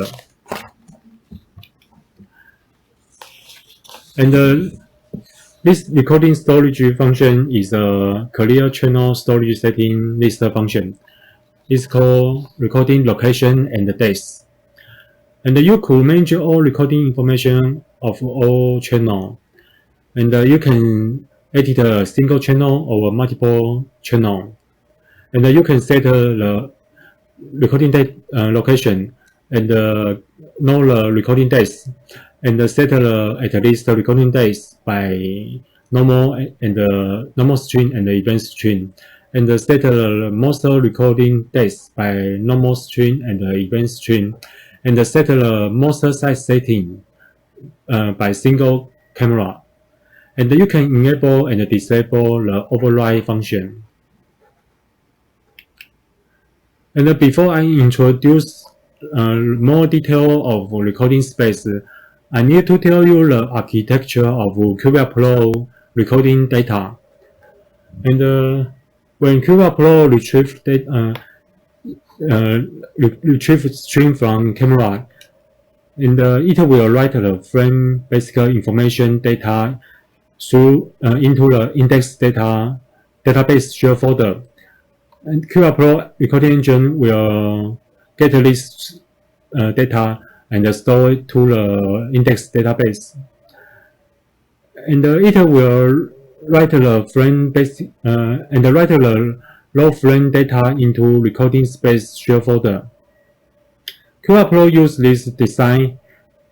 And this recording storage function is a clear channel storage setting list function. It's called recording location and dates. And you could manage all recording information of all channel. And you can edit a single channel or multiple channel. And you can set the recording date location and know the recording dates and set at least the recording dates by normal and normal stream and the event stream, and set the most recording dates by normal stream and the event stream, and set the most size setting by single camera. And you can enable and disable the override function. And before I introduce more detail of recording space, I need to tell you the architecture of QVR Pro recording data. And when QVR Pro retrieve stream from camera, and it will write the frame basic information data through into the index database share folder. And QVR Pro recording engine will get this data and store it to the index database. And it will write the frame basic and write the raw frame data into recording space share folder. QVR Pro uses this design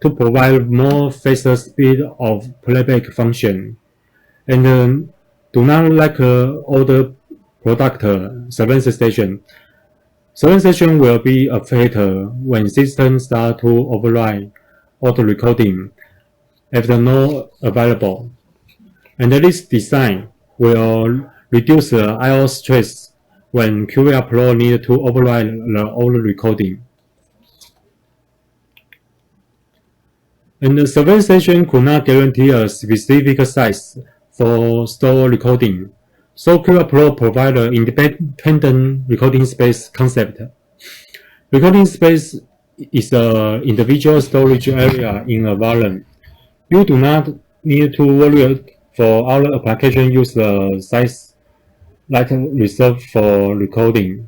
to provide more faster speed of playback function, and do not like older product surveillance station. Surveillance station will be affected when systems start to override auto recording if no available. And this design will reduce the I/O stress when QVR Pro need to override the old recording. And the surveillance station could not guarantee a specific size for store recording, so QVR Pro provides an independent recording space concept. Recording space is an individual storage area in a volume. You do not need to worry for our application use the size like reserved for recording.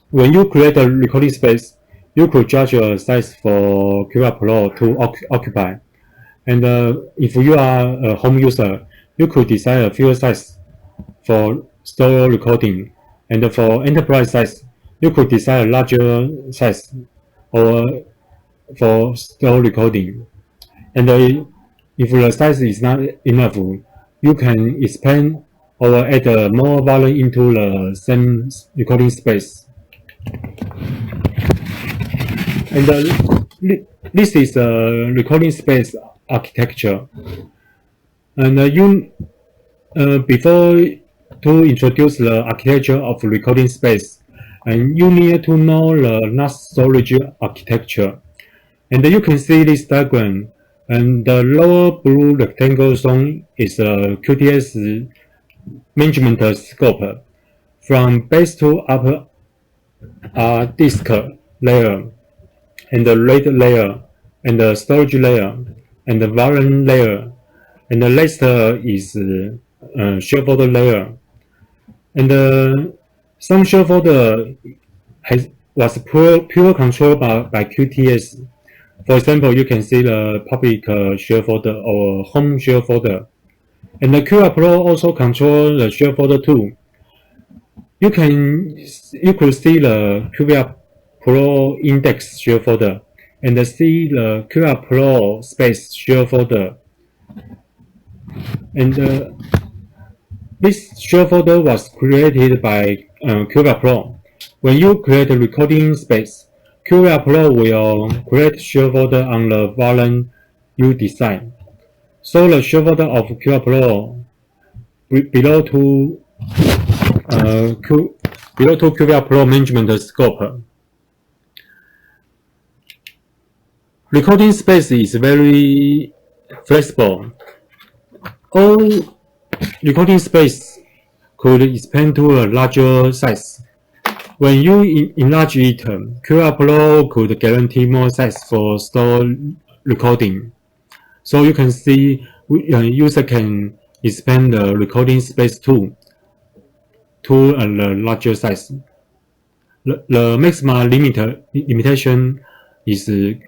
When you create a recording space, you could judge a size for QVR Pro to occupy. And if you are a home user, you could decide a fewer size for store recording. And for enterprise size, you could decide a larger size or for store recording. And if the size is not enough, you can expand or add more volume into the same recording space. And this is a recording space architecture. And before to introduce the architecture of recording space, and you need to know the NAS storage architecture. And you can see this diagram. And the lower blue rectangle zone is a QTS management scope. From base to upper disk layer, and the RAID layer, and the storage layer, and the volume layer, and the last is share folder layer. And some share folder was pure controlled by QTS. For example, you can see the public share folder or home share folder. And the QVR Pro also control the share folder too. You could see the QVR Pro index share folder and see the QVR Pro space share folder. And this share folder was created by QVR Pro. When you create a recording space, QVR Pro will create share folder on the volume you design. So the share folder of QVR Pro below to QVR Pro management scope. Recording space is very flexible. All recording space could expand to a larger size. When you enlarge it, QVR Pro could guarantee more size for store recording. So you can see user can expand the recording space too to a larger size. The maximum limitation is the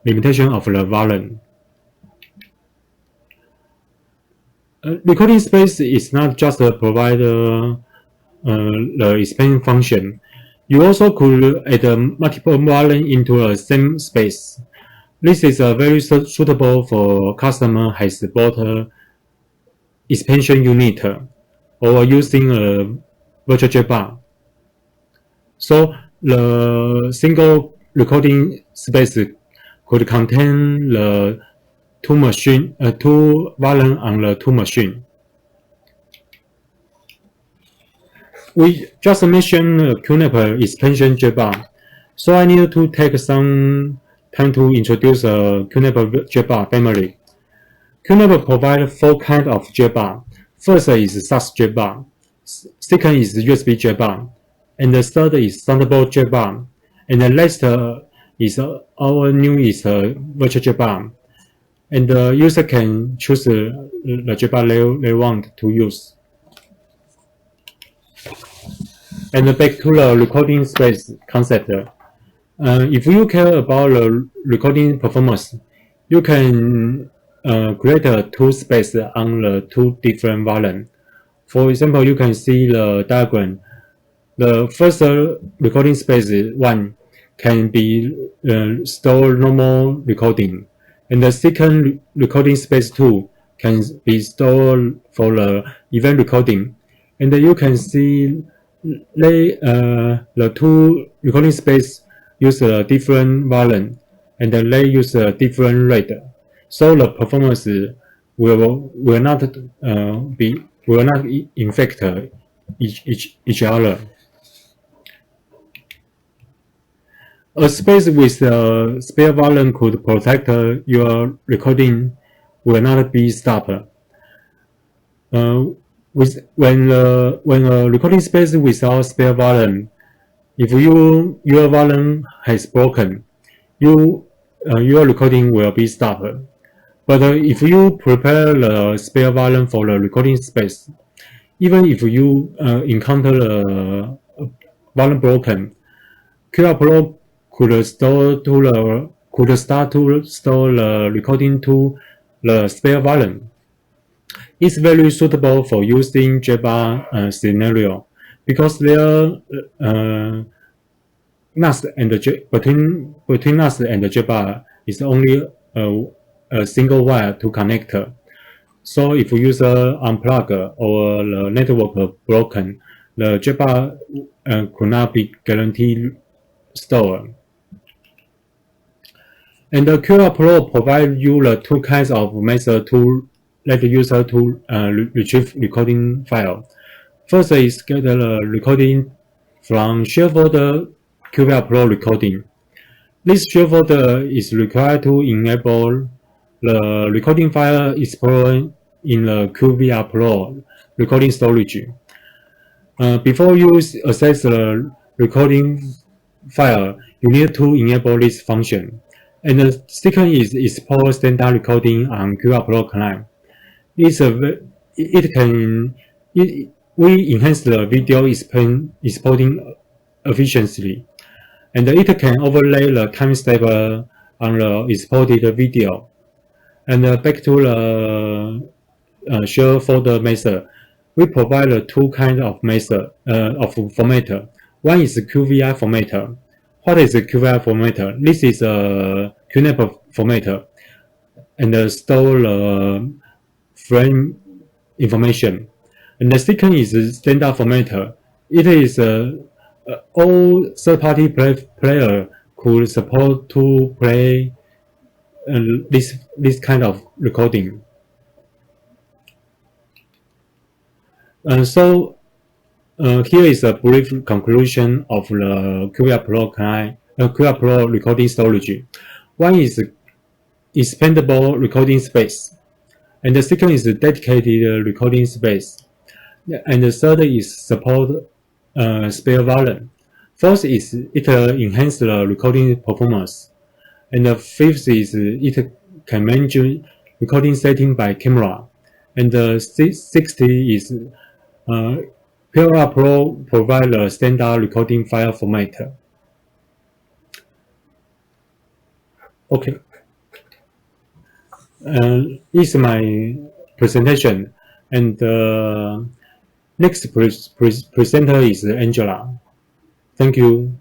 limitation of the volume. recording space is not just to provide the expand function. You also could add multiple volume into a same space. This is very suitable for customer has bought expansion unit or using a virtual JBox. So the single recording space could contain the two volume on the two machine. We just mentioned QNAP expansion JBox, so I need to take some time to introduce QNAP JBox family. QNAP provides 4 kinds of JBox. First is SAS JBox, second is USB JBox, and the third is Thunderbolt JBox, and the last is our newest virtual JBox. And the user can choose the JBox they want to use. And back to the recording space concept. If you care about the recording performance, you can create a 2 space on the 2 different volumes. For example, you can see the diagram. The first recording space 1 can be store normal recording, and the second recording space 2 can be stored for the event recording. And you can see the 2 recording space use a different volume, and they use a different rate, so the performance will not infect each other. A space with spare volume could protect your recording will not be stopped. When a recording space without spare volume, if your volume has broken, your recording will be stopped. But if you prepare the spare volume for the recording space, even if you encounter the volume broken, QVR Pro could start to store the recording to the spare volume. It's very suitable for using JBox scenario because their NAS and between NAS and the JBox is only a single wire to connect. So if user unplug or the network broken, the JBox could not be guaranteed store. And the QVR Pro provides you the 2 kinds of methods to let the user to retrieve recording file. First is get the recording from share folder QVR Pro recording. This share folder is required to enable the recording file explorer in the QVR Pro recording storage. Before you access the recording file, you need to enable this function. And the second is export standard recording on QVR Pro Client. We enhance the video exporting efficiently, and it can overlay the timestamp on the exported video. And back to the share folder method, we provide the 2 kinds of method of format. One is QVR format. What is a QVR format? This is a QNAP format, and store the frame information. And the second is standard format. It is all third-party player could support to play this kind of recording. So here is a brief conclusion of the QVR Pro Client, QVR Pro recording storage. One is expandable recording space, and the second is dedicated recording space, and the third is support spare volume. Fourth is it enhance the recording performance, and the fifth is it can manage recording setting by camera, and the sixth is QVR Pro provide a standard recording file format. Okay. This is my presentation. And the next presenter is Angela. Thank you.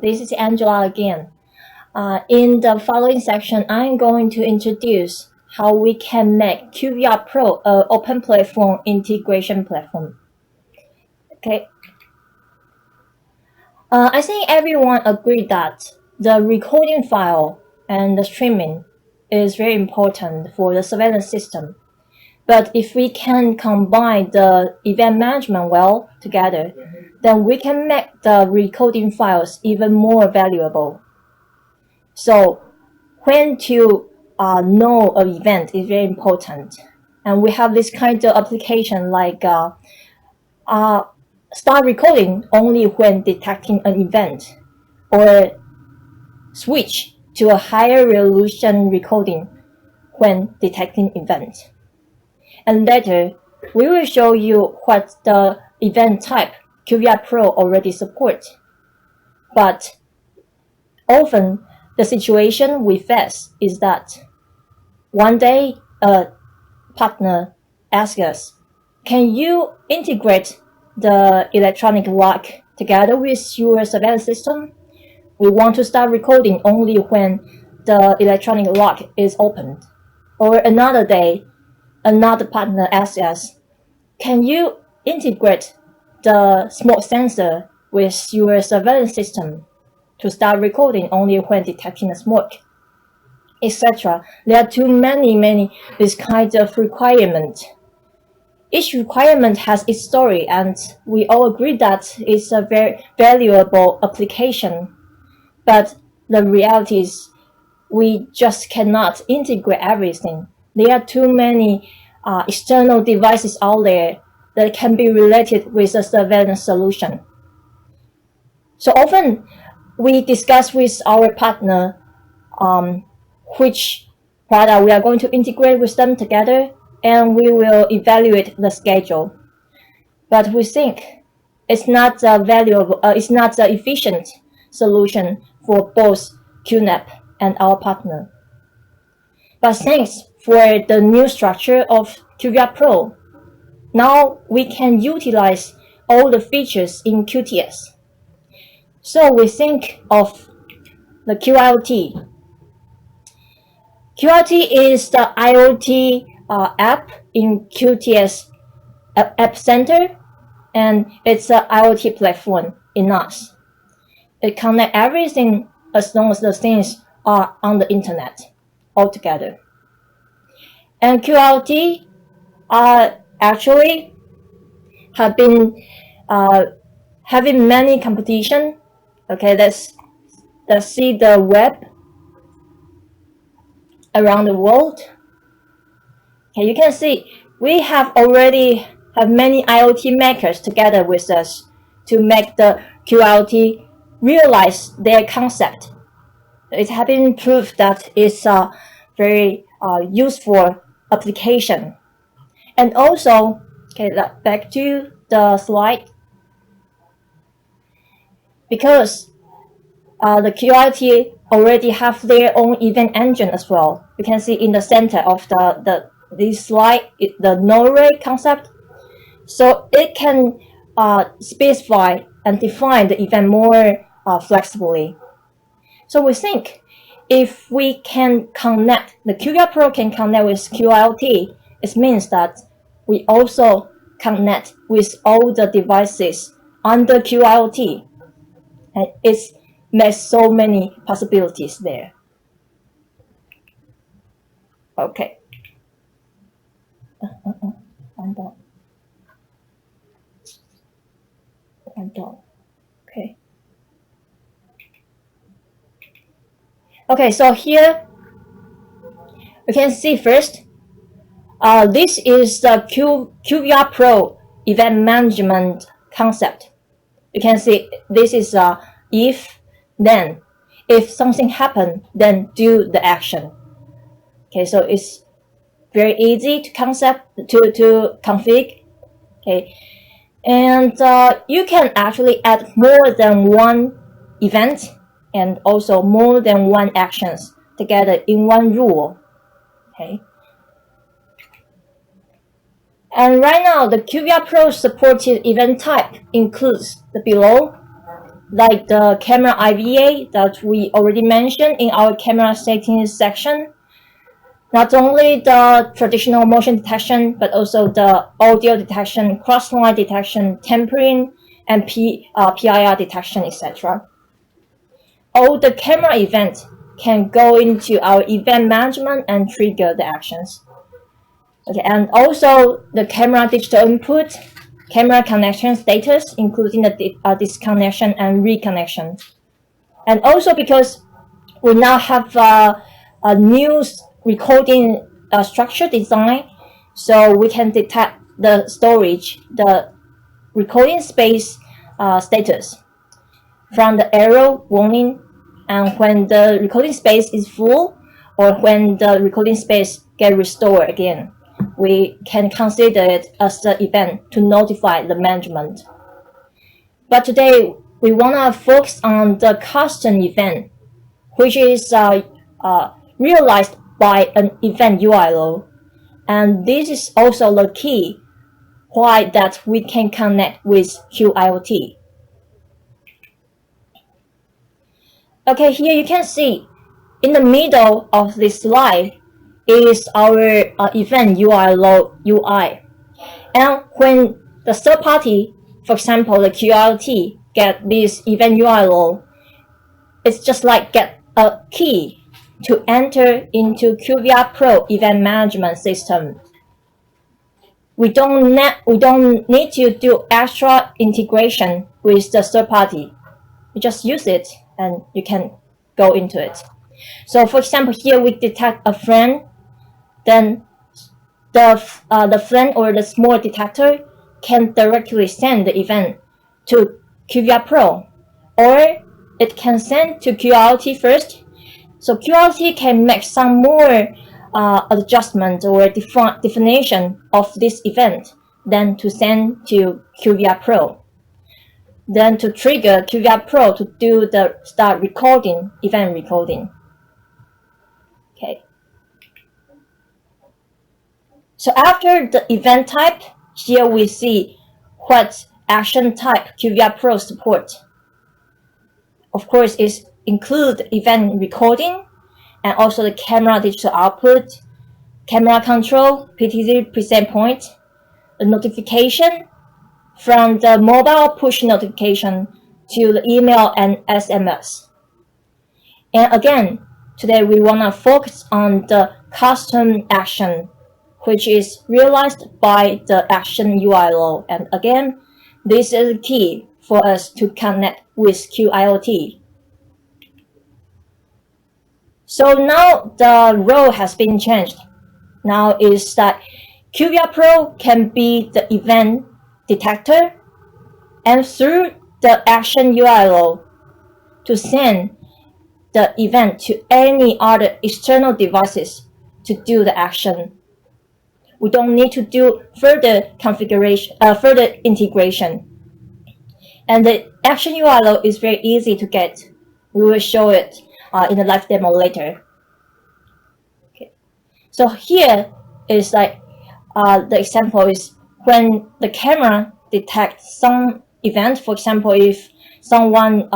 This is Angela again. In the following section, I'm going to introduce how we can make QVR Pro an open platform integration platform. Okay. I think everyone agreed that the recording file and the streaming is very important for the surveillance system. But if we can combine the event management well together, then we can make the recording files even more valuable. So when to know an event is very important. And we have this kind of application like start recording only when detecting an event, or switch to a higher resolution recording when detecting event. And later, we will show you what the event type QVR Pro already supports. But often, the situation we face is that one day a partner asks us, can you integrate the electronic lock together with your surveillance system? We want to start recording only when the electronic lock is opened. Or another day, another partner asks us, can you integrate the smoke sensor with your surveillance system to start recording only when detecting the smoke, etc. There are too many this kind of requirement. Each requirement has its story, and we all agree that it's a very valuable application. But the reality is we just cannot integrate everything. There are too many external devices out there that can be related with a surveillance solution. So often we discuss with our partner which product we are going to integrate with them together, and we will evaluate the schedule. But we think it's not a valuable, it's not an efficient solution for both QNAP and our partner. But thanks for the new structure of QVR Pro, now we can utilize all the features in QTS. So we think of the QIoT. QIoT is the IoT app in QTS App Center, and it's an IoT platform in NAS. It connects everything as long as the things are on the internet altogether. And QIoT actually have been having many competition. Okay, let's see the web around the world. Okay, you can see we already have many IoT makers together with us to make the QIoT realize their concept. It has been proved that it's a very useful application. And also, okay, back to the slide. Because the QIoT already have their own event engine as well. You can see in the center of this slide, the no-ray concept. So it can specify and define the event more flexibly. So we think if we can connect, the QVR Pro can connect with QIoT, it means that we also connect with all the devices under QIoT. And it makes so many possibilities there. Okay. I'm done. Okay. Okay, so here you can see first, this is the QVR Pro event management concept. You can see this is if, then. If something happened, then do the action. Okay, so it's very easy to config. Okay, and you can actually add more than one event and also more than one actions together in one rule. Okay. And right now, the QVR Pro supported event type includes the below, like the camera IVA that we already mentioned in our camera settings section. Not only the traditional motion detection, but also the audio detection, cross-line detection, tempering, and PIR detection, etc. All the camera events can go into our event management and trigger the actions. Okay, and also the camera digital input, camera connection status, including the disconnection and reconnection. And also because we now have a new recording structure design, so we can detect the storage, the recording space status from the arrow warning, and when the recording space is full or when the recording space get restored again, we can consider it as the event to notify the management. But today, we want to focus on the custom event, which is realized by an event URL. And this is also the key why that we can connect with QIoT. Okay, here you can see in the middle of this slide is our event URL UI. And when the third party, for example, the QIoT, get this event URL, it's just like get a key to enter into QVR Pro event management system. We don't need to do extra integration with the third party. You just use it and you can go into it. So for example, here we detect a friend, then the friend or the small detector can directly send the event to QVR Pro, or it can send to QIoT first. So QIoT can make some more adjustment or definition of this event, then to send to QVR Pro. Then to trigger QVR Pro to do the start recording, event recording. Okay. So after the event type, here we see what action type QVR Pro support. Of course, it includes event recording and also the camera digital output, camera control, PTZ present point, the notification from the mobile push notification to the email and SMS. And again, today we want to focus on the custom action, which is realized by the action URL. And again, this is the key for us to connect with QIoT. So now the role has been changed. Now is that QVR Pro can be the event detector, and through the action URL to send the event to any other external devices to do the action. We don't need to do further configuration, further integration. And the action URL is very easy to get. We will show it in the live demo later. Okay. So here is like the example is when the camera detects some event. For example, if someone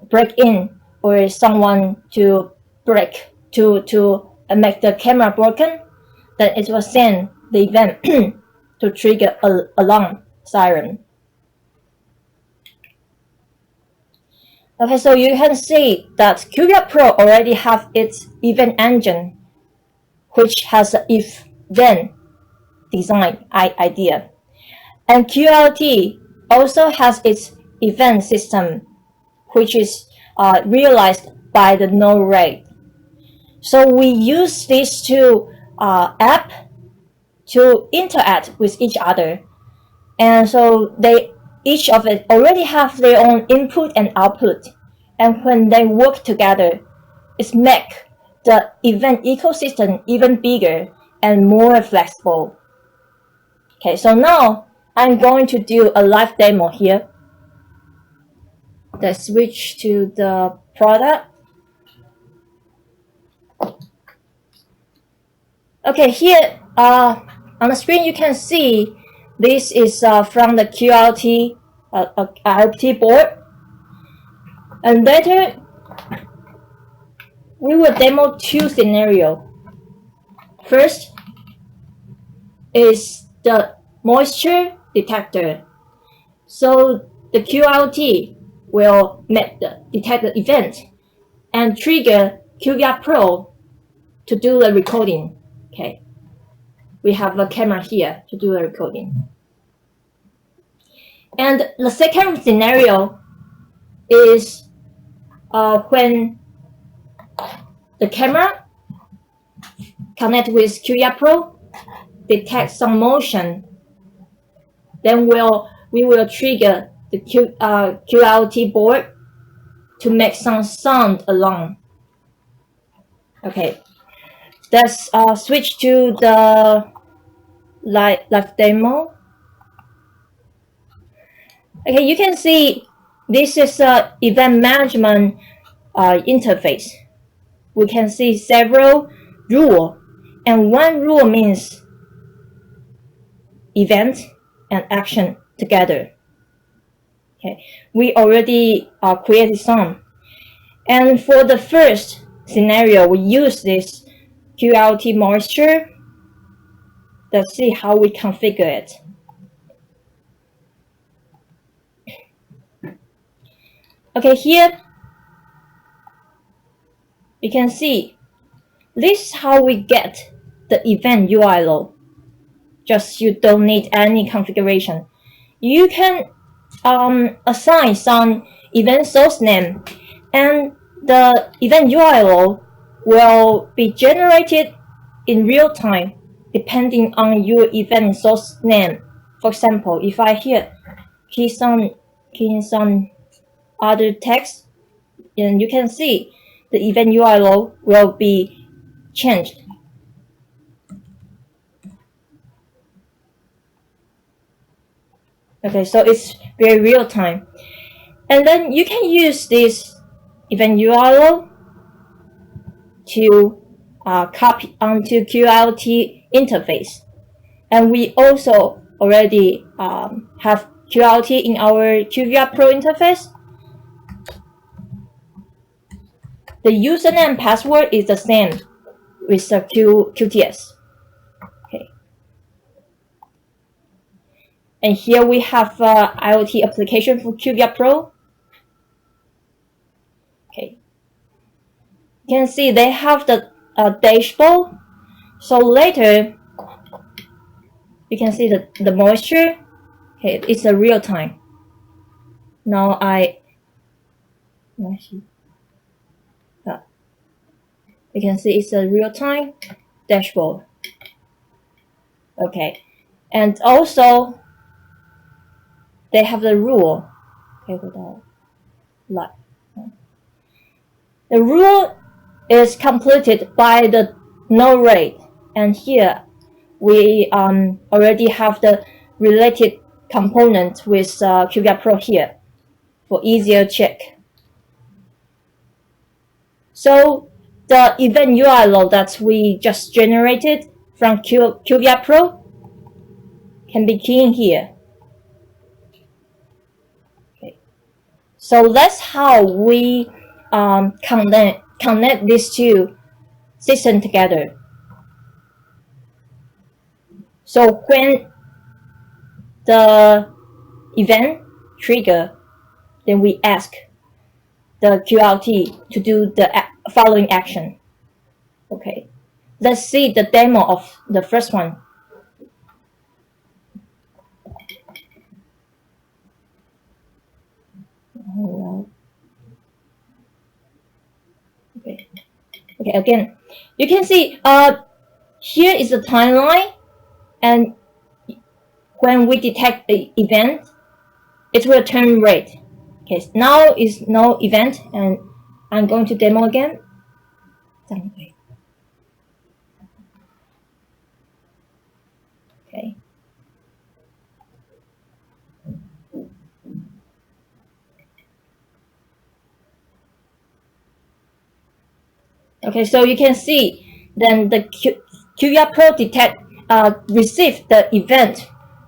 break in or someone to break to make the camera broken, then it will send the event to trigger an alarm siren. Okay, so you can see that QVR Pro already have its event engine, which has an if-then design idea. And QIoT also has its event system, which is realized by the node RAID. So we use these two apps to interact with each other. And so each of it already have their own input and output. And when they work together, it makes the event ecosystem even bigger and more flexible. Okay, so now I'm going to do a live demo here. Let's switch to the product. Okay, here on the screen you can see this is from the QRT IoT board, and later we will demo two scenarios. First is the moisture detector. So the QRT will detect the event and trigger QVR Pro to do the recording. Okay, we have a camera here to do the recording. And the second scenario is when the camera connect with QVR Pro, detect some motion, then we will trigger the QRT board to make some sound alarm. Okay, let's switch to the live demo. Okay, you can see this is a event management interface. We can see several rules, and one rule means event and action together. Okay, we already created some. And for the first scenario, we use this QRT moisture. Let's see how we configure it. Okay, here you can see this is how we get the event URL. Just you don't need any configuration. You can assign some event source name, and the event URL will be generated in real time depending on your event source name. For example, if I here key in some other text, and you can see the event URL will be changed. Okay, so it's very real time. And then you can use this event URL to copy onto QRT interface. And we also already have QRT in our QVR Pro interface. The username and password is the same with the QTS. Okay. And here we have IoT application for QVR Pro. Okay. You can see they have the dashboard. So later, you can see the moisture. Okay, it's a real time. Now you can see it's a real time dashboard. Okay, and also they have the rule. Okay, the rule is completed by the node rate, and here we already have the related component with QVR Pro here for easier check. So the event URL that we just generated from QVR Pro can be keyed in here. Okay. So that's how we connect these two systems together. So when the event trigger, then we ask the QRT to do the following action. Okay, let's see the demo of the first one. Okay, again, you can see here is the timeline, and when we detect the event, it will turn red. Okay, so now is no event, and I'm going to demo again. Okay. Okay, so you can see then the QVR Pro receive the event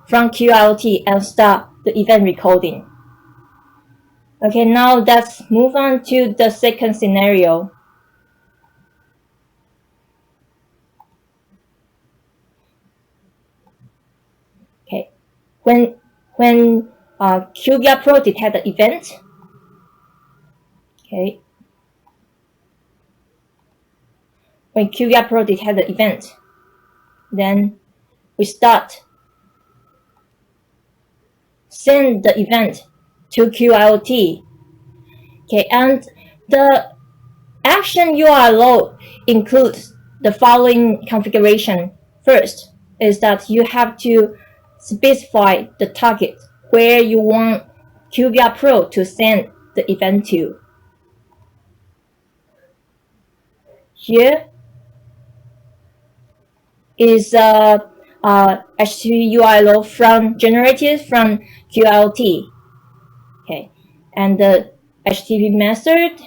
from QIoT and start the event recording. Okay, now let's move on to the second scenario. Okay, when QVR Pro detect the event, okay, when QVR Pro detect the event, then we send the event to QIoT. Okay, and the action URL includes the following configuration. First is that you have to specify the target where you want QVR Pro to send the event to. Here is a HTTP URL generated from QIoT. Okay, and the HTTP method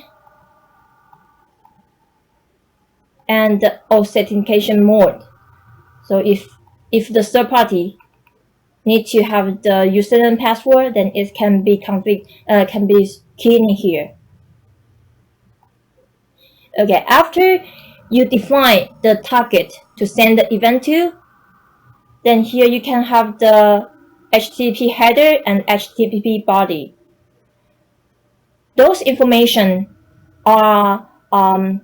and the authentication mode. So if the third party needs to have the username and password, then it can be keyed in here. Okay, after you define the target to send the event to, then here you can have the HTTP header and HTTP body. Those information are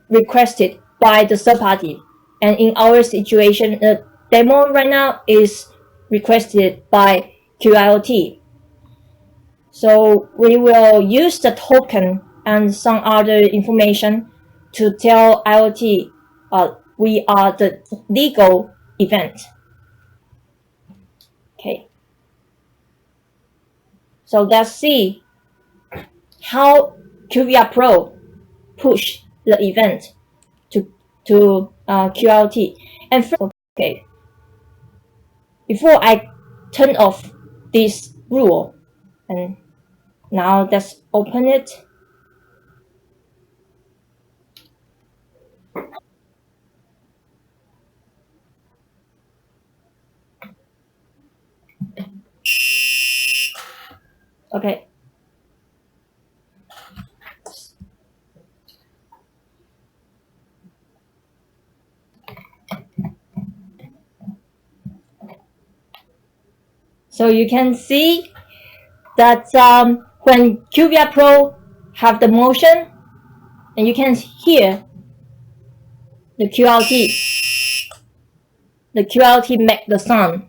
requested by the third party, and in our situation, the demo right now is requested by QIoT. So we will use the token and some other information to tell IoT we are the legal event. Okay. So let's see how QVR Pro push the event to QIoT. And first, okay, before I turn off this rule, and now let's open it. Okay. So you can see that when QVR Pro have the motion, and you can hear the QIoT make the sound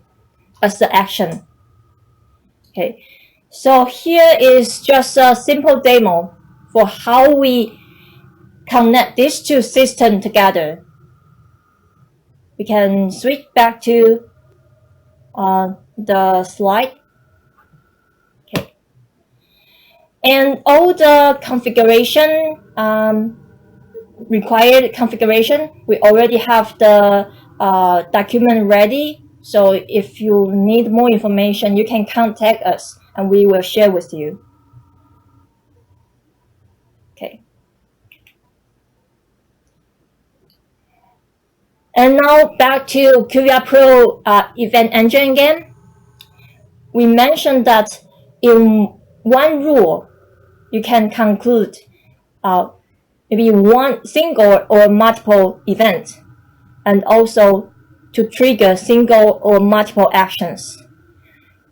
as the action. Okay, so here is just a simple demo for how we connect these two systems together. We can switch back to the slide. Okay, and all the configuration, required configuration, we already have the document ready. So if you need more information, you can contact us and we will share with you. Okay. And now back to QVR Pro event engine again. We mentioned that in one rule, you can conclude maybe one single or multiple events, and also to trigger single or multiple actions.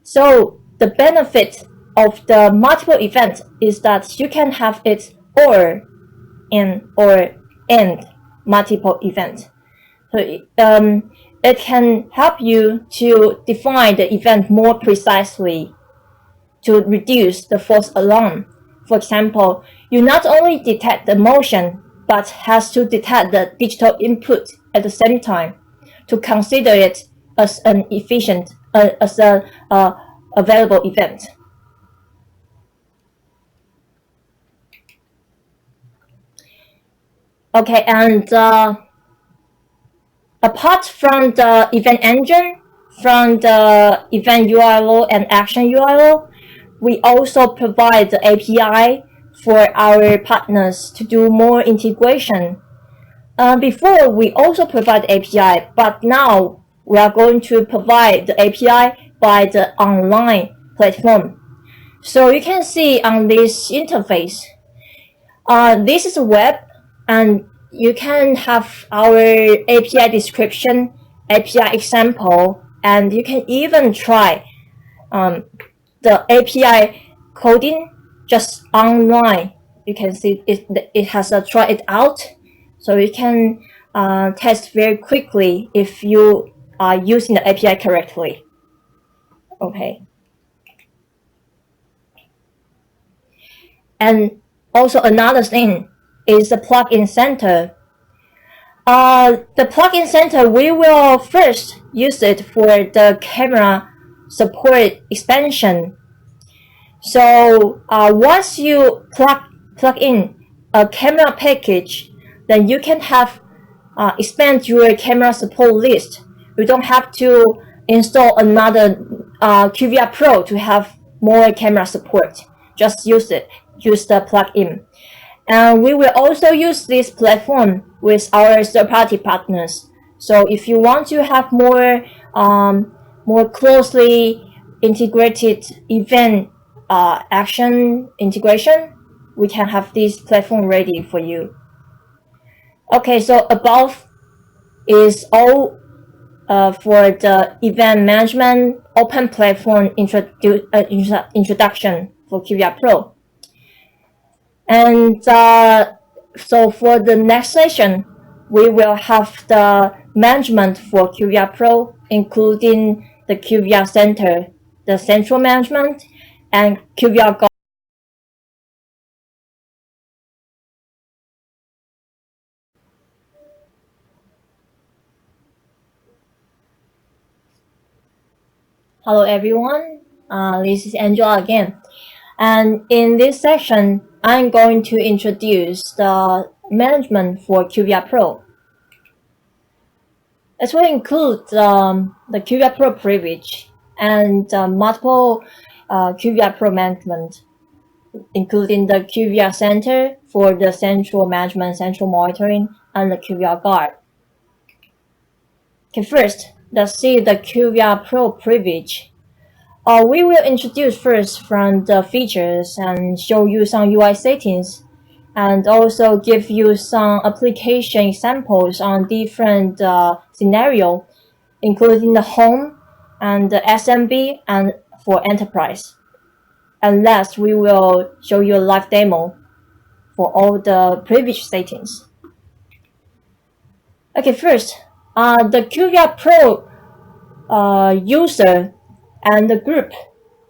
So the benefit of the multiple event is that you can have it or and multiple event. So it can help you to define the event more precisely to reduce the false alarm. For example, you not only detect the motion, but has to detect the digital input at the same time to consider it as an available event. Okay, and apart from the event engine, from the event URL and action URL, we also provide the API for our partners to do more integration. Before, we also provide API, but now we are going to provide the API by the online platform. So you can see on this interface, this is a web, and you can have our API description, API example, and you can even try the API coding just online. You can see it has a try it out, so you can test very quickly if you are using the API correctly. Okay. And also another thing is the plugin center. The plugin center, we will first use it for the camera support expansion. So once you plug in a camera package, then you can have expand your camera support list. You don't have to install another QVR Pro to have more camera support. Just use it. Use the plugin. And we will also use this platform with our third-party partners. So if you want to have more closely integrated event action integration, we can have this platform ready for you. Okay, so above is all for the event management open platform introduction for QVR Pro. And so for the next session, we will have the management for QVR Pro, including the QVR Center, the central management, and QVR Go. Hello everyone, this is Angela again. And in this section, I'm going to introduce the management for QVR Pro. It will include the QVR Pro privilege and multiple QVR Pro management, including the QVR Center for the central management, central monitoring, and the QVR Guard. Okay, first, let's see the QVR Pro privilege. We will introduce first from the features and show you some UI settings, and also give you some application examples on different scenarios, including the home and the SMB and for enterprise. And last, we will show you a live demo for all the privilege settings. Okay, first, the QVR Pro user and the group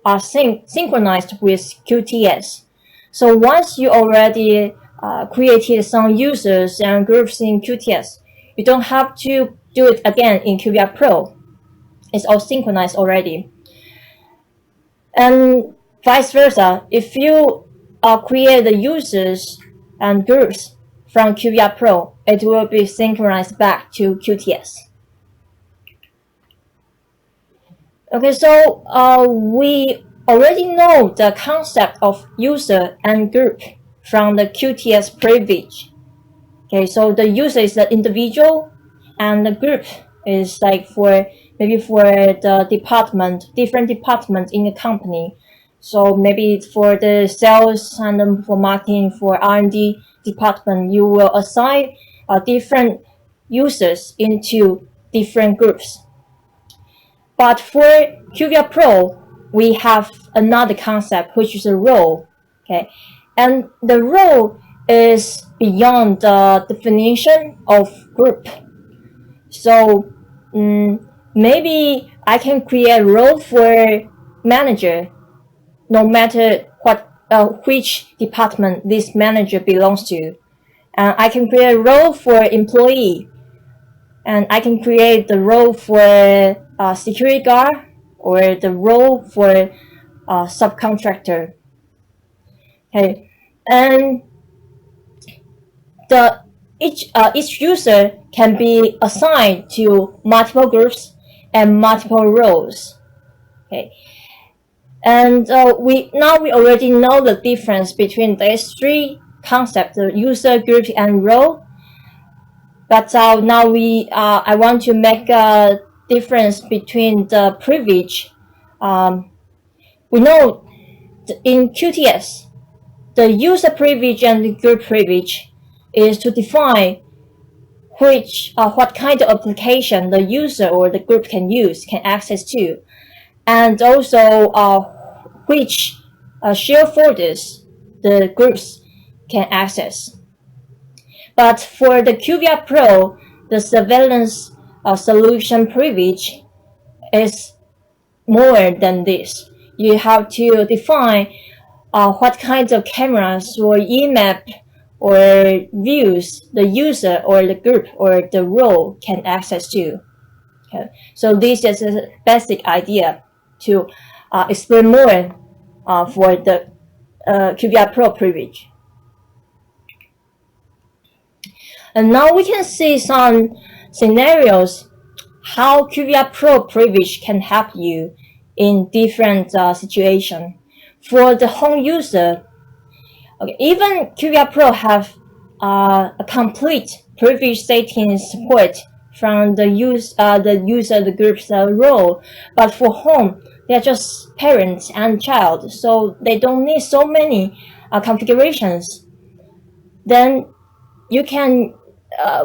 are synchronized with QTS. So once you already created some users and groups in QTS, you don't have to do it again in QVR Pro. It's all synchronized already. And vice versa, if you create the users and groups from QVR Pro, it will be synchronized back to QTS. Okay, so we already know the concept of user and group from the QTS privilege. Okay, so the user is the individual, and the group is like for maybe for the department, different departments in the company. So maybe for the sales and for marketing, for R&D department, you will assign different users into different groups. But for QVR Pro, we have another concept, which is a role. Okay, and the role is beyond the definition of group. So maybe I can create a role for manager, no matter what which department this manager belongs to. And I can create a role for employee, and I can create the role for security guard, or the role for subcontractor. Okay, and each user can be assigned to multiple groups and multiple roles. Okay, and we already know the difference between these three concepts: the user, group, and role. But now I want to make a difference between the privilege. We know in QTS, the user privilege and the group privilege is to define what kind of application the user or the group can access to, and also which share folders the groups can access. But for the QVR Pro, the surveillance solution privilege is more than this. You have to define what kinds of cameras or EMAP or views the user or the group or the role can access to. Okay. So this is a basic idea to explain more for the QVR Pro privilege. And now we can see some scenarios how QVR Pro privilege can help you in different situations. For the home user, okay, even QVR Pro have a complete privilege settings support from the user, the group's role, but for home, they're just parents and child, so they don't need so many configurations. Then you can,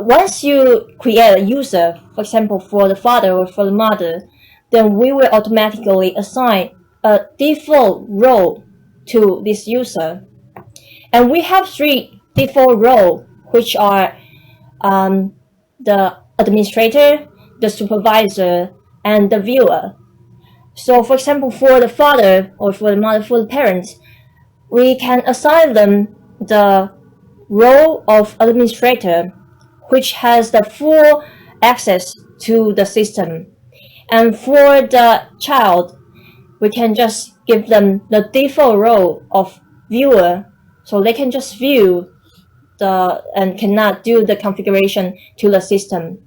once you create a user, for example, for the father or for the mother, then we will automatically assign a default role to this user. And we have 3 default roles, which are the administrator, the supervisor, and the viewer. So for example, for the father or for the mother, for the parents, we can assign them the role of administrator, which has the full access to the system. And for the child, we can just give them the default role of viewer, so they can just view and cannot do the configuration to the system.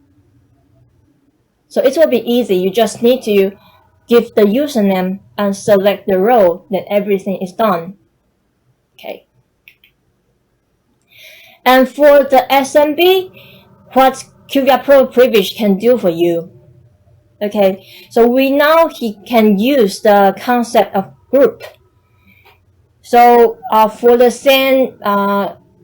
So it will be easy. You just need to give the username and select the role, then everything is done. Okay. And for the SMB, what QVR Pro privilege can do for you. Okay, so we now can use the concept of group. So for the same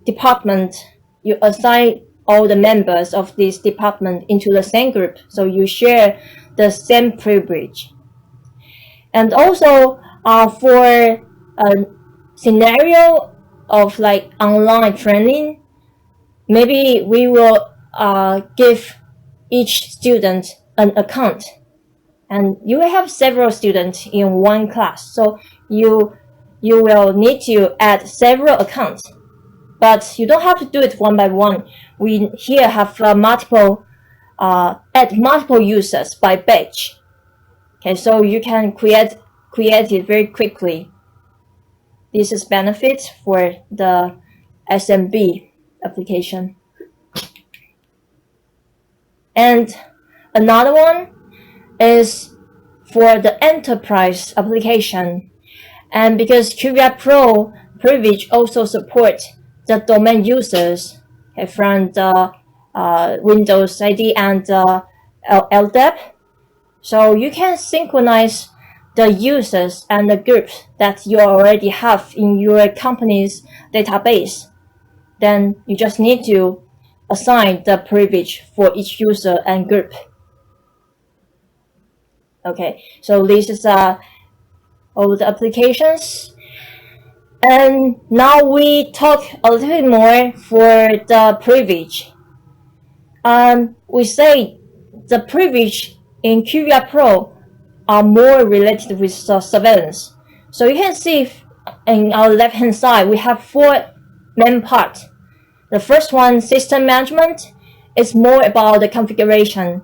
department, you assign all the members of this department into the same group, so you share the same privilege. And also for a scenario of like online training, maybe we will give each student an account, and you will have several students in one class, so you will need to add several accounts, but you don't have to do it one by one. We here have add multiple users by batch. Okay, so you can create it very quickly. This is benefit for the SMB application. And another one is for the enterprise application. And because QVR Pro privilege also support the domain users from the Windows ID and LDAP, so you can synchronize the users and the groups that you already have in your company's database. Then you just need to assign the privilege for each user and group. Okay, so this is all the applications. And now we talk a little bit more for the privilege. We say the privilege in QVR Pro are more related with surveillance. So you can see in our left-hand side, we have 4 main parts. The first one, system management, is more about the configuration.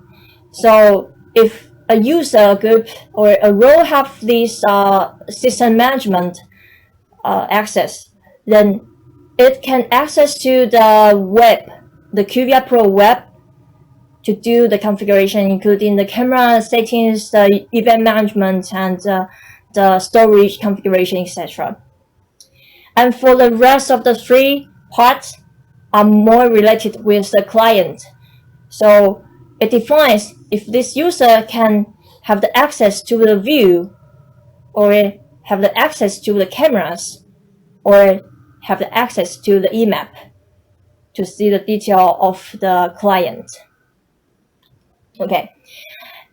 So if a user group or a role have this system management access, then it can access to the web, the QVR Pro web, to do the configuration, including the camera settings, the event management, and the storage configuration, etc. And for the rest of the 3 parts are more related with the client. So it defines if this user can have the access to the view, or have the access to the cameras, or have the access to the EMAP to see the detail of the client. Okay,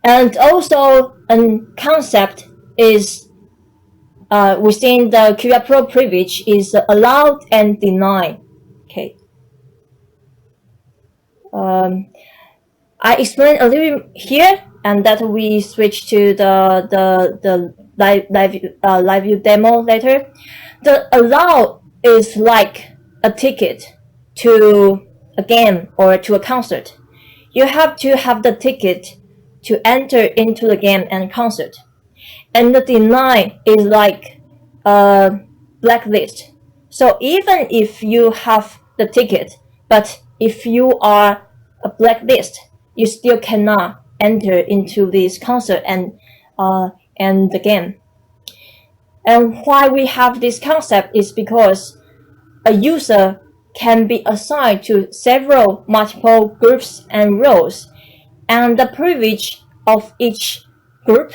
and also a concept is within the QVR Pro privilege is allowed and denied. Okay. I explained a little bit here, and that we switch to the live view demo later. The allow is like a ticket to a game or to a concert. You have to have the ticket to enter into the game and concert. And the deny is like a blacklist. So even if you have the ticket, but if you are a blacklist, you still cannot enter into this concert and the game. And why we have this concept is because a user can be assigned to several multiple groups and roles, and the privilege of each group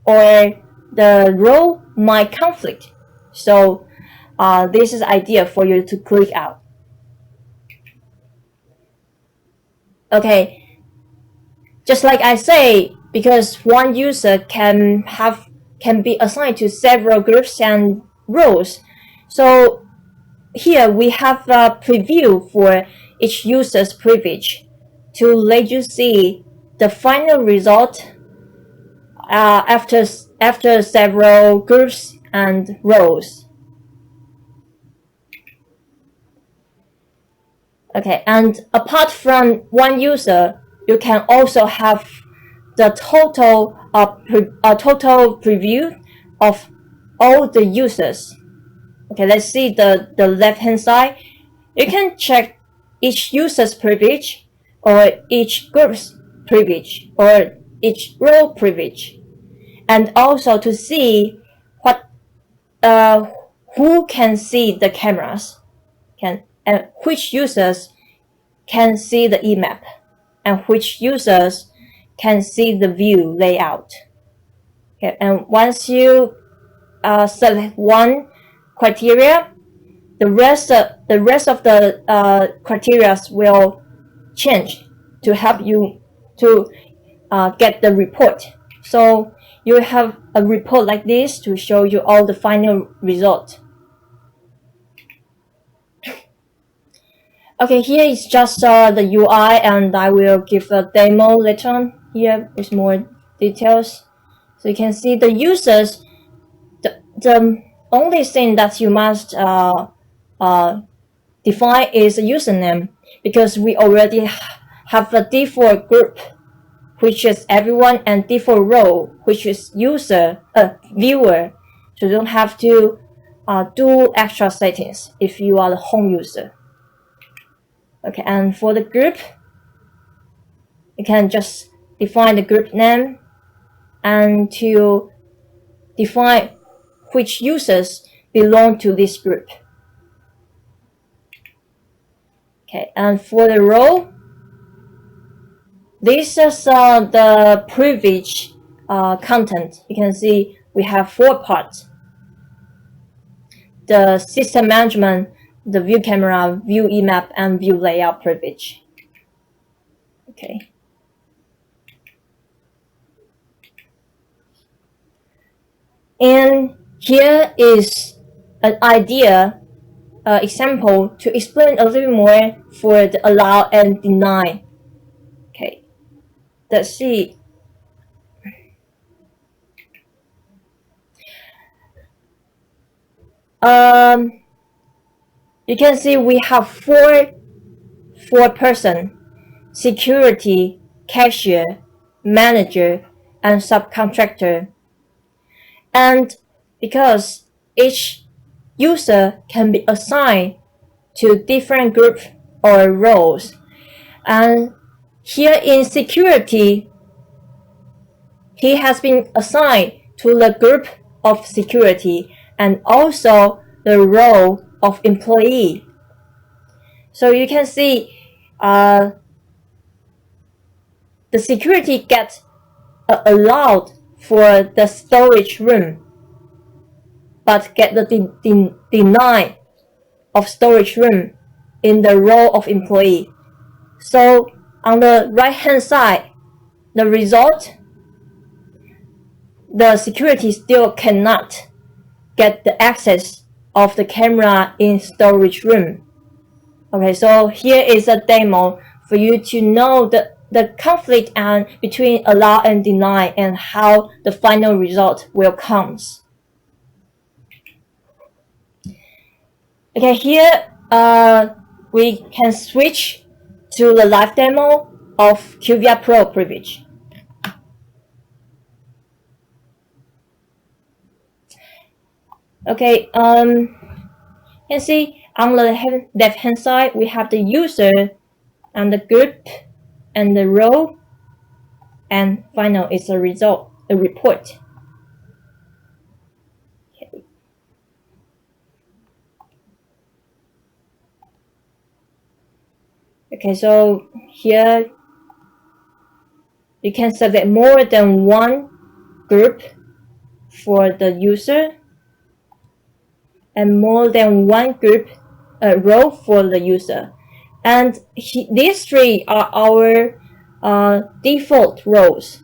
or the role might conflict. So this is idea for you to click out. Okay, just like I say, because one user can be assigned to several groups and roles. So here we have a preview for each user's privilege to let you see the final result after several groups and roles. Okay, and apart from one user, you can also have the total preview of all the users. Okay, let's see the left-hand side. You can check each user's privilege, or each group's privilege, or each role privilege, and also to see what who can see the cameras, and which users can see the EMAP, and which users can see the view layout. Okay, and once you select one criteria, the rest of the criteria will change to help you to get the report. So you have a report like this to show you all the final result. Okay, here is just the UI, and I will give a demo later on here with more details. So you can see the users. The only thing that you must define is a username, because we already have a default group, which is everyone, and default role, which is user, viewer. So you don't have to do extra settings if you are the home user. Okay, and for the group, you can just define the group name and to define which users belong to this group. Okay, and for the role, this is the privilege content. You can see we have 4 parts: the system management, the view camera, view EMAP, and view layout privilege. Okay. And here is an idea, example to explain a little more for the allow and deny. Okay, let's see. You can see we have four person: security, cashier, manager, and subcontractor. And because each user can be assigned to different groups or roles, and here in security, he has been assigned to the group of security and also the role of employee. So you can see the security gets allowed for the storage room, but get the deny of storage room in the role of employee. So on the right hand side, the result, the security still cannot get the access of the camera in storage room. Okay, so here is a demo for you to know the conflict and between allow and deny and how the final result will comes. Okay, here we can switch to the live demo of QVR Pro privilege. Okay, you can see on the left hand side we have the user and the group and the row, and final is a result, a report. Okay, so here you can select more than one group for the user and more than one group row for the user. And these three are our default roles.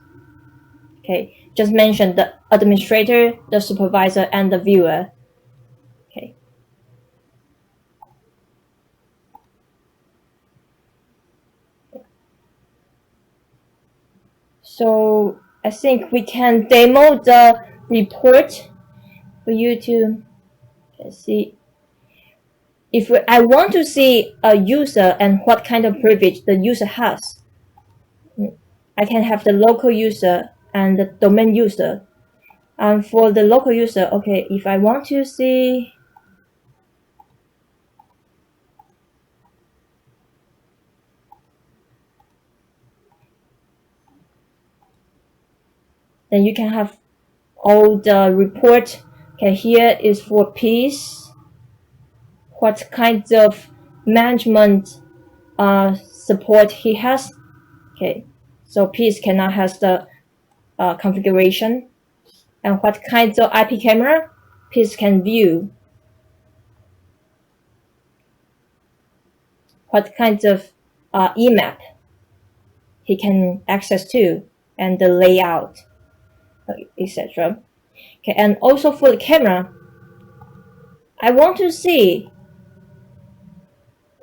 Okay, just mentioned the administrator, the supervisor, and the viewer. Okay. So I think we can demo the report for you to see. If I want to see a user and what kind of privilege the user has, I can have the local user and the domain user. And for the local user, okay, if I want to see then you can have all the report. Okay, here is for peace. What kind of management support he has. Okay, so peace cannot have the configuration. And what kinds of IP camera peace can view. What kinds of EMAP he can access to, and the layout, etc. Okay, and also for the camera, I want to see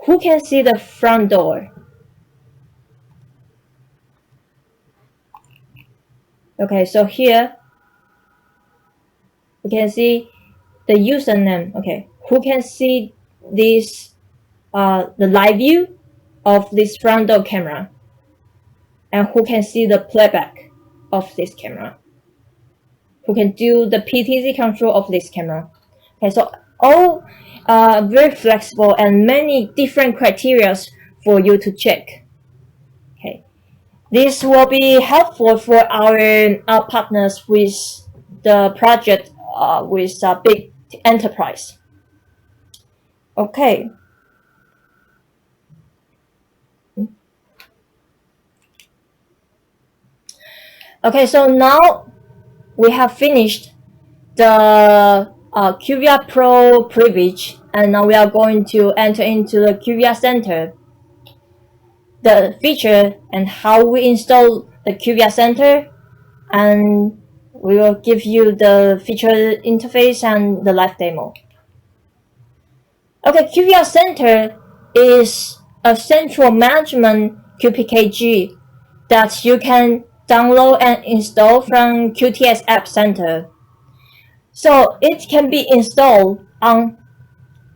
who can see the front door. Okay, so here you can see the username. Okay, who can see this the live view of this front door camera, and who can see the playback of this camera, who can do the PTZ control of this camera. Okay, so all very flexible and many different criteria for you to check. Okay, this will be helpful for our partners with the project with a big enterprise. Okay. Okay, so now we have finished the QVR Pro privilege, and now we are going to enter into the QVR Center, the feature and how we install the QVR Center, and we will give you the feature interface and the live demo. Okay, QVR Center is a central management QPKG that you can download and install from QTS App Center. So it can be installed on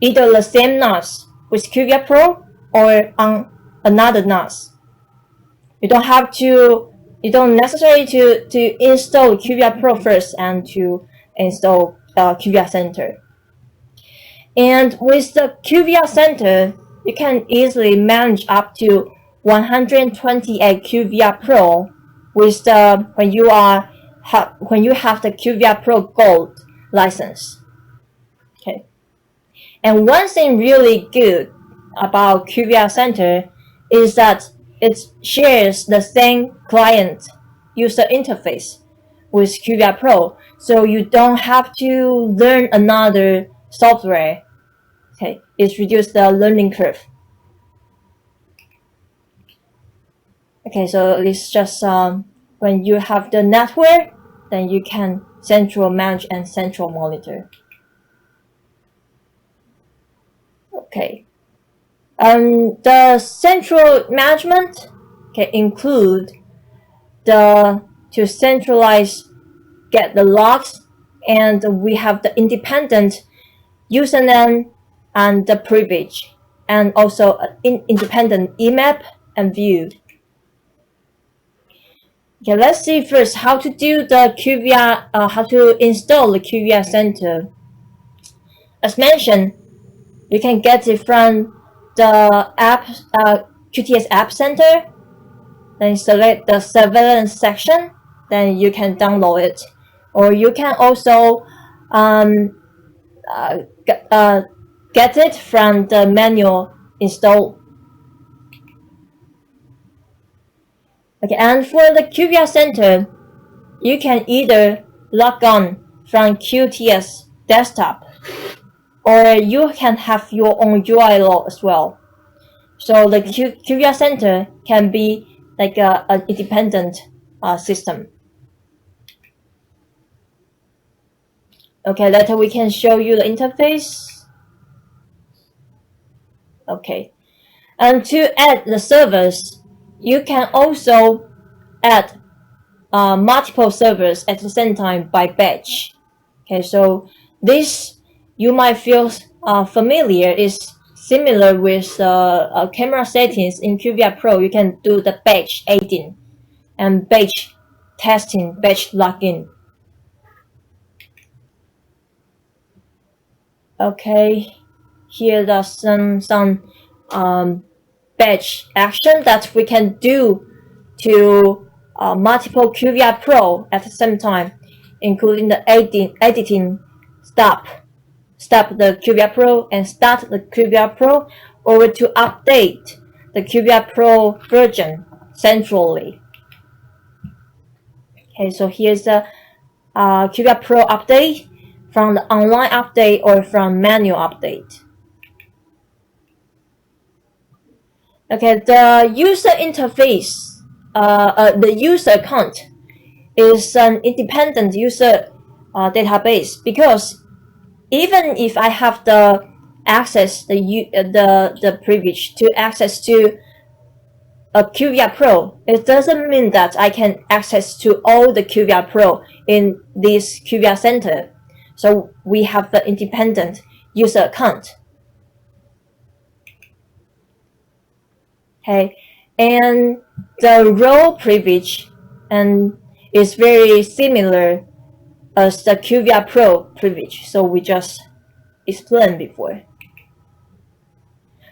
either the same NAS with QVR Pro or on another NAS. You don't necessarily to install QVR Pro first and to install QVR Center. And with the QVR Center, you can easily manage up to 128 QVR Pro with the when you have the QVR Pro Gold license. Okay. And one thing really good about QVR Center is that it shares the same client user interface with QVR Pro, so you don't have to learn another software. Okay, it reduces the learning curve. Okay, so it's just when you have the network, then you can central manage and central monitor. Okay, the central management can include to centralize get the logs, and we have the independent username and the privilege, and also independent IMAP and view. Okay, let's see first how to do the QVR, how to install the QVR Center. As mentioned, you can get it from the app, QTS App Center. Then select the surveillance section, then you can download it. Or you can also get it from the manual install. Okay, and for the QVR Center, you can either log on from QTS desktop, or you can have your own URL as well. So the QVR Center can be like an independent system. Okay, later we can show you the interface. Okay, and to add the servers, you can also add multiple servers at the same time by batch. Okay, so this you might feel familiar, is similar with camera settings in QVR Pro. You can do the batch adding and batch testing, batch login. Okay, here are some batch action that we can do to multiple QVR Pro at the same time, including the editing, stop the QVR Pro and start the QVR Pro, or to update the QVR Pro version centrally. Okay, so here's the QVR Pro update from the online update or from manual update. Okay, the user interface, the user account is an independent user database, because even if I have the access, the privilege to access to a QVR Pro, it doesn't mean that I can access to all the QVR Pro in this QVR Center. So we have the independent user account. Okay, and the role privilege is very similar as the QVR Pro privilege, so we just explained before.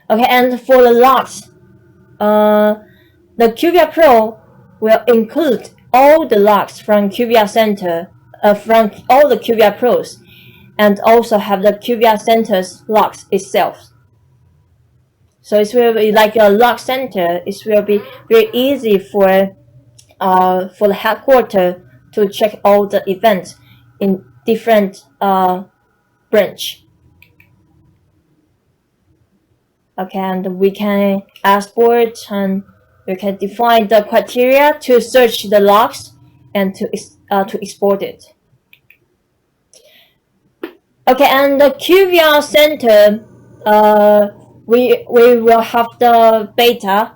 Okay, and for the logs, the QVR Pro will include all the logs from QVR Center, from all the QVR Pros, and also have the QVR Center's logs itself. So it will be like a log center. It will be very easy for the headquarters to check all the events in different branch. Okay, and we can export, and we can define the criteria to search the logs and to export it. Okay, and the QVR Center, we will have the beta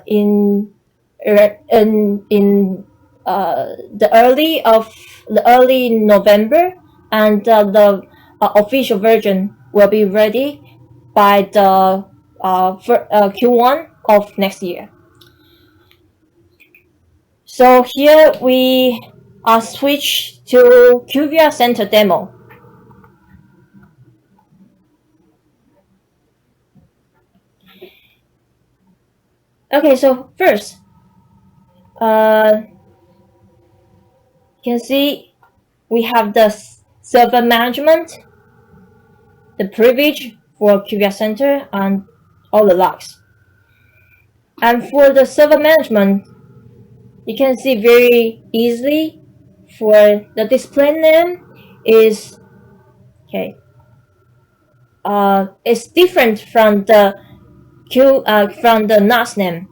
in the early November, and the official version will be ready by the Q1 of next year. So here we switch to QVR Center demo. Okay, so first, you can see we have the server management, the privilege for QVR Center, and all the logs. And for the server management, you can see very easily for the display name is it's different from the NAS name,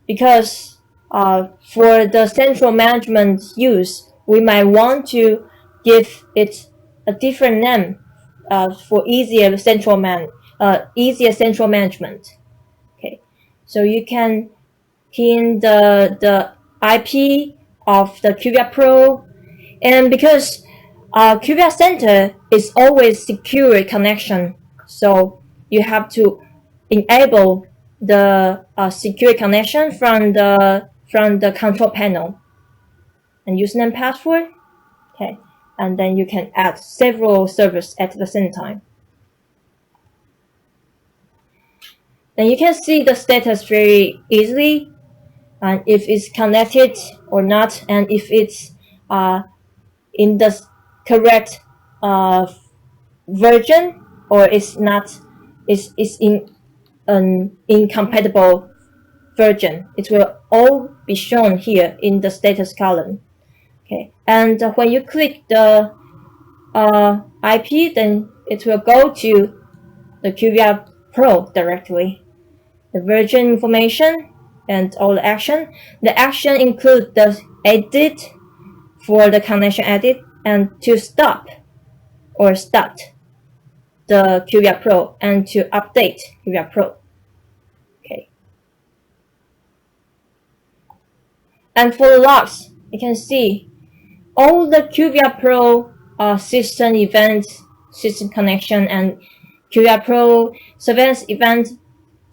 because for the central management use, we might want to give it a different name for easier central management. Okay, so you can key in the IP of the QVR Pro, and because QVR Center is always secure connection, so you have to enable the secure connection from the control panel, and username password. Okay, and then you can add several servers at the same time. Then you can see the status very easily, and if it's connected or not, and if it's in the correct version, or it's not, is in an incompatible version. It will all be shown here in the status column. Okay, and when you click the IP, then it will go to the QVR Pro directly. The version information and all the action. The action include the edit for the connection edit, and to stop or start the QVR Pro, and to update QVR Pro. Okay. And for the logs, you can see all the QVR Pro system events, system connection, and QVR Pro surveillance event,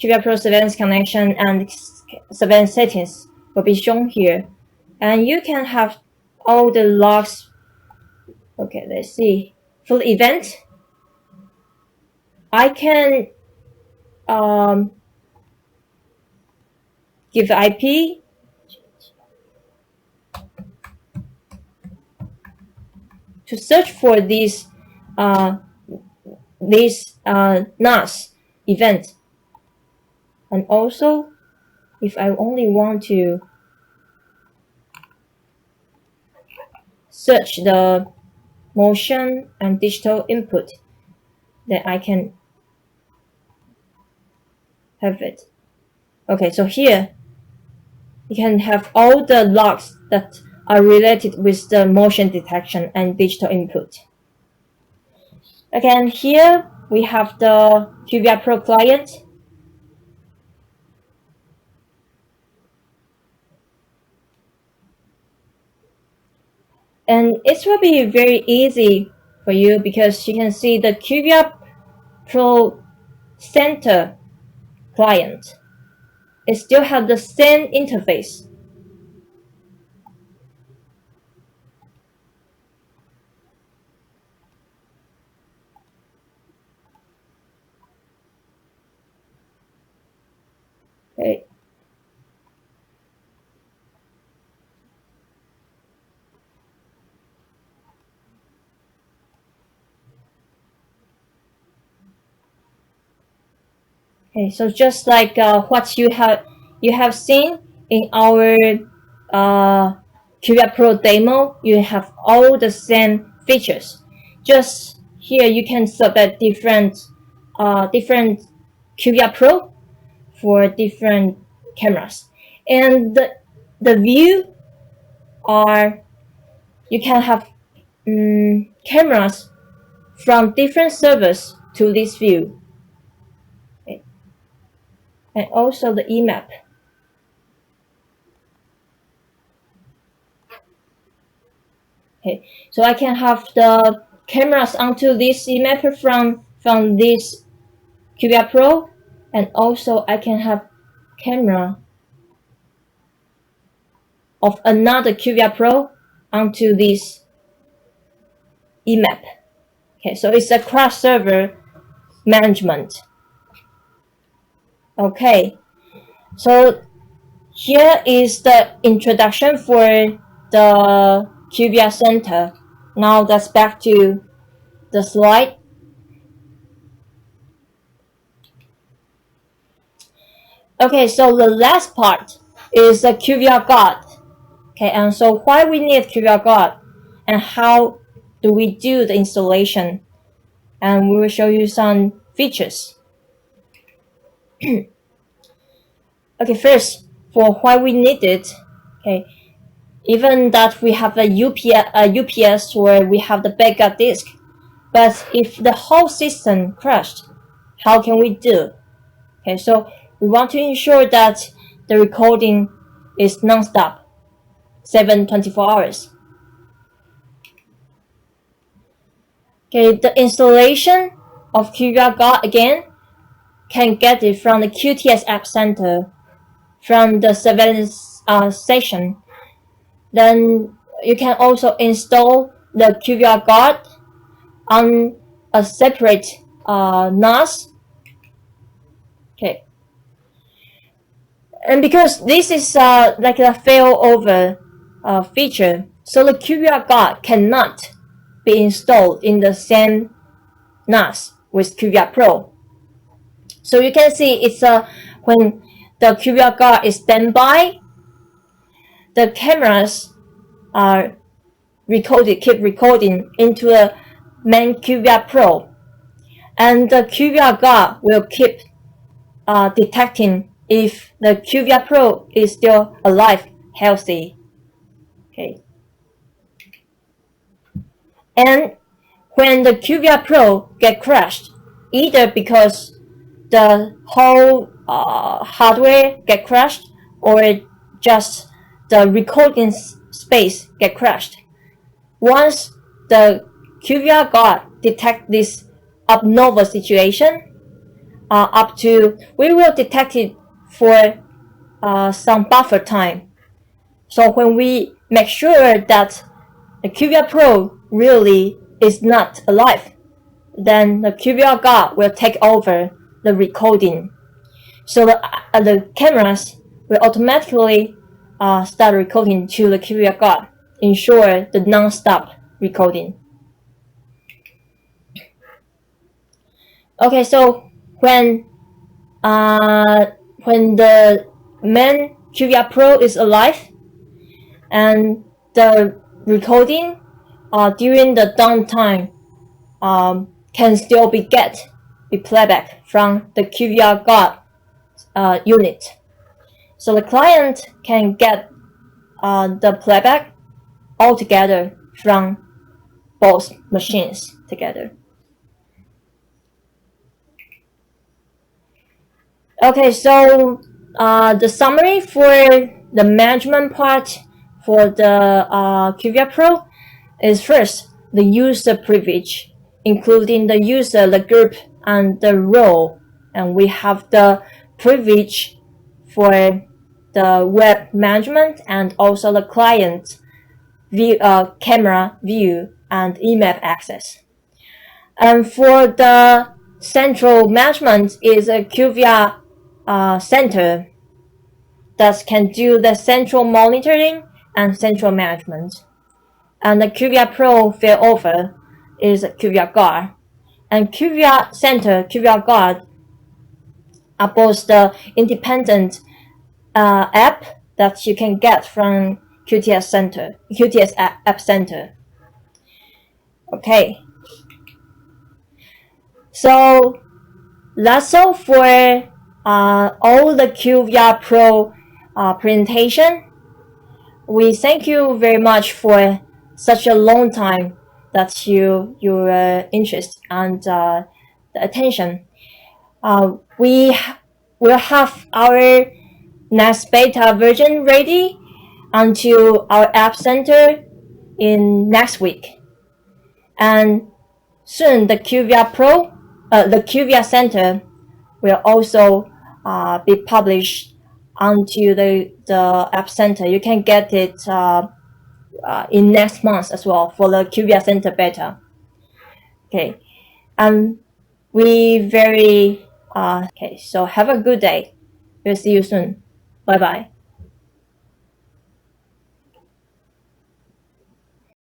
QVR Pro surveillance connection, and surveillance settings will be shown here. And you can have all the logs. Okay, let's see. For the event, I can give the IP to search for this NAS event, and also if I only want to search the motion and digital input, then I can have it. Okay, so here you can have all the logs that are related with the motion detection and digital input. Again, here we have the QVR Pro Client. And it will be very easy for you, because you can see the QVR Pro Center client. It still has the same interface. Okay. Okay, so just like what you have seen in our QVR Pro demo, you have all the same features. Just here you can select different QVR Pro for different cameras, and the view are, you can have cameras from different servers to this view. And also the EMAP. Okay, so I can have the cameras onto this EMAP from this QVR Pro, and also I can have camera of another QVR Pro onto this EMAP. Okay, so it's a cross-server management. Okay, so here is the introduction for the QVR Center. Now let's back to the slide. Okay, so the last part is the QVR Guard. Okay, and so why we need QVR Guard and how do we do the installation? And we will show you some features. Okay, first, for why we need it. Okay, even that we have a UPS or we have the backup disk, but if the whole system crashed, how can we do? Okay, so we want to ensure that the recording is non-stop, 24 hours. Okay, the installation of QVR Guard again can get it from the QTS App Center, from the surveillance section. Then you can also install the QVR Guard on a separate NAS. Okay, and because this is like a failover feature, so the QVR Guard cannot be installed in the same NAS with QVR Pro. So you can see it's when the QVR Guard is standby, the cameras are keep recording into the main QVR Pro, and the QVR Guard will keep detecting if the QVR Pro is still alive, healthy. Okay. And when the QVR Pro get crashed, either because the whole hardware get crashed or just the recording space get crashed, once the QVR Guard detect this abnormal situation, we will detect it for some buffer time. So when we make sure that the QVR Pro really is not alive, then the QVR Guard will take over the recording. So the cameras will automatically start recording to the QVR Guard, ensure the non-stop recording. Okay, so when the main QVR Pro is alive and the recording during the downtime can still be playback from the QVR Guard unit. So the client can get the playback all together from both machines together. Okay, so the summary for the management part for the QVR Pro is first the user privilege, including the user, the group, and the role. And we have the privilege for the web management and also the client view, camera view and IMAP access. And for the central management is a QVR center that can do the central monitoring and central management. And the QVR Pro failover is a QVR Guard. And QVR Center, QVR Guard are both the independent app that you can get from QTS App Center. Okay. So that's all for all the QVR Pro presentation. We thank you very much for such a long time that your interest and the attention. We will have our NAS beta version ready until our App Center in next week. And soon the QVR Pro, the QVR Center will also be published onto the App Center. You can get it in next month as well for the QVR Center beta. Okay, we very okay. So have a good day. We'll see you soon. Bye bye.